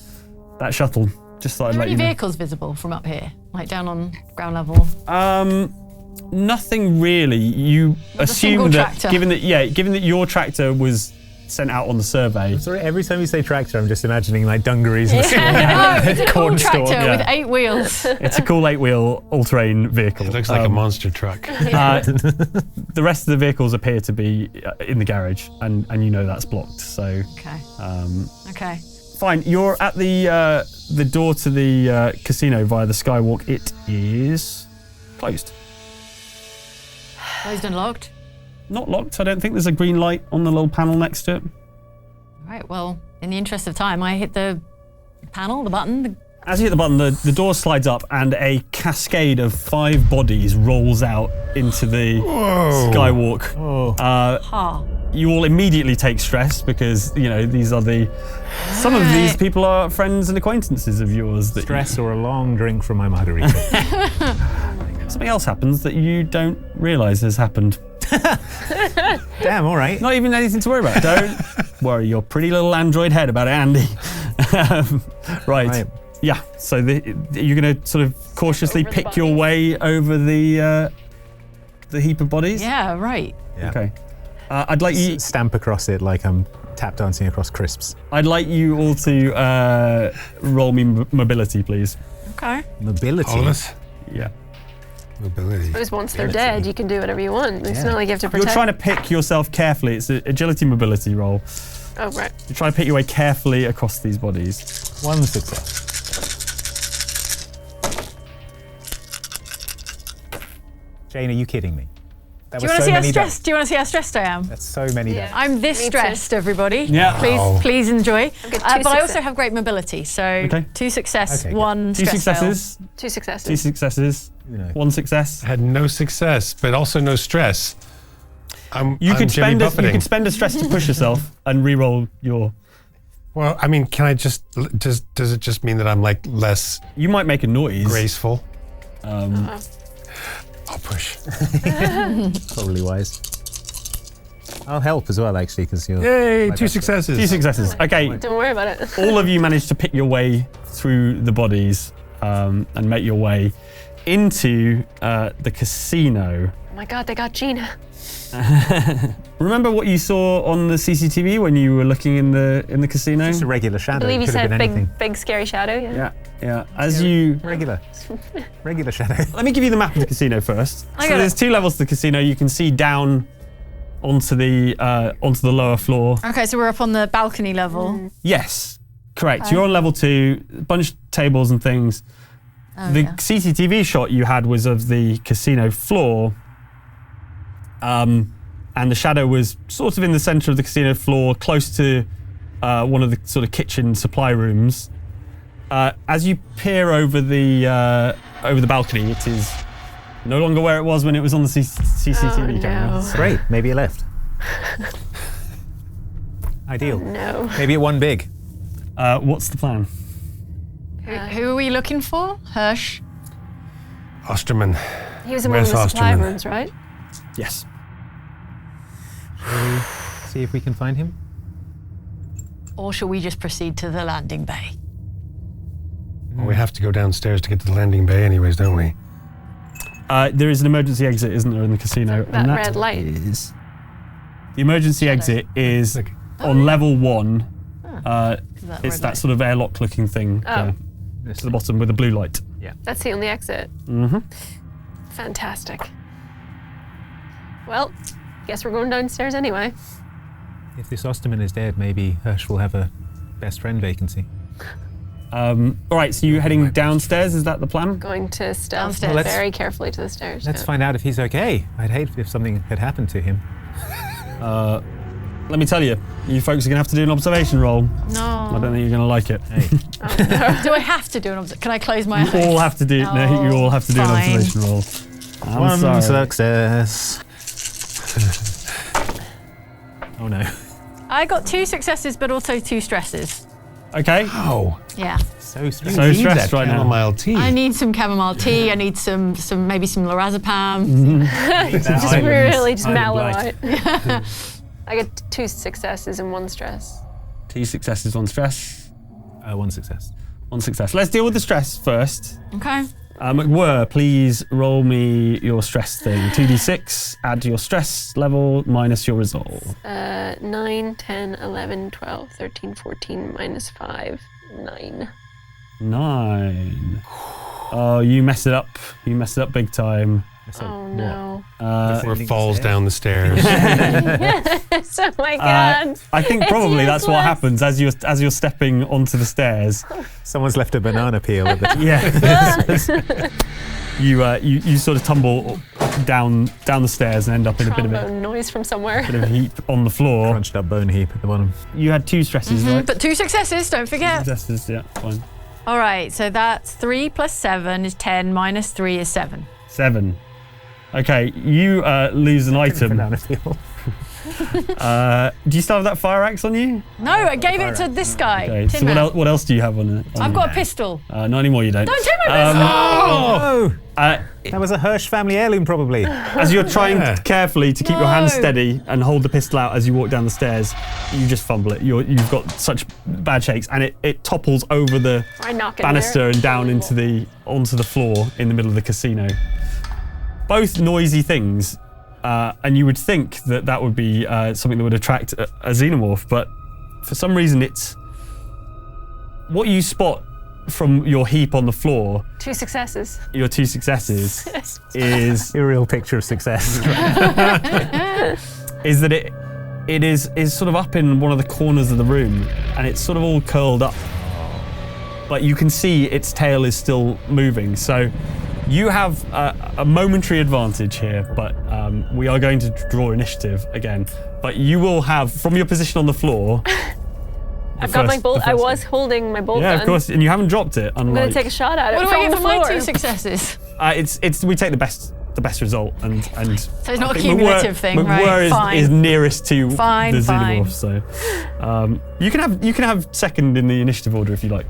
that shuttle. Just thought I'd let you know. Are any vehicles visible from up here, like down on ground level? Nothing really. You assume that tractor. given that your tractor was sent out on the survey. Sorry, every time you say tractor, I'm just imagining like dungarees and it's a cool tractor with 8 wheels. It's a cool 8-wheel all-terrain vehicle. It looks like a monster truck. The rest of the vehicles appear to be in the garage, and you know that's blocked. So okay. Okay. Fine. You're at the door to the casino via the skywalk. It is closed. Closed and locked? Not locked. I don't think there's a green light on the little panel next to it. Right, well, in the interest of time, I hit the panel, the button. As you hit the button, the door slides up and a cascade of 5 bodies rolls out into the skywalk. You all immediately take stress because, you know, these are some of these people are friends and acquaintances of yours. Stress or a long drink from my margarita. Something else happens that you don't realise has happened. Damn, all right. Not even anything to worry about. Don't worry your pretty little android head about it, Andy. Right. Yeah, so you're going to sort of cautiously pick your way over the heap of bodies? Yeah, right. Yeah. Okay. I'd like you... Stamp across it like I'm tap dancing across crisps. I'd like you all to roll me mobility, please. Okay. Mobility? All of us? Yeah. Mobility. Suppose once they're dead, you can do whatever you want. It's not like you have to protect. You're trying to pick yourself carefully. It's an agility mobility roll. Oh, right. You try to pick your way carefully across these bodies. 1 success. Jane, are you kidding me? Do you want to see how stressed? Do you want to see how stressed I am? That's so many dice. I'm this stressed, everybody. Yeah. Please enjoy. But I also have great mobility, so 2 success, 1 2 stress successes. fail. 2 successes. 2 successes. 1 success. I had no success, but also no stress. You could spend a stress to push yourself and re-roll your. Well, I mean, can I just does it just mean that I'm like less? You might make a noise. Graceful. I'll push. Probably wise. I'll help as well, actually, because you're. Yay! 2 successes. 2 successes. Okay. Don't worry about it. All of you managed to pick your way through the bodies and make your way into the casino. Oh my God, they got Gina. Remember what you saw on the CCTV when you were looking in the casino? Just a regular shadow. I believe you Could have said been anything. big scary shadow. Yeah. As you regular shadow. Let me give you the map of the casino first. So there's 2 levels to the casino. You can see down onto the lower floor. Okay, so we're up on the balcony level. Yes, correct. You're on level 2. A bunch of tables and things. The CCTV shot you had was of the casino floor. And the shadow was sort of in the center of the casino floor, close to one of the sort of kitchen supply rooms. As you peer over the balcony, it is no longer where it was when it was on the CCTV camera. No. Great, maybe it left. Ideal. No. Maybe it won big. What's the plan? Who are we looking for? Hirsch? Osterman. He was in one of the supply rooms, right? Yes. Shall we see if we can find him? Or shall we just proceed to the landing bay? Well, we have to go downstairs to get to the landing bay anyways, don't we? There is an emergency exit, isn't there, in the casino? That red light. Is the emergency exit is on level 1. It's that sort of airlock-looking thing to the bottom with a blue light. Yeah. That's the only exit. Mm-hmm. Fantastic. Well, guess we're going downstairs anyway. If this Osterman is dead, maybe Hirsch will have a best friend vacancy. All right, so you're heading downstairs, is that the plan? Going to stealth Downstairs. very carefully to the stairs. Let's find out if he's okay. I'd hate if something had happened to him. Let me tell you, you folks are going to have to do an observation roll. No. I don't think you're going to like it. Hey. Do I have to do an observation? Can I close my eyes? You all have to do, no, you all have to do an fine. observation roll. I'm One sorry. success. Oh no. I got 2 successes, but also 2 stresses. Okay. Oh. Yeah. So stressed. So stressed right now. Chamomile tea. I need some chamomile tea. I need some maybe some lorazepam. Just really just mellow Island out. I get 2 successes and 1 stress. 2 successes, 1 stress. 1 success. 1 success. Let's deal with the stress first. Okay. McWhir, please roll me your stress thing. 2d6, add to your stress level, minus your resolve. 9, 10, 11, 12, 13, 14, minus 5, 9. 9. Oh, you mess it up. You mess it up big time. Oh no. Or falls down the stairs. Yes, oh my god. I think probably that's what happens as you're stepping onto the stairs. Someone's left a banana peel at the top. Yeah. You sort of tumble down the stairs and end up in a bit of a noise from somewhere. bit of a heap on the floor. Crunched up bone heap at the bottom. You had 2 stresses, right? But 2 successes, don't forget. 2 stresses, yeah, fine. All right, so that's 3 plus 7 is 10, minus 3 is 7. 7. Okay, you lose an item. Banana peel. Do you still have that fire axe on you? No, I gave it to this guy. Okay, so Tin Man. what else do you have on it? I've got a pistol. Not anymore, you don't. Don't take my pistol! Oh! That was a Hirsch family heirloom, probably. As you're trying carefully to keep your hands steady and hold the pistol out as you walk down the stairs, you just fumble it. You've got such bad shakes, and it topples over the I knock it banister and down onto the floor in the middle of the casino. Both noisy things, and you would think that would be something that would attract a xenomorph, but for some reason it's what you spot from your heap on the floor. 2 successes. Your 2 successes is a real picture of success. is that it is sort of up in one of the corners of the room, and it's sort of all curled up, but you can see its tail is still moving. So you have a momentary advantage here, but we are going to draw initiative again. But you will have, from your position on the floor. I've got my bolt. I was holding my bolt gun. Yeah, of course, and you haven't dropped it. I'm going to take a shot at it. What do I get for my 2 successes? We take the best result, and so it's not a cumulative thing, right? McWhir is nearest to the fine. xenomorph, so you can have second in the initiative order if you like.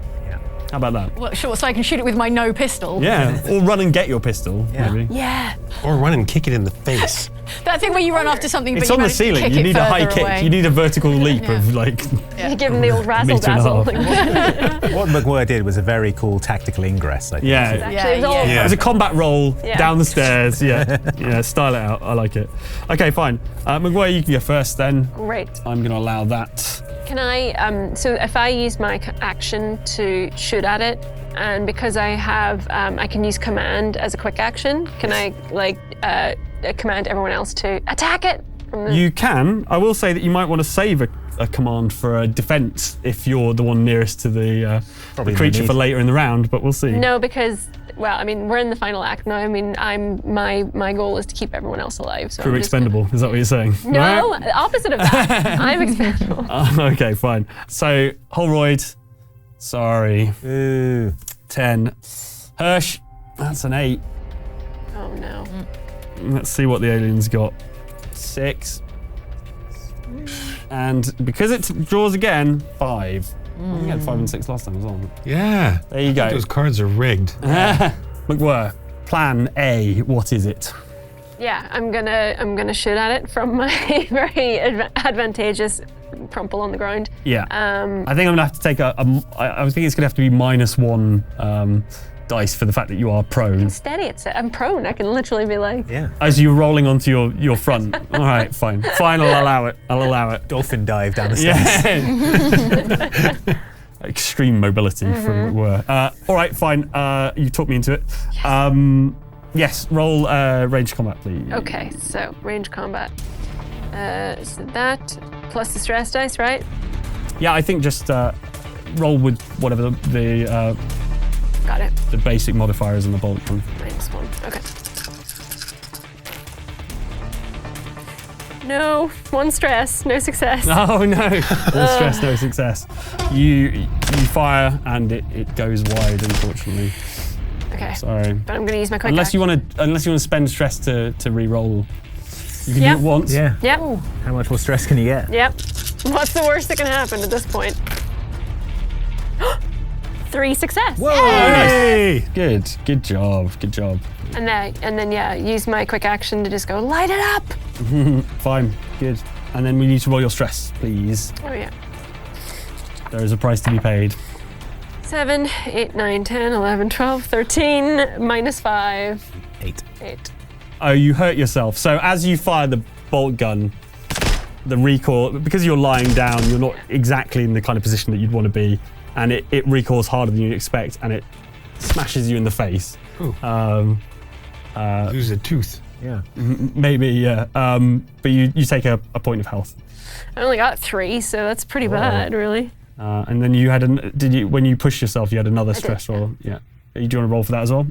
How about that? Well, sure, so I can shoot it with my no pistol. Yeah, or run and get your pistol, maybe. Yeah. Or run and kick it in the face. That thing where you run after something, It's but on the ceiling. You need a high kick. You need a vertical leap of like. You give him the old razzle dazzle. What McWhir did was a very cool tactical ingress, I think. It was a combat roll down the stairs. Yeah, style it out. I like it. Okay, fine. McWhir, you can go first then. Great. I'm going to allow that. Can I, so if I use my action to shoot at it, and because I have, I can use command as a quick action, can I command everyone else to attack it? You can. I will say that you might want to save a command for a defense if you're the one nearest to the creature for later in the round, but we'll see. No, because, well, I mean, we're in the final act now. I mean, my goal is to keep everyone else alive. So Crew expendable, is that what you're saying? No, opposite of that. I'm expendable. Okay, fine. So, Holroyd, sorry. 10. Hirsch, that's an 8. Oh no. Let's see what the alien's got. 6. And because it draws again, 5. I think I had 5 and 6 last time as well. Yeah. There you go. Those cards are rigged. McWhir, plan A, what is it? Yeah, I'm gonna shoot at it from my very advantageous crumple on the ground. Yeah. I think I'm gonna have to take I think it's gonna have to be -1 dice for the fact that you are prone. Steady, I'm prone. I can literally be like. Yeah. As you're rolling onto your front. All right, fine. Fine, I'll allow it. Dolphin dive down the stairs. Yeah. Extreme mobility from McWhirr. All right, fine. You talked me into it. Yes, roll range combat, please. Okay, so range combat. So that plus the stress dice, right? Yeah, I think just roll with whatever the Got it. the basic modifiers in the bolt one. -1. Okay. No, 1 stress, no success. Oh no! No stress, no success. You fire and it goes wide, unfortunately. Okay. Sorry. But I'm going to use my quick Unless you action. want to spend stress to re-roll. You can do it once. Yeah. Yep. How much more stress can you get? Yep. What's the worst that can happen at this point? 3 success. Whoa! Nice. Good job. And then use my quick action to just go light it up. Fine. Good. And then we need to roll your stress, please. Oh yeah. There is a price to be paid. 7, 8, 9, 10, 11, 12, 13, -5. 8. 8. Oh, you hurt yourself. So as you fire the bolt gun, the recoil, because you're lying down, you're not exactly in the kind of position that you'd want to be, and it recoils harder than you'd expect, and it smashes you in the face. Lose a tooth. Yeah. Maybe, yeah. But you take a point of health. I only got 3, so that's pretty bad, really. And then you had when you pushed yourself, you had another stress roll. Yeah. Do you want to roll for that as well?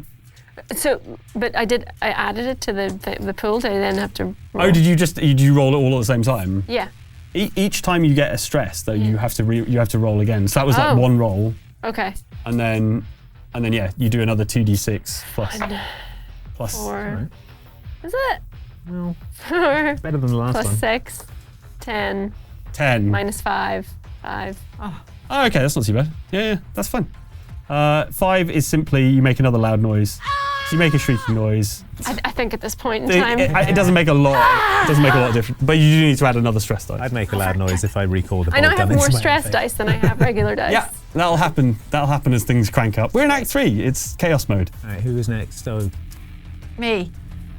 So, but I added it to the pool. Did I then have to roll? Oh, did you roll it all at the same time? Yeah. Each time you get a stress, though, you have to roll again. So that was like 1 roll. Okay. And then yeah, you do another 2d6 plus 4. Right. Is it? Well, 4. better than the last plus one. 6. 10. 10. -5. 5. Oh, okay, that's not too bad. Yeah, that's fine. 5 is simply you make another loud noise. So you make a shrieking noise. I think at this point in time. It doesn't make a lot. It doesn't make a lot of difference. But you do need to add another stress dice. I'd make a loud noise if I recalled the I know I bolt have gun more into my stress face. dice than I have regular dice. Yeah, that'll happen. That'll happen as things crank up. We're in Act 3. It's chaos mode. All right, who is next? Oh, Me.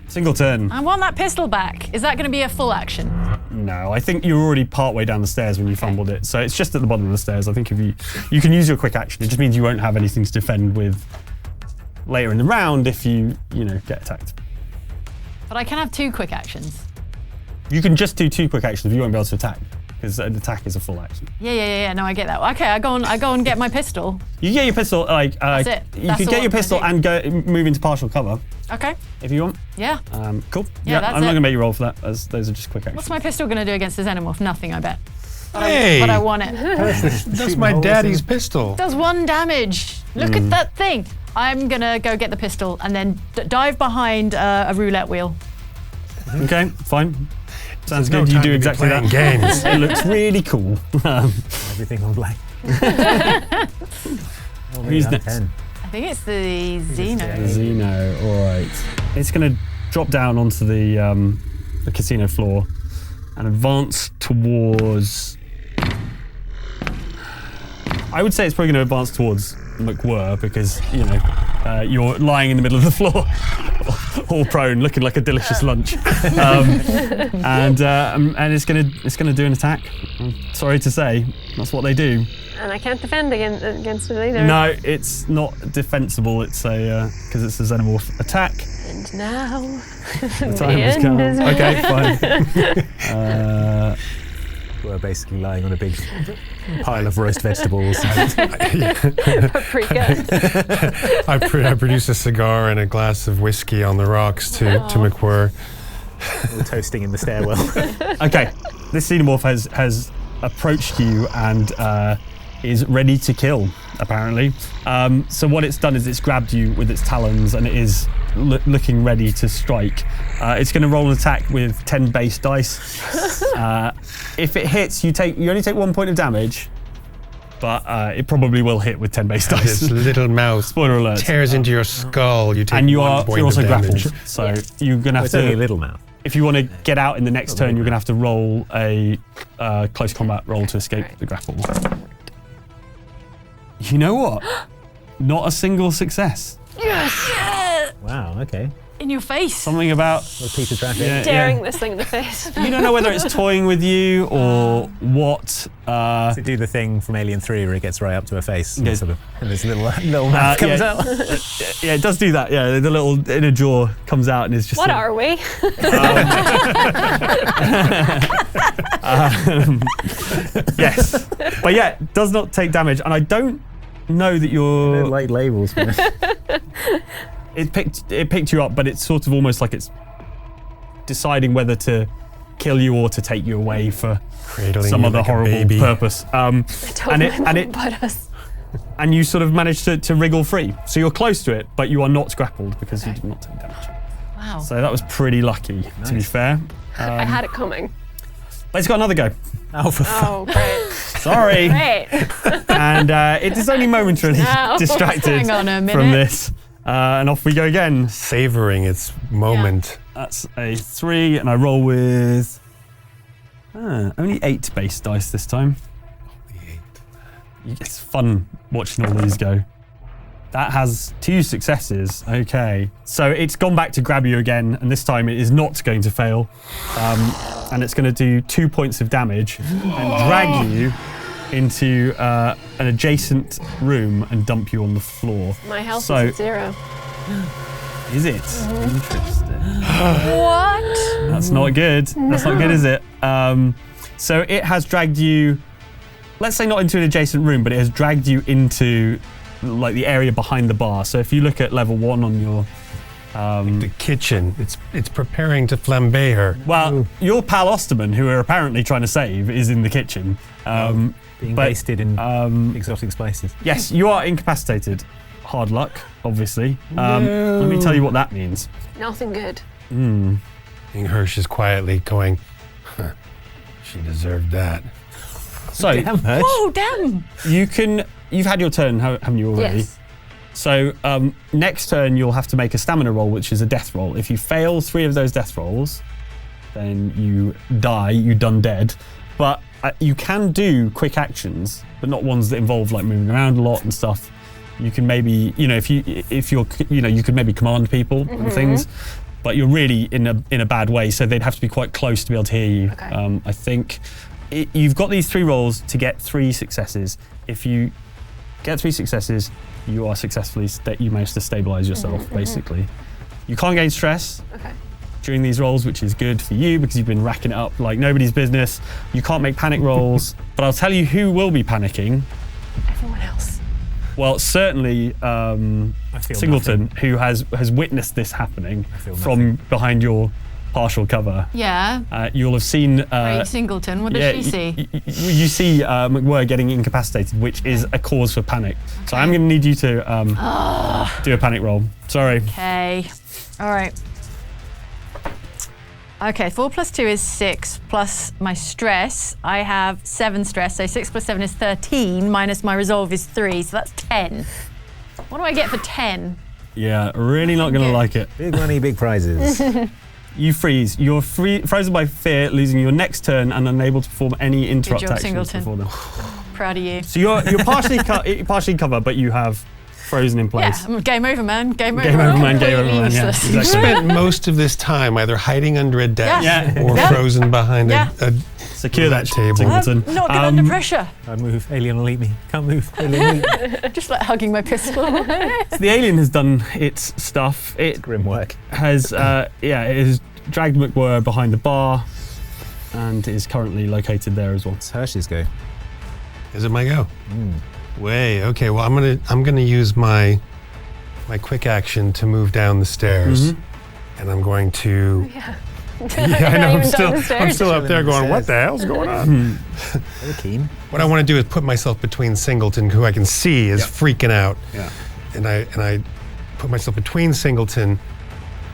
Single turn. I want that pistol back. Is that going to be a full action? No, I think you're already part way down the stairs when you fumbled it. So it's just at the bottom of the stairs. I think if you can use your quick action. It just means you won't have anything to defend with later in the round if you get attacked. But I can have 2 quick actions. You can just do 2 quick actions if you won't be able to attack, because an attack is a full action. Yeah. No, I get that. Okay, I go and get my pistol. You get your pistol, That's it. You That's can all get your I'm gonna pistol do. and go move into partial cover Okay. if you want. Yeah. Cool. Yeah, that's I'm not it. going to make you roll for that, as those are just quick actions. What's my pistol going to do against the xenomorph? Nothing, I bet. Hey! But I want it. That's my daddy's pistol. Does 1 damage. Look at that thing. I'm going to go get the pistol and then dive behind a roulette wheel. Okay, fine. Sounds There's no good. You time do to be exactly that. playing games. It looks really cool. everything on black. Who's next? 10. I think it's the Xeno. Xeno, all right. It's going to drop down onto the casino floor and advance towards. I would say it's probably going to advance towards McWhirr because you're lying in the middle of the floor, all prone, looking like a delicious lunch, and it's gonna do an attack. I'm sorry to say, that's what they do. And I can't defend against it either. No, it's not defensible. It's because it's a xenomorph attack. And now The time has come. Okay, fine. We're basically lying on a big pile of roast vegetables. Paprika. I produce a cigar and a glass of whiskey on the rocks to McWhirr. We're toasting in the stairwell. Okay, this xenomorph has approached you and is ready to kill, apparently. So what it's done is it's grabbed you with its talons and it is looking ready to strike. It's going to roll an attack with 10 base dice. If it hits, you only take 1 point of damage. but it probably will hit with 10 base dice. This little mouth Spoiler alert. tears into your skull. You take And you're 1 point also of damage. grappled, so you're going to have It's only a to... little mouth. If you want to get out in the next turn, you're going to have to roll a close combat roll to escape the grapple. You know what? Not a single success. Yes! Wow, okay. In your face. Something about... Well, piece of traffic. Staring this thing in the face. You don't know whether it's toying with you or what. To do the thing from Alien 3 where it gets right up to her face and, Yeah. sort of, and this little mouth comes out. Yeah, it does do that. Yeah, the little inner jaw comes out and is just... What are we? Yes. But yeah, does not take damage. And I don't know that you're... I don't like labels. It picked you up, but it's sort of almost like it's deciding whether to kill you or to take you away for Cradling some you other like a horrible baby. purpose. And you sort of managed to wriggle free. So you're close to it, but you are not grappled because you did not take damage. Wow. So that was pretty lucky, to be fair. I had it coming. But it's got another go. Oh, for Oh, great. Sorry. Great. And it is only momentarily No. distracted Hang on a minute. from this. And off we go again. Savoring its moment. That's a 3, and I roll with only 8 base dice this time. It's fun watching all these go. That has 2 successes. Okay. So it's gone back to grab you again, and this time it is not going to fail. And it's going to do 2 points of damage and drag you into an adjacent room and dump you on the floor. My health So- is at 0. Is it? Interesting. What? That's not good. That's not good, is it? So it has dragged you, let's say not into an adjacent room, but it has dragged you into like the area behind the bar. So if you look at level 1 on your... The kitchen. It's preparing to flambe her. Well, your pal Osterman, who we're apparently trying to save, is in the kitchen. being but, wasted in exotic spices. Yes, you are incapacitated. Hard luck, obviously. Let me tell you what that means. Nothing good. And Hirsch is quietly going, huh, she deserved that. So, Damn, Hirsch. Oh, damn! You've had your turn, haven't you already? Yes. So next turn you'll have to make a stamina roll, which is a death roll. If you fail 3 of those death rolls, then you die, you're done dead. But you can do quick actions, but not ones that involve like moving around a lot and stuff. You can maybe, if you're, you could maybe command people and things, but you're really in a bad way, so they'd have to be quite close to be able to hear you. Okay. I think you've got these 3 rolls to get 3 successes. If you get 3 successes, you are successfully, you manage to stabilize yourself, basically. You can't gain stress during these rolls, which is good for you because you've been racking it up like nobody's business. You can't make panic rolls, but I'll tell you who will be panicking. Everyone else. Well, certainly Singleton, who has witnessed this happening from behind your partial cover. Yeah. You'll have seen... Brave Singleton, what does she see? You see McWhirr getting incapacitated, which is a cause for panic. So I'm going to need you to do a panic roll. Sorry. Okay. All right. Okay, 4 plus 2 is 6, plus my stress. I have 7 stress, so 6 plus 7 is 13, minus my resolve is 3, so that's 10. What do I get for 10? Yeah, really not going to like it. Big money, big prizes. You freeze. You're frozen by fear, losing your next turn and unable to perform any interrupt job, actions Singleton. before them. Proud of you. So you're partially covered, but you have frozen in place. Yeah, I'm game over, man. Game over. Game over, man. Game Completely over, man. Yeah, useless. You exactly. spent most of this time either hiding under a desk Yeah. or Yeah. frozen behind Yeah. a Secure that table. Singleton. I'm not good under pressure. Can't move. Alien will eat me. Can't move. Alien will eat me. Just like hugging my pistol. So the alien has done its stuff. It Grim work. has, it has dragged McWhirr behind the bar and is currently located there as well. It's Hirsch's go. Is it my go? Way. Okay. Well, I'm gonna use my quick action to move down the stairs, and I'm going to. Yeah. Yeah, I know. I'm still up there going, what the hell's going on? Very keen. What I want to do is put myself between Singleton, who I can see is freaking out, Yeah. and I put myself between Singleton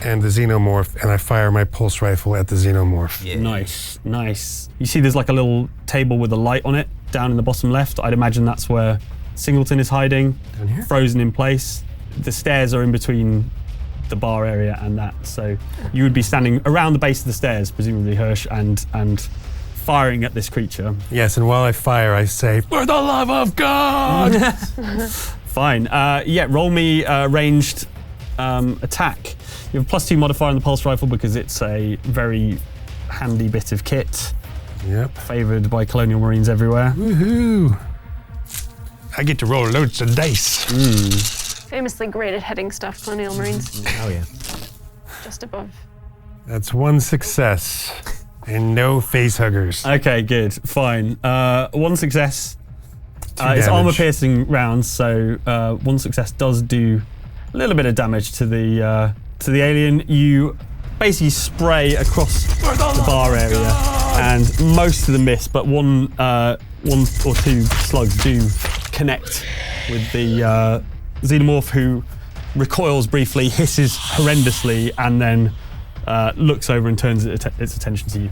and the xenomorph, and I fire my pulse rifle at the xenomorph. Yeah. Nice. You see there's like a little table with a light on it. down in the bottom left. I'd imagine that's where Singleton is hiding, Down here? frozen in place. The stairs are in between the bar area and that, so you would be standing around the base of the stairs, presumably Hirsch, and firing at this creature. Yes, and while I fire, I say, "For the love of God!" Fine. Roll me ranged attack. You have a +2 modifier on the pulse rifle because it's a very handy bit of kit. Yep. Favoured by Colonial Marines everywhere. Woohoo! I get to roll loads of dice. Famously great at heading stuff, Colonial Marines. Oh yeah. Just above. That's 1 success. And no face huggers. Okay, good. Fine. 1 success. It's damage. armor-piercing rounds, so 1 success does do a little bit of damage to the alien. You basically spray across the bar area, and most of them miss, but one or two slugs do connect with the xenomorph, who recoils briefly, hisses horrendously, and then looks over and turns its attention to you.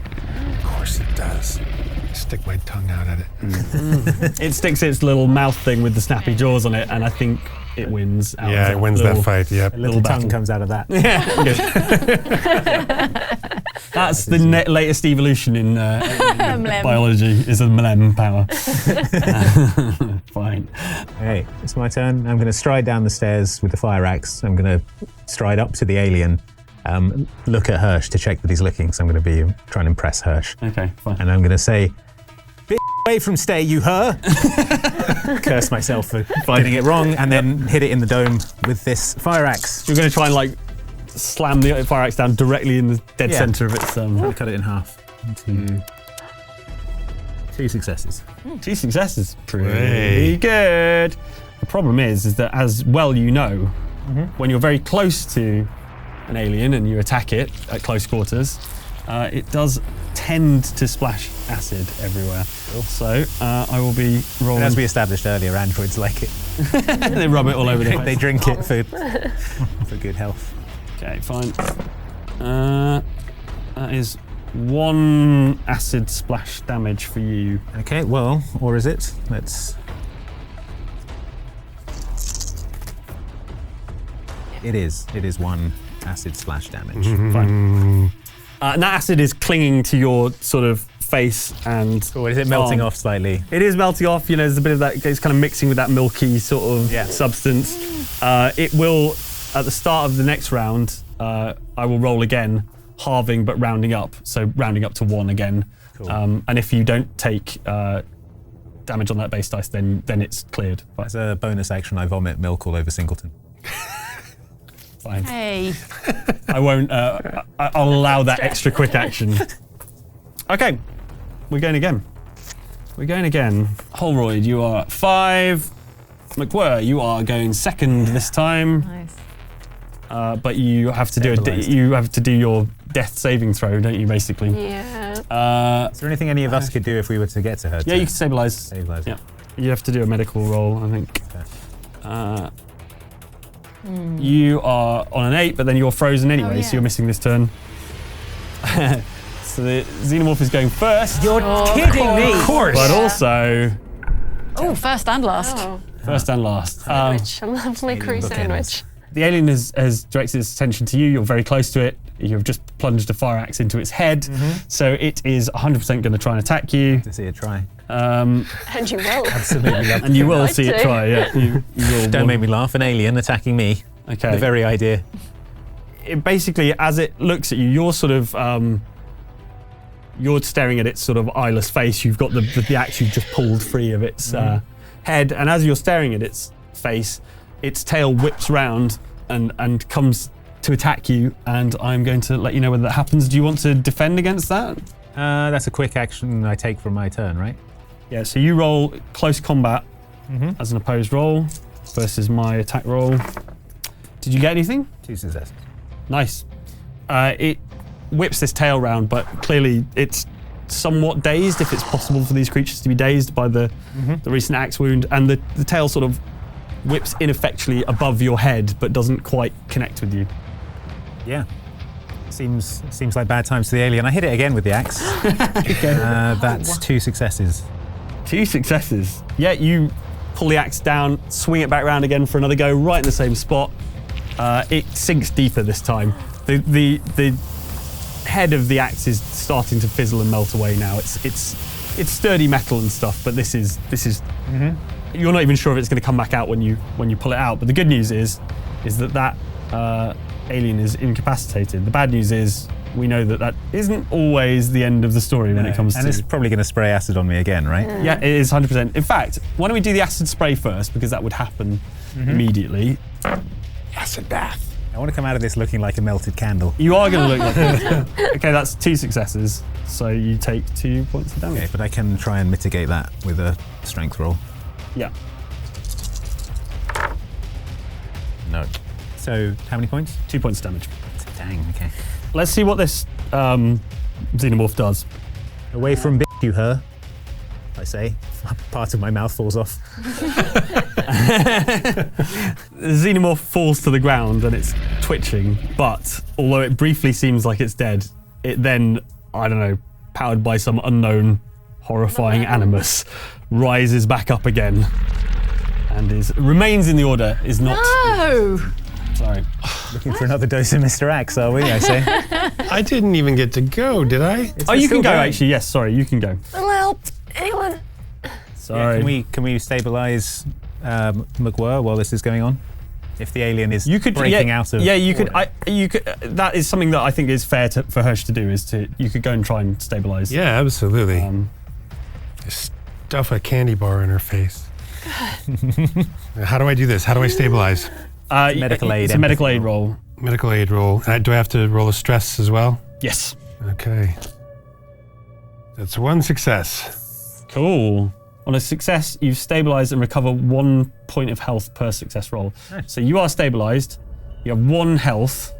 Of course it does. I stick my tongue out at it. It sticks its little mouth thing with the snappy jaws on it, and I think it wins. Yeah, it wins that fight, yep. A little tongue comes out of that. Yeah, that's the latest evolution in biology, is a Mlem power. Fine. Hey, it's my turn. I'm going to stride down the stairs with the fire axe. I'm going to stride up to the alien, look at Hirsch to check that he's looking, because I'm going to be trying to impress Hirsch. Okay, fine. And I'm going to say, "Bit away from stay, you her!" Curse myself for getting it wrong, and then hit it in the dome with this fire axe. You're going to try and slam the fire axe down directly in the dead center of its. Cut it in half. 2 successes. 2 successes. Pretty good. The problem is that, as well you know, when you're very close to an alien and you attack it at close quarters, it does tend to splash acid everywhere. Cool. So I will be rolling. And as we established earlier, androids like it. They rub it all over their face. They drink it for good health. Okay, fine. That is 1 acid splash damage for you. Okay, well, or is it? Let's. It is 1 acid splash damage. Fine. And that acid is clinging to your sort of face and. Or is it melting off slightly? It is melting off. You know, there's a bit of that. It's kind of mixing with that milky sort of substance. It will, at the start of the next round, I will roll again, halving but rounding up. So rounding up to 1 again. Cool. And if you don't take damage on that base dice, then it's cleared. As a bonus action, I vomit milk all over Singleton. Fine. Hey. I won't. I'll allow that extra quick action. Okay, we're going again. Holroyd, you are at 5. McWhirr, you are going second this time. Nice. But you have to do your death saving throw, don't you? Basically. Yeah. Is there anything any of us could do if we were to get to her? Yeah, you can stabilize. Stabilize. Yeah. You have to do a medical roll, I think. Okay. You are on an 8, but then you're frozen anyway, so you're missing this turn. So the xenomorph is going first. You're kidding me. Of course. But also. Oh, first and last. First and last. Sandwich. A lovely crew sandwich. The alien has directed its attention to you. You're very close to it. You've just plunged a fire axe into its head. So it is 100% going to try and attack you. To see it try. And you will. Absolutely. And you will see it try, yeah. You will. Don't make me laugh. An alien attacking me. Okay. The very idea. It basically, as it looks at you, you're sort of, you're staring at its sort of eyeless face. You've got the axe you've just pulled free of its head. And as you're staring at its face, its tail whips round and comes to attack you. And I'm going to let you know whether that happens. Do you want to defend against that? That's a quick action I take from my turn, right? Yeah, so you roll close combat as an opposed roll versus my attack roll. Did you get anything? 2 successes. Nice. It whips this tail round, but clearly it's somewhat dazed, if it's possible for these creatures to be dazed by the recent axe wound, and the tail sort of whips ineffectually above your head, but doesn't quite connect with you. Yeah. Seems like bad times to the alien. I hit it again with the axe. That's 2 successes. 2 successes. Yeah, you pull the axe down, swing it back around again for another go, right in the same spot. It sinks deeper this time. The head of the axe is starting to fizzle and melt away now. It's sturdy metal and stuff, but this is you're not even sure if it's going to come back out when you pull it out. But the good news is that alien is incapacitated. The bad news is we know that isn't always the end of the story when it comes to... And it's probably going to spray acid on me again, right? Yeah, it is 100%. In fact, why don't we do the acid spray first, because that would happen immediately. Acid bath. I want to come out of this looking like a melted candle. You are going to look like Okay, that's 2 successes, so you take 2 points of damage. Okay, but I can try and mitigate that with a strength roll. Yeah. No. So, how many points? 2 points of damage. Dang, okay. Let's see what this xenomorph does. Away from you, her, I say. Part of my mouth falls off. The xenomorph falls to the ground and it's twitching, but although it briefly seems like it's dead, it then, I don't know, powered by some unknown horrifying animus, rises back up again and remains in the order, is not... No! Sorry. Looking for another dose of Mr. Axe, are we, I say? I didn't even get to go, did I? You can go, actually. Yes, sorry, you can go. Help! Anyone? Sorry. Yeah, can we stabilise McWhirr while this is going on? If the alien is breaking out of... Yeah, you could. That is something that I think is fair for Hirsch to do. You could go and try and stabilise. Yeah, absolutely. Stuff a candy bar in her face. How do I do this? How do I stabilize? Medical aid. It's a medical aid roll. Medical aid roll. Do I have to roll a stress as well? Yes. Okay. That's 1 success. Cool. On a success, you stabilise and recover 1 point of health per success roll. Nice. So you are stabilised. You have 1 health,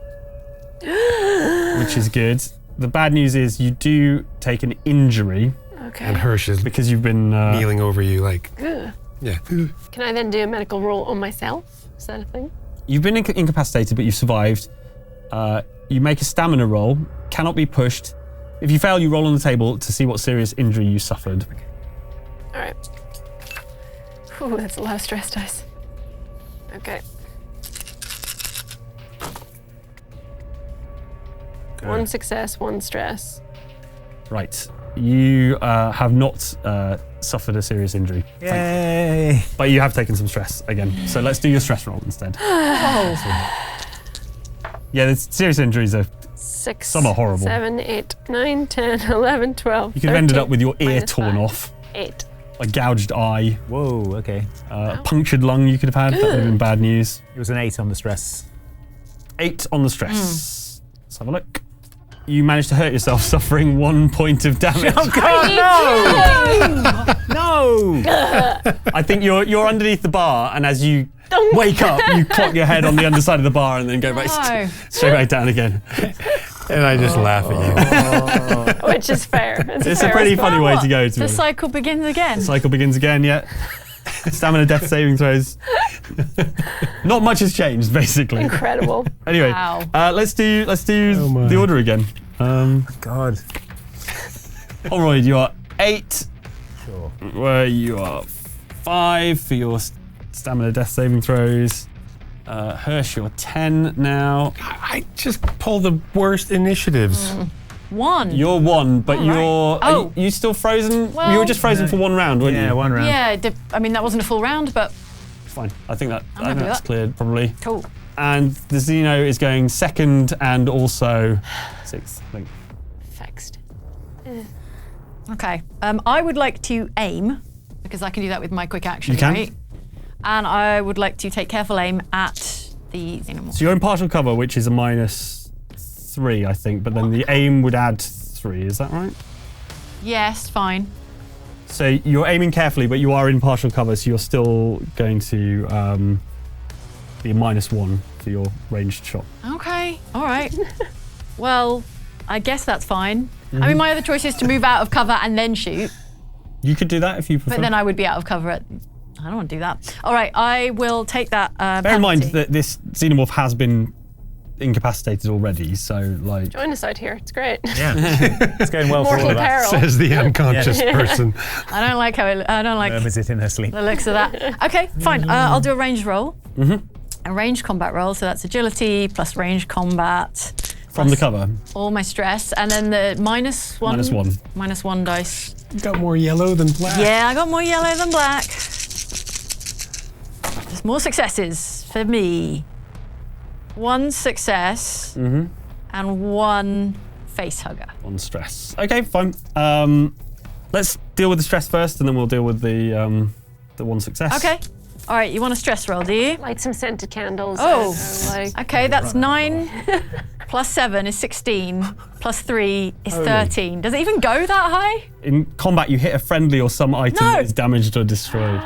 which is good. The bad news is you do take an injury. Okay. And Hirsch is because you've been kneeling over you like... Yeah. Can I then do a medical roll on myself? Is that a thing? You've been incapacitated, but you've survived. You make a stamina roll, cannot be pushed. If you fail, you roll on the table to see what serious injury you suffered. All right. Ooh, that's a lot of stress dice. Okay. Good. 1 success, 1 stress. Right. You have not suffered a serious injury. Yay! But you have taken some stress again. So let's do your stress roll instead. Yeah, the serious injuries are... 6, some are horrible. 7, 8, 9, 10, 11, 12, You could have ended up with your ear torn off. 8. A gouged eye. Whoa, okay. A punctured lung you could have had. That would have been bad news. It was an 8 on the stress. 8 on the stress. Let's have a look. You managed to hurt yourself, suffering 1 point of damage. Oh God, no! No! I think you're underneath the bar, and as you wake up, you clock your head on the underside of the bar and then go back straight back down again. And I just laugh at you. Which is fair. It's a pretty funny way to go. The cycle begins again. The cycle begins again, yeah. Stamina death saving throws. Not much has changed, basically. Incredible. Anyway, wow. Let's do the order again. God. Holroyd, you are 8. Sure. Where you are 5 for your stamina death saving throws. Hirsch, you're 10 now. I just pull the worst initiatives. 1. You're 1, but right. are you still frozen? Well, you were just frozen for 1 round, weren't you? Yeah, 1 round. Yeah, I mean, that wasn't a full round, but... Fine. I think happy with that's that. cleared, probably. Cool. And the Xeno is going 2nd and also 6th, I think. Fixed. Okay. I would like to aim, because I can do that with my quick action, You can. right? And I would like to take careful aim at the xenomorph. So you're in partial cover, which is a -3, I think, but then the aim would add 3, is that right? Yes, fine. So you're aiming carefully, but you are in partial cover, so you're still going to be a -1 for your ranged shot. Okay, all right. Well, I guess that's fine. I mean, my other choice is to move out of cover and then shoot. You could do that if you prefer. But then I would be out of cover at... I don't want to do that. All right, I will take that Bear in mind that this xenomorph has been incapacitated already, so like. Join us out here. It's great. Yeah, it's going well for all of us. Says the unconscious person. I don't like how I don't like Murmurs it in her sleep. the looks of that. Okay, fine. I'll do a ranged roll. A ranged combat roll, so that's agility plus ranged combat. From the cover. All my stress, and then the -1. -1 dice. You got more yellow than black. Yeah, I got more yellow than black. There's more successes for me. 1 success and 1 face hugger. 1 stress. Okay, fine. Let's deal with the stress first, and then we'll deal with the 1 success. Okay. All right, you want a stress roll, do you? Light some scented candles. Oh, like. Okay, that's 9 plus 7 is 16, plus 3 is 13. Does it even go that high? In combat, you hit a friendly or some item that is damaged or destroyed.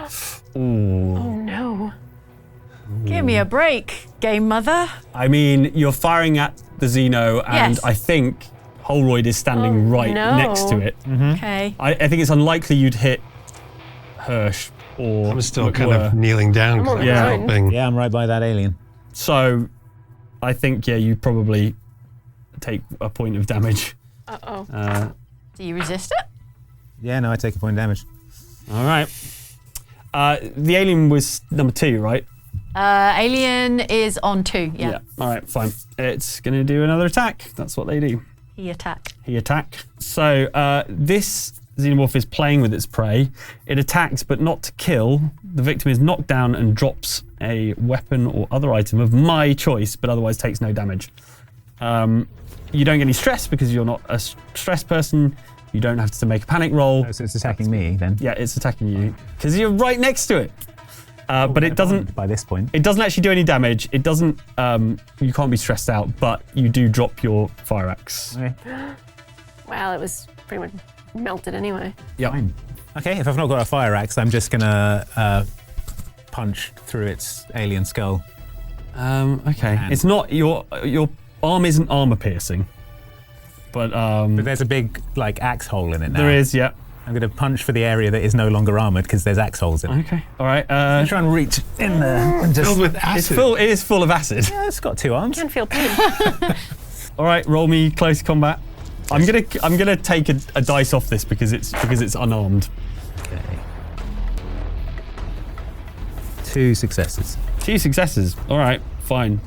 Ooh. Oh no. Give me a break, game mother. I mean, you're firing at the Xeno, and Yes. I think Holroyd is standing right no. next to it. Okay. I think it's unlikely you'd hit Hirsch or. I'm still kind of kneeling down because I'm helping. Yeah, I'm right by that alien. So, I think you probably take a point of damage. Do you resist it? Yeah, no, I take a point of damage. All right. The alien was number 2, right? Alien is on 2. Yeah. All right, fine. It's going to do another attack. That's what they do. He attack. He attack. So this xenomorph is playing with its prey. It attacks, but not to kill. The victim is knocked down and drops a weapon or other item of my choice, but otherwise takes no damage. You don't get any stress because you're not a stressed person. You don't have to make a panic roll. Oh, so it's attacking me then? Yeah, it's attacking you because you're right next to it. But it doesn't. By this point. It doesn't actually do any damage. It doesn't. You can't be stressed out, but you do drop your fire axe. Okay. Well, it was pretty much melted anyway. Yeah. Fine. Okay, if I've not got a fire axe, I'm just gonna punch through its alien skull. Okay. It's not your arm isn't armor piercing, but there's a big axe hole in it now. there is. Yeah. I'm going to punch for the area that is no longer armored because there's axe holes in it. Okay. All right. I'm trying to reach in there and just Filled with acid. It is full of acid. Yeah, it's got 2 arms. Can feel pain. All right. Roll me close combat. I'm gonna take a dice off this because it's unarmed. Okay. 2 successes. 2 successes. All right. Fine.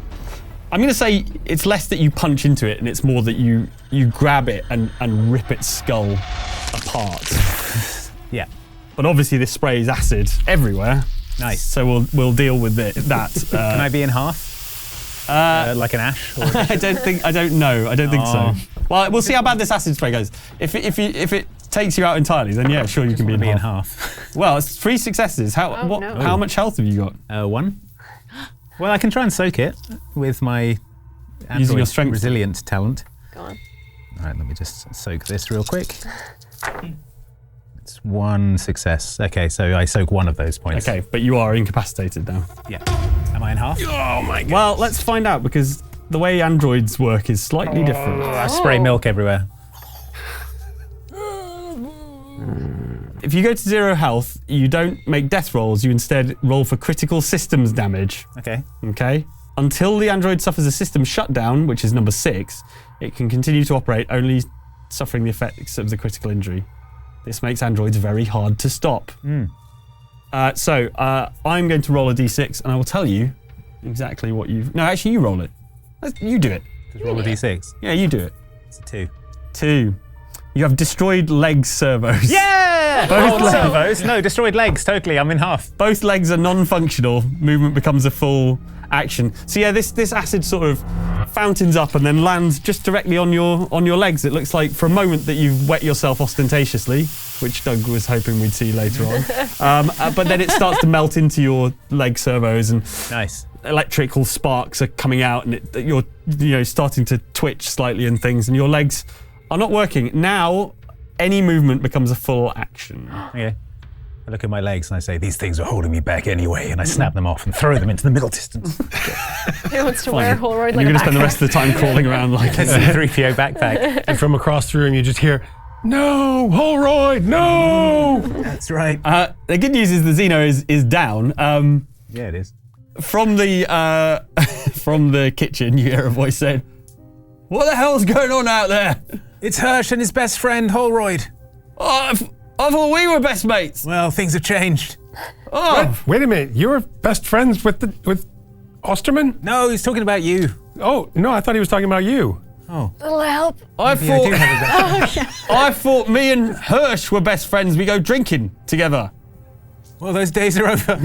I'm going to say it's less that you punch into it and it's more that you grab it and rip its skull apart. Yeah. But obviously this sprays acid everywhere. Nice. So we'll deal with that. Can I be in half? Like an ash? Or I don't know. I don't think so. Well, we'll see how bad this acid spray goes. If it takes you out entirely, then yeah, sure you can be in half. Well, it's 3 successes. How much health have you got? 1. Well, I can try and soak it with my using your strength resilient talent. Go on. All right, let me just soak this real quick. It's 1 success. Okay, so I soak 1 of those points. Okay, but you are incapacitated now. Yeah. Am I in half? Oh my god. Well, let's find out because the way androids work is slightly different. I spray milk everywhere. If you go to 0 health, you don't make death rolls. You instead roll for critical systems damage. Okay. Okay? Until the android suffers a system shutdown, which is number 6, it can continue to operate, only suffering the effects of the critical injury. This makes androids very hard to stop. So I'm going to roll a d6 and I will tell you exactly what you've... No, actually you roll it. You do it. Just roll a d6. Yeah, you do it. It's a 2. 2. You have destroyed leg servos. Yeah! Both servos? No, destroyed legs, totally. I'm in half. Both legs are non-functional. Movement becomes a full action. So yeah, this acid sort of fountains up and then lands just directly on your legs. It looks like for a moment that you've wet yourself ostentatiously, which Doug was hoping we'd see later on. But then it starts to melt into your leg servos and nice. Electrical sparks are coming out and you're starting to twitch slightly and things, and your legs are not working. Now, any movement becomes a full action. Okay. I look at my legs and I say, these things are holding me back anyway, and I snap them off and throw them into the middle distance. Who wants to wear Holroyd like You're going to spend the rest of the time crawling around like a C-3PO backpack. And from across the room, you just hear, no, Holroyd, no! That's right. The good news is the Xeno is down. Yeah, it is. from the kitchen, you hear a voice saying, "What the hell's going on out there?" It's Hirsch and his best friend, Holroyd. Oh, I thought we were best mates. Well, things have changed. Oh, Wait a minute, you were best friends with Osterman? No, he's talking about you. Oh, no, I thought he was talking about you. Oh. Little help. I thought me and Hirsch were best friends. We go drinking together. Well, those days are over.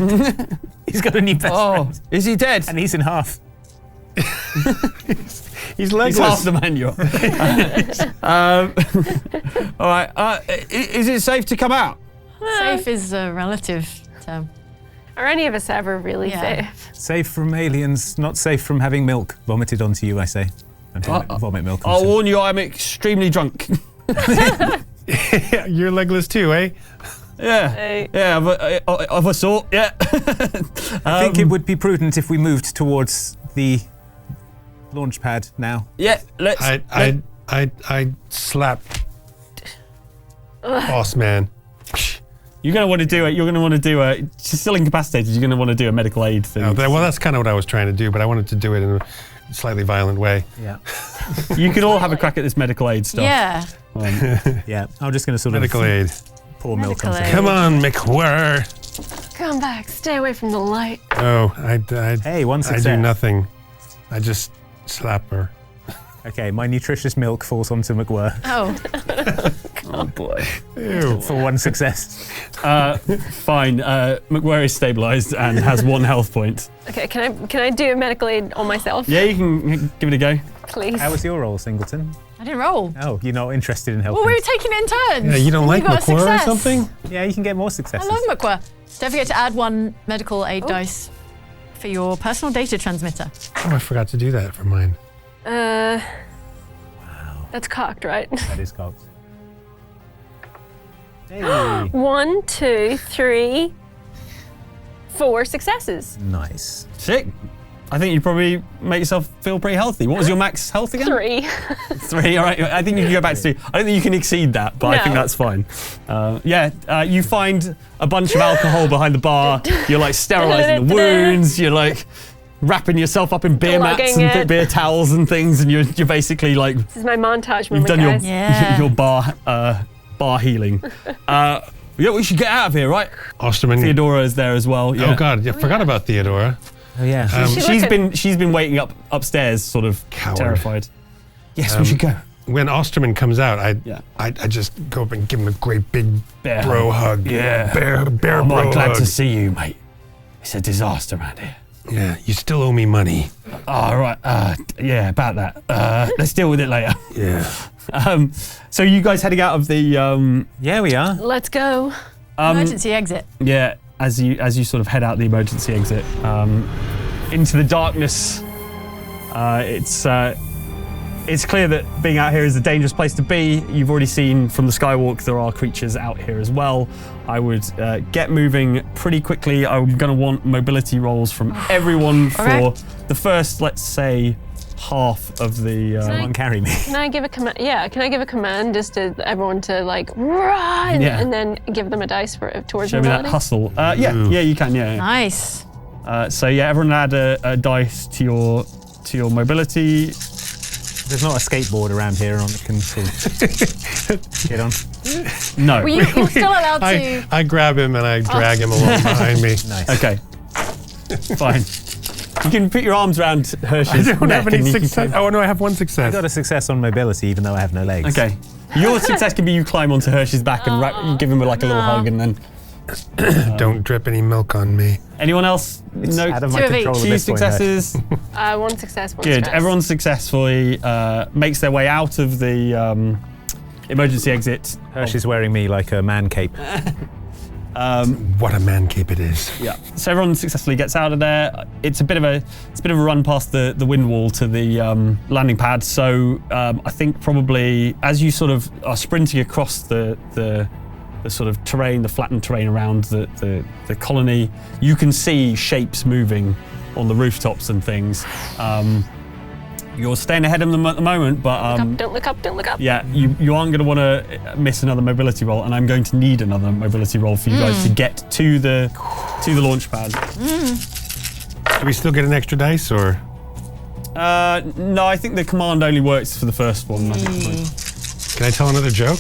He's got a new best friend. Is he dead? And he's in half. He's legless. He's half the man you're. All right. Is it safe to come out? Safe is a relative term. Are any of us ever really Yeah. safe? Safe from aliens, not safe from having milk vomited onto you, I say. And vomit milk. I'll warn you, I'm extremely drunk. You're legless too, eh? Yeah. Yeah, of a sort, yeah. I think it would be prudent if we moved towards the launch pad now. Yeah, let's. I slap boss man. You're going to want to do it. You're going to want to do a. She's still incapacitated. You're going to want to do a medical aid thing. Oh, well, that's kind of what I was trying to do, but I wanted to do it in a slightly violent way. Yeah. You could all have a crack at this medical aid stuff. Yeah. Yeah, I'm just going to sort medical of aid. pour milk onto Medical it. Come on, McWhirr. Come back. Stay away from the light. Oh, Hey, one I success. do nothing. I just slap her. Okay, my nutritious milk falls onto McWhirr Oh. Oh boy. Ew. for one success. Fine. McWhirr is stabilised and has 1 health point. Okay, can I do a medical aid on myself? Yeah, you can give it a go. Please. How was your roll, Singleton? I didn't roll. Oh, you're not interested in helping? Well, we were taking it in turns. Yeah, you don't like got a McWhirr or success. something? Yeah, you can get more I successes. love McWhirr. Don't forget to add 1 medical aid dice for your personal data transmitter. Oh, I forgot to do that for mine. Wow. That's cocked, right? That is cocked. Hey. 1, 2, 3, 4 successes. Nice. Sick. I think you probably make yourself feel pretty healthy. What was your max health again? 3. 3, all right. I think you can go back to 2. I don't think you can exceed that, but I think No. that's fine. You find a bunch of alcohol behind the bar. You're like sterilising the wounds. You're like wrapping yourself up in beer mats Glugging and it. beer towels and things, and you're basically like This is my montage you've moment, done guys. your bar healing. Yeah, we should get out of here, right? Osterman. Theodora is there as well. Yeah. Oh God, I forgot about Theodora. Oh yeah. She's been waiting upstairs, sort of Coward. terrified. Yes, we should go. When Osterman comes out, I just go up and give him a great big Bear bro hug. Yeah. Bear I'm bro glad hug. to see you, mate. It's a disaster around here. Yeah, you still owe me money. Oh, right. Yeah, about that. Let's deal with it later. Yeah. So you guys heading out of the Yeah, we are. Let's go. Emergency exit. yeah, as you sort of head out the emergency exit into the darkness, it's clear that being out here is a dangerous place to be. You've already seen from the skywalk there are creatures out here as well. I would get moving pretty quickly. I'm going to want mobility rolls from everyone for the first, let's say, half of the. Someone carry me. Can I give a command? Yeah, can I give a command just to everyone to like run and then give them a dice for towards Show me that mobility? hustle. Yeah, you can. Yeah. Nice. So yeah, everyone add a dice to your mobility. There's not a skateboard around here on the can get on. No. Well, you're still allowed to. I grab him and I drag him along behind me. Nice. Okay. Fine. You can put your arms around Hirsch's I don't neck have any and you success. Oh no, I have 1 I success. got a success on mobility, even though I have no legs. Okay. Your success can be you climb onto Hirsch's back and give him like a little hug and then. Don't drip any milk on me. Anyone else? It's No. out of my 2 of control each. at 2 this point, Hirsch. successes. 1 success, 1 Good. stress. Everyone successfully makes their way out of the emergency exit. Hirsch is wearing me like a man cape. What a man cape it is. Yeah. So everyone successfully gets out of there. It's a bit of a run past the wind wall to the landing pad. So I think probably as you sort of are sprinting across the sort of terrain, the flattened terrain around the colony, you can see shapes moving on the rooftops and things. You're staying ahead of them at the moment, but Don't look up, don't look up. yeah, you aren't going to want to miss another mobility roll, and I'm going to need another mobility roll for you guys to get to the launch pad. Do we still get an extra dice, or? No, I think the command only works for the first one. Can I tell another joke?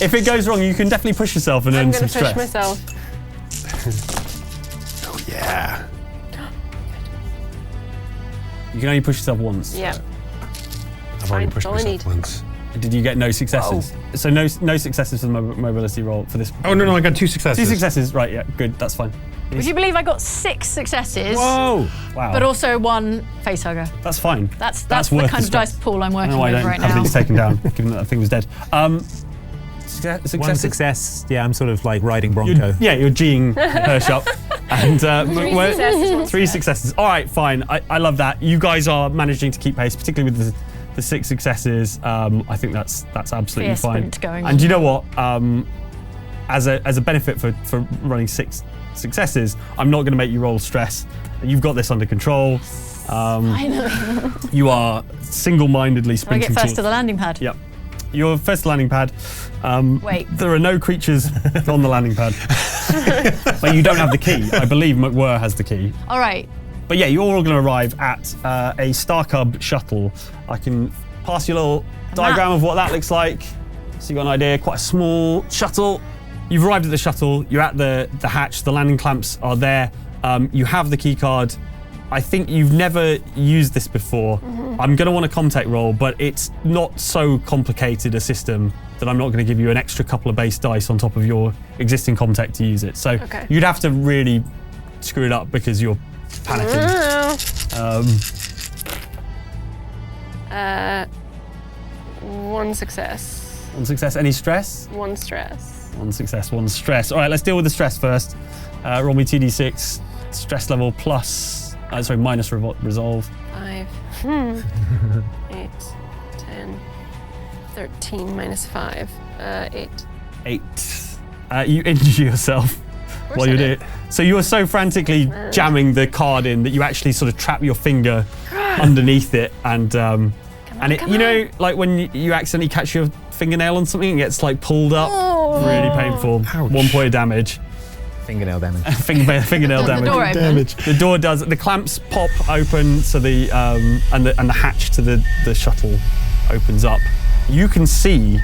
If it goes wrong, you can definitely push yourself and earn some stress. I'm going to push myself. Oh, yeah. You can only push yourself once. Yeah. I've already pushed all I myself need. once. Did you get no successes? Whoa. So no successes for the mobility roll for this. Oh, no, I got 2 successes. 2 successes, right, yeah, good, that's fine. Would you believe I got 6 successes? Whoa! Wow. But also 1 facehugger. That's fine. That's worth the kind of dice pool I'm working with right now. It's taken down, given that the thing was dead. Successes? 1 success. Yeah, I'm sort of like riding Bronco. You're G'ing Hirsch up. And 3 successes. All right, fine. I love that. You guys are managing to keep pace, particularly with the 6 successes. I think that's absolutely fine. And you know what? As a benefit for running 6 successes, I'm not going to make you roll stress. You've got this under control. Finally. You are single-mindedly sprinting. I get first to the landing pad. Yep. You're first to the landing pad. Wait. There are no creatures on the landing pad. But you don't have the key. I believe McWhirr has the key. All right. But yeah, you're all going to arrive at a Star Cub shuttle. I can pass you a little diagram of what that looks like. So you got an idea. Quite a small shuttle. You've arrived at the shuttle. You're at the hatch. The landing clamps are there. You have the key card. I think you've never used this before. I'm going to want a contact roll, but it's not so complicated a system that I'm not going to give you an extra couple of base dice on top of your existing contact to use it. So you'd have to really screw it up because you're panicking. 1 success. 1 success. Any stress? 1 stress. 1 success, 1 stress. All right, let's deal with the stress first. Roll me 2d6. Stress level minus resolve. 5, 8, 10, 13 minus 5, 8. 8. You injure yourself while you're doing it. So you were so frantically jamming the card in that you actually sort of trap your finger underneath it, and you know, like when you accidentally catch your fingernail on something, it gets like pulled up. Really painful. Ouch. 1 point of damage. Fingernail damage. Fingernail damage. The door does. The clamps pop open, so the and the hatch to the shuttle opens up. You can see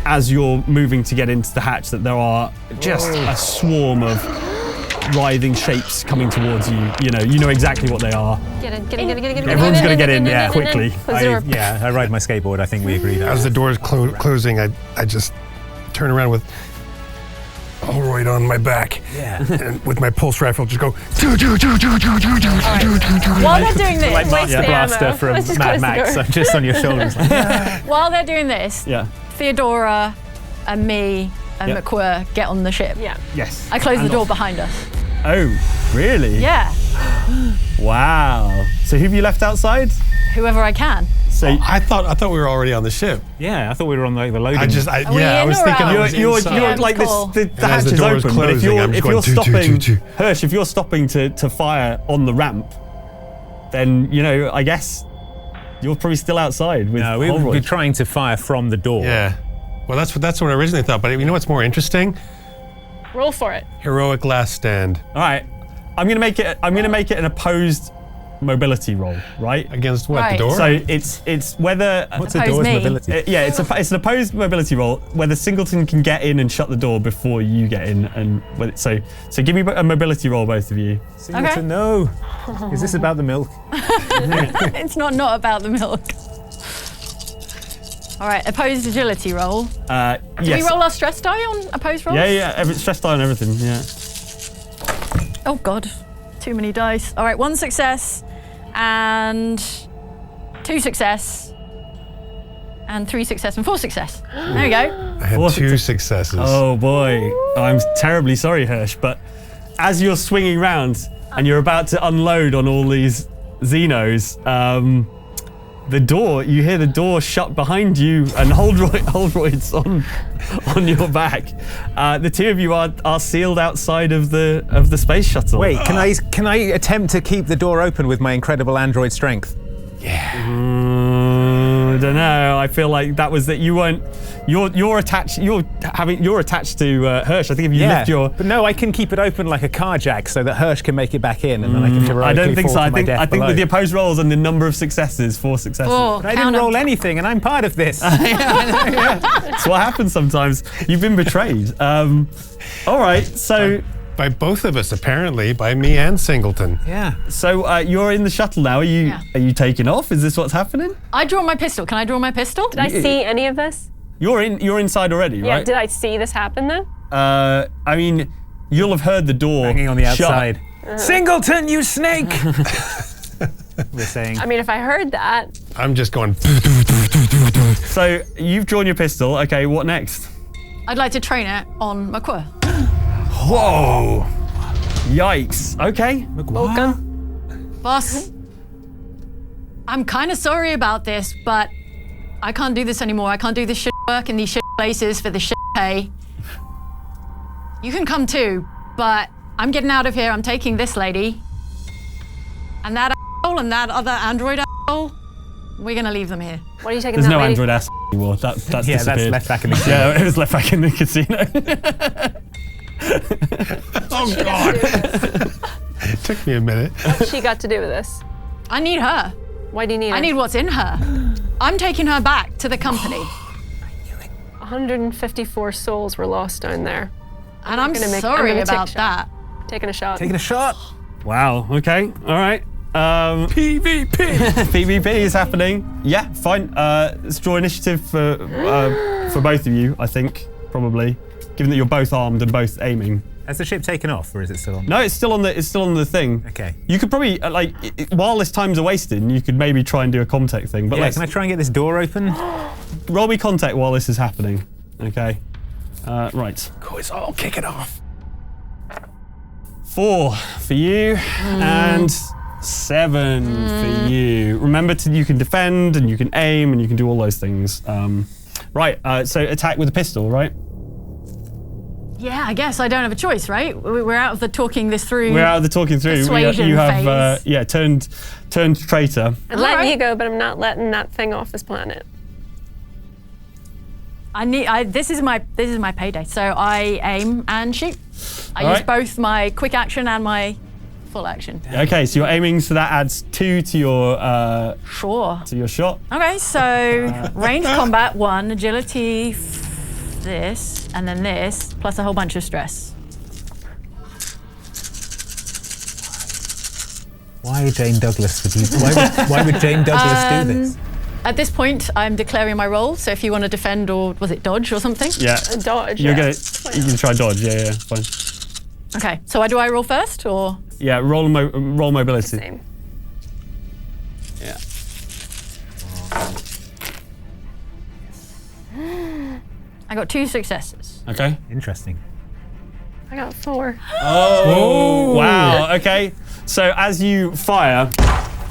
as you're moving to get into the hatch that there are just a swarm of writhing shapes coming towards you. You know exactly what they are. Get in. Everyone's going to get in, yeah, quickly. I ride my skateboard. I think we agreed. As the door's closing, I just turn around with Holroyd on my back, and with my pulse rifle, just go. While they're doing this, like Master Blaster from Mad Max, I'm just on your shoulders. While they're doing this, Theodora and me and McWhirr get on the ship. Yeah. Yes. I close the door behind us. Oh, really? Yeah. Wow. So who have you left outside? Whoever I can. So I thought we were already on the ship. Yeah, I thought we were on like the loading. I was thinking you're like cool. the hatch is open, closing, but if you're stopping, Hirsch, if you're stopping to fire on the ramp, then I guess you're probably still outside with we're trying to fire from the door. Yeah. Well, that's what I originally thought. But you know what's more interesting? Roll for it. Heroic last stand. All right, I'm gonna make it an opposed mobility roll, right? Against what? Right. The door? So it's whether what's a door's mobility? It's an opposed mobility roll whether Singleton can get in and shut the door before you get in, and so give me a mobility roll, both of you. Singleton, no. Is this about the milk? It's not about the milk. All right, opposed agility roll. Yes. Do we roll our stress die on opposed rolls? Yeah. Stress die on everything. Yeah. Oh God, too many dice. All right, 1 success, and 2 success, and 3 success, and 4 success. There we go. I had 2 successes. Oh boy, I'm terribly sorry, Hirsch, but as you're swinging round and you're about to unload on all these Xenos, you hear the door shut behind you, and Holroyd's on your back. The two of you are sealed outside of the space shuttle. Wait, can I attempt to keep the door open with my incredible android strength? Yeah. I don't know. I feel like that was that you weren't. You're attached. You're attached to Hirsch. I think if you lift your. But no, I can keep it open like a car jack so that Hirsch can make it back in, and then I can heroically I don't think so. fall I to my think death with below. the opposed rolls and the number of successes, 4 successes. But I didn't roll anything, and I'm part of this. That's what happens sometimes. You've been betrayed. All right, so. By both of us, apparently, by me and Singleton. Yeah. So you're in the shuttle now. Are you taking off? Is this what's happening? I draw my pistol. Can I draw my pistol? Did I see any of this? You're inside already, Yeah, right? did I see this happen then? I mean, you'll have heard the door Banging on the shut. outside. Singleton, you snake! We're saying. I mean, if I heard that. I'm just going. So you've drawn your pistol. Okay, what next? I'd like to train it on McQuirr. Whoa! Yikes. Okay. Boss, I'm kind of sorry about this, but I can't do this anymore. I can't do this shit work in these shit places for the shit pay. You can come too, but I'm getting out of here. I'm taking this lady. And that asshole and that other android asshole, we're gonna leave them here. What are you taking There's that no lady? android ass anymore. That's Yeah, that's disappeared. left back in the casino. Yeah, it was left back in the casino. Oh, God. It took me a minute. What's she got to do with this? I need her. Why do you need her? I need what's in her. I'm taking her back to the company. 154 souls were lost down there. And I'm sorry about that. Taking a shot. Taking a shot. Wow. Okay. All right. PvP. PvP is happening. Yeah. Fine. Let's draw initiative for both of you. I think probably, given that you're both armed and both aiming. Has the ship taken off, or is it still on? No, it's still on the thing. Okay. You could probably while this times are wasting, you could maybe try and do a contact thing. But Yeah, can I try and get this door open? roll me contact while this is happening. Okay. Right. Cool, it's all kicking off. 4 for you and 7 for you. Remember, you can defend and you can aim and you can do all those things. Right. So attack with a pistol, right? Yeah, I guess I don't have a choice, right? We're out of the talking this through. We're out of the talking through. Persuasion You have phase. turned traitor. I'm letting you go, but I'm not letting that thing off this planet. This is my payday. So I aim and shoot. I All use right. both my quick action and my full action. Okay, so you're aiming, so that adds 2 to your Sure. to your shot. Okay, so range combat 1, agility this, and then this, plus a whole bunch of stress. Why Jane Douglas would you? Why would Jane Douglas do this? At this point, I'm declaring my roll. So if you want to defend or was it dodge or something? Yeah. Dodge. You're yeah. You can try dodge. Yeah, fine. Okay. So do I roll first or? Yeah, roll mobility. Same. Yeah. I got 2 successes. Okay. Interesting. I got 4. Oh, wow. Okay. So as you fire,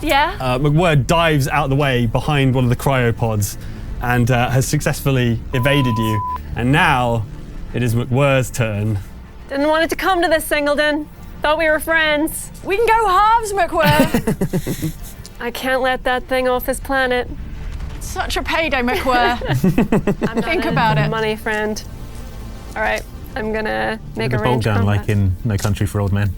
Yeah. McWhirr dives out the way behind one of the cryopods and has successfully evaded you. And now it is McWhirr's turn. Didn't want it to come to this, Singleton. Thought we were friends. We can go halves, McWhirr. I can't let that thing off this planet. Such a payday, McWhirr. Think about it. Money, friend. All right, I'm gonna make The a bolt range gun combat. like in No Country for Old Men.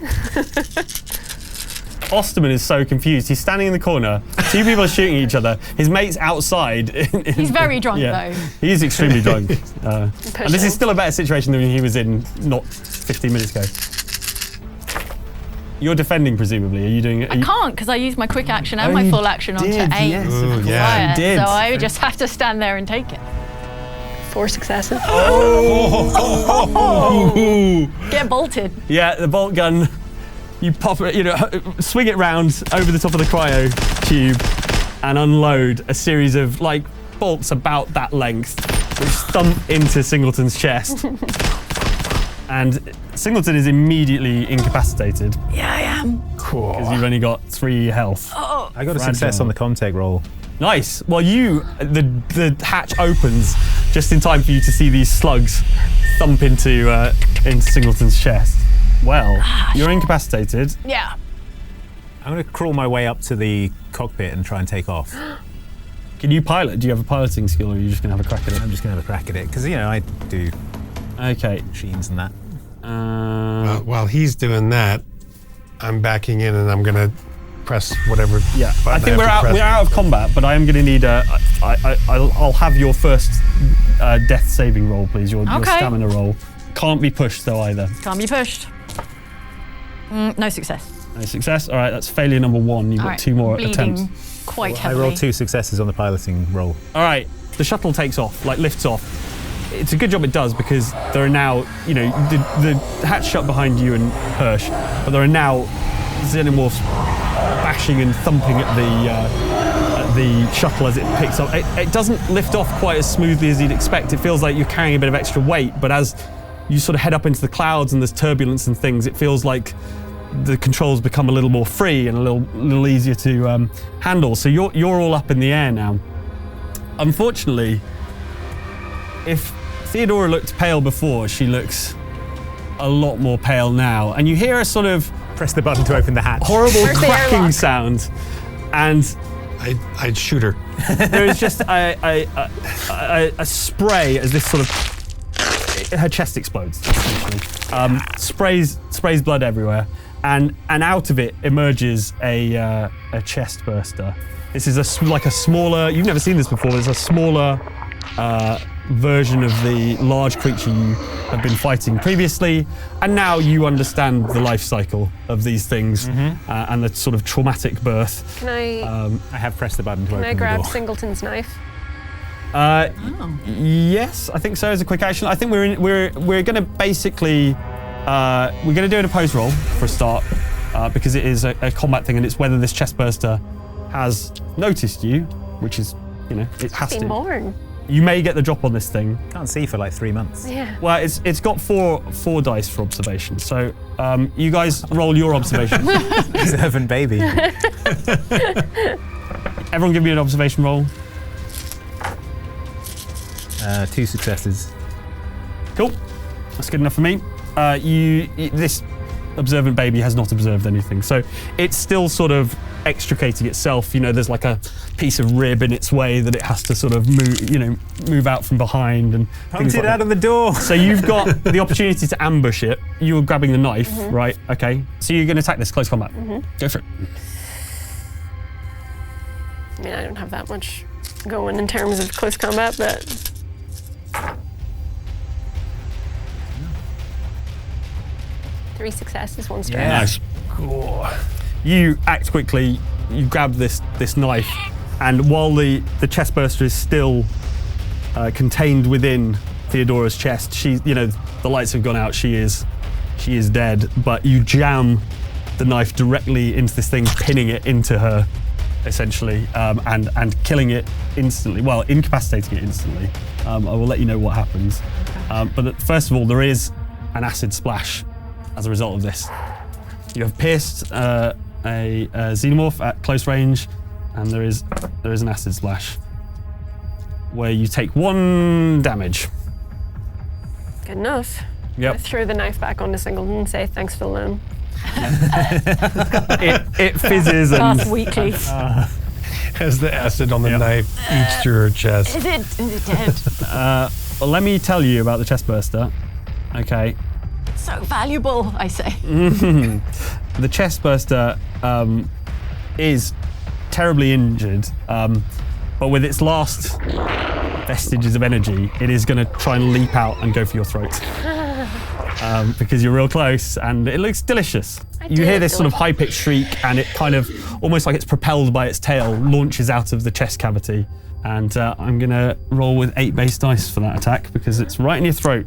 Osterman is so confused. He's standing in the corner. 2 people are shooting each other. His mate's outside. He's very drunk, yeah. though. He is extremely drunk. And this is still a better situation than he was in not 15 minutes ago. You're defending, presumably. Are you doing it? I can't because I used my quick action and my you full action onto did, aim. yes, Ooh, of yeah. course. You did. So I just have to stand there and take it. 4 successes. Get bolted. Yeah, the bolt gun. You pop it, swing it round over the top of the cryo tube and unload a series of bolts about that length, which thump into Singleton's chest. And Singleton is immediately incapacitated Yeah, I am. because you've only got 3 health. Oh, I got a success on the contact roll. Nice. Well, the hatch opens just in time for you to see these slugs thump into Singleton's chest. Well, you're incapacitated. yeah. I'm going to crawl my way up to the cockpit and try and take off. Can you pilot? Do you have a piloting skill, or are you just going to have a crack at it? I'm just going to have a crack at it, because, you know, I do machines and that. While he's doing that, I'm backing in and I'm going to press whatever. Yeah, I think we're press. out of combat, but I am going to need I'll have your first death saving roll, please. Your stamina roll. Can't be pushed though either. Can't be pushed. No success. No success. All right, that's failure number 1. You've got 2 more attempts. Quite I heavily. rolled 2 successes on the piloting roll. All right, the shuttle takes off, like lifts off. It's a good job it does, because there are now, you know, the hatch shut behind you and Hirsch, but there are now xenomorphs bashing and thumping at the shuttle as it picks up. It doesn't lift off quite as smoothly as you'd expect. It feels like you're carrying a bit of extra weight, but as you sort of head up into the clouds and there's turbulence and things, it feels like the controls become a little more free and a little easier to handle. So you're all up in the air now. Unfortunately, if Theodora looked pale before, she looks a lot more pale now, and you hear a sort of press the button to open the hatch. Horrible cracking sound, and I'd shoot her. There is just a spray as this sort of her chest explodes. Essentially, sprays blood everywhere, and out of it emerges a chest burster. This is like a smaller. You've never seen this before. There's a smaller version of the large creature you have been fighting previously, and now you understand the life cycle of these things and the sort of traumatic birth. Can I have pressed the button to open the door. Can I grab Singleton's knife? Yes, I think so. As a quick action, I think we're going to basically we're going to do an opposed roll for a start because it is a combat thing, and it's whether this chest burster has noticed you, which is, you know, it has to. Born. You may get the drop on this thing. Can't see for like 3 months. Yeah. Well, it's got four dice for observation. So you guys roll your observation. Observant baby. Everyone give me an observation roll. 2 successes. Cool. That's good enough for me. This observant baby has not observed anything, so it's still sort of extricating itself. You know, there's like a piece of rib in its way that it has to sort of move out from behind and Punch it out of the door. So you've got the opportunity to ambush it. You're grabbing the knife, right? Okay. So you're going to attack this close combat. Go for it. I mean, I don't have that much going in terms of close combat, but 3 successes, 1 strike. Yeah. Nice. Cool. You act quickly. You grab this knife, and while the chest burster is still contained within Theodora's chest, the lights have gone out. She is dead. But you jam the knife directly into this thing, pinning it into her, essentially, and killing it instantly. Well, incapacitating it instantly. I will let you know what happens. But first of all, there is an acid splash as a result of this. You have pierced a xenomorph at close range, and there is an acid splash where you take 1 damage. Good enough. Yep. I throw the knife back onto Singleton and say, thanks for the loan. It fizzes and... Pass weakly. As the acid on the knife eats through her chest. Is it dead? Well, let me tell you about the chest burster. Okay. So valuable, I say. The chest burster is terribly injured, but with its last vestiges of energy, it is going to try and leap out and go for your throat. Because you're real close, and it looks delicious. You hear this sort of high-pitched shriek, and it kind of, almost like it's propelled by its tail, launches out of the chest cavity. And I'm going to roll with 8 base dice for that attack, because it's right in your throat.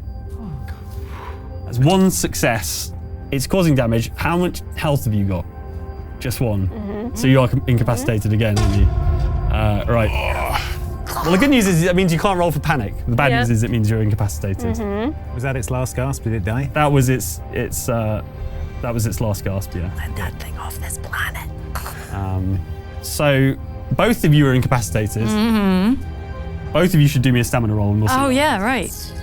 That's 1 success. It's causing damage. How much health have you got? Just 1. So you are incapacitated again, aren't you? Right. Well, the good news is that means you can't roll for panic. The bad news is it means you're incapacitated. Was that its last gasp? Did it die? That was its last gasp. Yeah. Let that thing off this planet. So both of you are incapacitated. Both of you should do me a stamina roll. And we'll see. Oh yeah, right.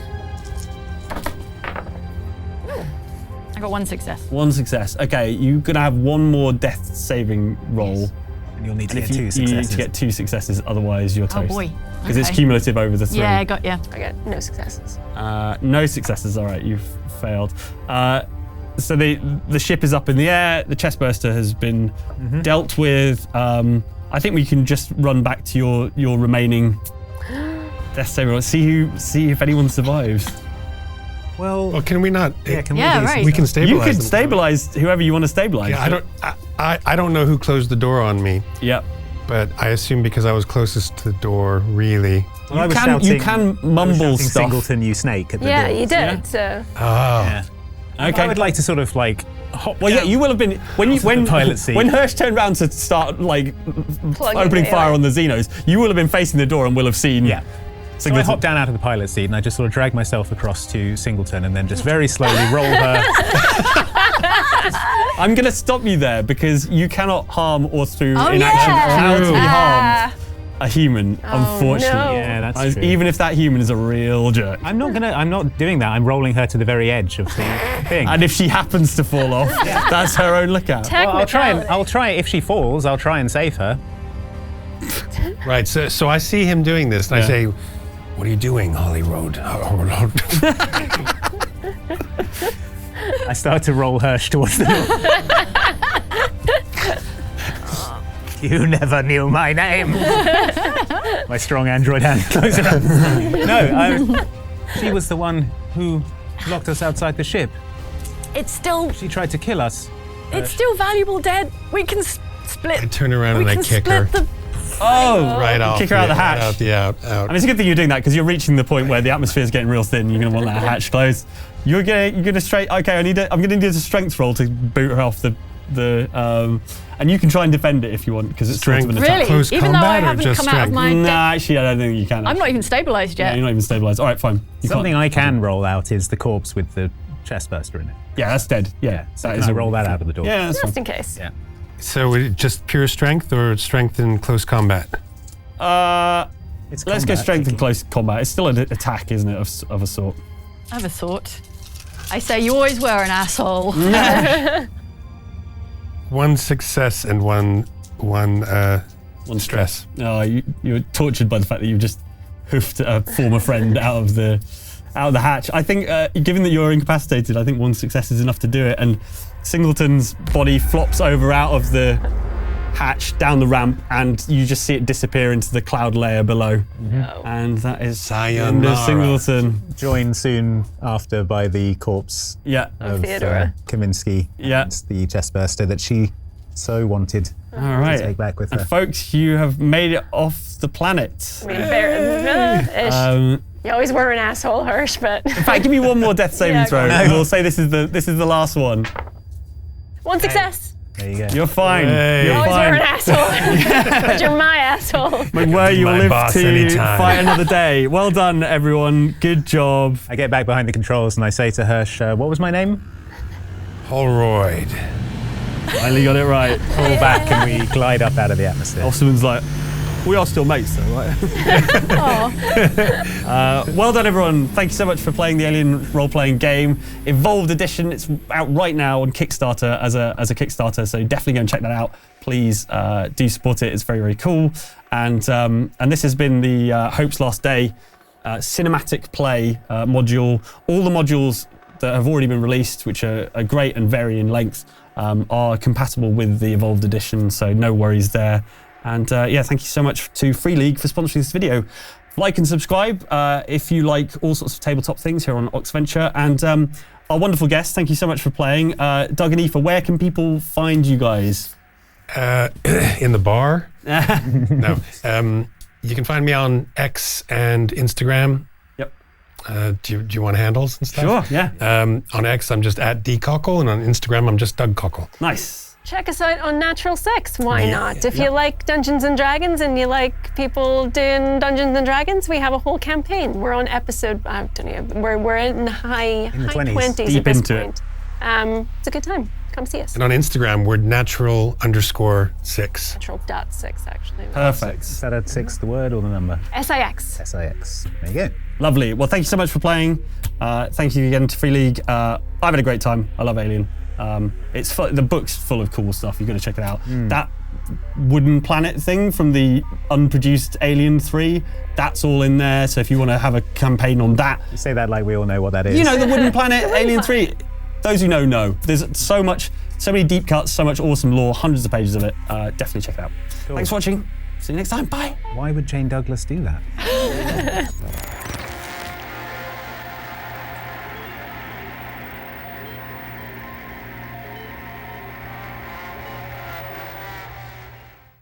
I got 1 success. 1 success. Okay, you're gonna have 1 more death saving roll. You'll need to And get if two you successes. need to get 2 successes, otherwise you're toast. Oh boy. Because it's Okay. cumulative over the 3. Yeah, I got you. I got no successes. No successes. All right, you've failed. So the ship is up in the air. The chestburster has been dealt with. I think we can just run back to your remaining death save roll. See if anyone survives. Well, can we not? Yeah, can Yeah, we? right. We can stabilize. You can them. stabilize whoever you want to stabilize. Yeah, I don't know who closed the door on me, Yep. but I assume because I was closest to the door, really. Well, I was You can mumble shouting stuff. Singleton, you snake, at the Yeah, door. you did. Yeah. So Oh. Yeah. Okay. I would like to sort of like hop Well, yeah, down you will have been when the pilot seat. when Hirsch turned around to start like Plugging opening it, fire yeah. on the Xenos. You will have been facing the door and will have seen. Yeah. So I Singleton. hop down out of the pilot seat and I just sort of drag myself across to Singleton and then just very slowly roll her. I'm going to stop you there because you cannot harm or through Oh, inaction yeah. allow to be Ah. harmed a human. Unfortunately, no. Yeah, that's true. even if that human is a real jerk. I'm not doing that. I'm rolling her to the very edge of the thing. And if she happens to fall off, that's her own lookout. well, I'll try. If she falls, I'll try and save her. Right. So I see him doing this, and Yeah. I say, "What are you doing, Hollywood?" I start to roll Hirsch towards the door. You never knew my name. My strong android hand closes around. No, she was the one who locked us outside the ship. It's still She tried to kill us. valuable dead. We can split. I turn around we and I can kick split her the. Oh, right off. kick her out the hatch. Out. And it's a good thing you're doing that because you're reaching the point where the atmosphere is getting real thin. You're going to want that hatch closed. You're gonna straight. Okay, I'm going to need a strength roll to boot her off the and you can try and defend it if you want because it's sort of an attack. Really? Close Even though I combat or haven't just come out of strength? my. Nah, actually, I don't think you can. I'm not even stabilized Yeah, yet. you're not even stabilized. All right, fine. You Something can't. I can roll out is the corpse with the chestburster in it. Yeah, that's dead. Yeah, So that can is I a roll that out of the door? Yeah, that's just fine. in case. Yeah. So it just pure strength or strength in close combat? It's Let's go combat, strength in thinking. close combat. It's still an attack, isn't it, of a sort? I have a thought. I say you always were an asshole. One success and one stress. Oh, you're tortured by the fact that you've just hoofed a former friend out of the hatch. I think, given that you're incapacitated, I think 1 success is enough to do it. And Singleton's body flops over out of the hatch down the ramp, and you just see it disappear into the cloud layer below. And that is the end of Sayonara. Singleton. Joined soon after by the corpse Yeah. of Theodora. Kaminsky. Yeah. And the chestburster that she so wanted All right. to take back with And her. folks, you have made it off the planet. I mean, ish. You always were an asshole, Hirsch, but. In fact, give me one more death saving Yeah, throw. go And we'll say this is the last one. 1 success. There you go. You're fine. Hey. You're You always were an fine. asshole. But you're my asshole. But where you will My live boss to anytime. fight another day. Well done, everyone. Good job. I get back behind the controls and I say to Hirsch, what was my name? Holroyd. Finally got it right. Pull back and we glide up out of the atmosphere. Osman's like, we are still mates though, right? Well done, everyone. Thank you so much for playing the Alien role-playing game. Evolved Edition, it's out right now on Kickstarter as a Kickstarter, so definitely go and check that out. Please do support it, it's very, very cool. And this has been the Hope's Last Day cinematic play module. All the modules that have already been released, which are great and vary in length, are compatible with the Evolved Edition, so no worries there. And yeah, thank you so much to Free League for sponsoring this video. Like and subscribe if you like all sorts of tabletop things here on Oxventure. And our wonderful guests, thank you so much for playing. Doug and Aoife, where can people find you guys? In the bar? No. You can find me on X and Instagram. Yep. Do you want handles and stuff? Sure, yeah. On X, I'm just at dcockle, and on Instagram, I'm just Doug Cockle. Nice. Check us out on Natural Six. Why Yeah. not? If you like Dungeons and Dragons and you like people doing Dungeons and Dragons, we have a whole campaign. We're on episode. I don't know. We're in high the 20s. 20s Deep at this into it. point. It's a good time. Come see us. And on Instagram, we're natural_6. Natural.6 actually. Perfect. Is that at 6 the word or the number? SIX. SIX. There you go. Lovely. Well, thank you so much for playing. Thank you again to Free League. I've had a great time. I love Alien. The book's full of cool stuff. You've got to check it out. wooden planet thing from the unproduced Alien 3. That's all in there. So if you want to have a campaign on that. You say that like we all know what that is. You know, the wooden planet, Alien 3. Those who know. There's so many deep cuts, so much awesome lore, hundreds of pages of it. Definitely check it out. Cool. Thanks for watching. See you next time. Bye. Why would Jane Douglas do that?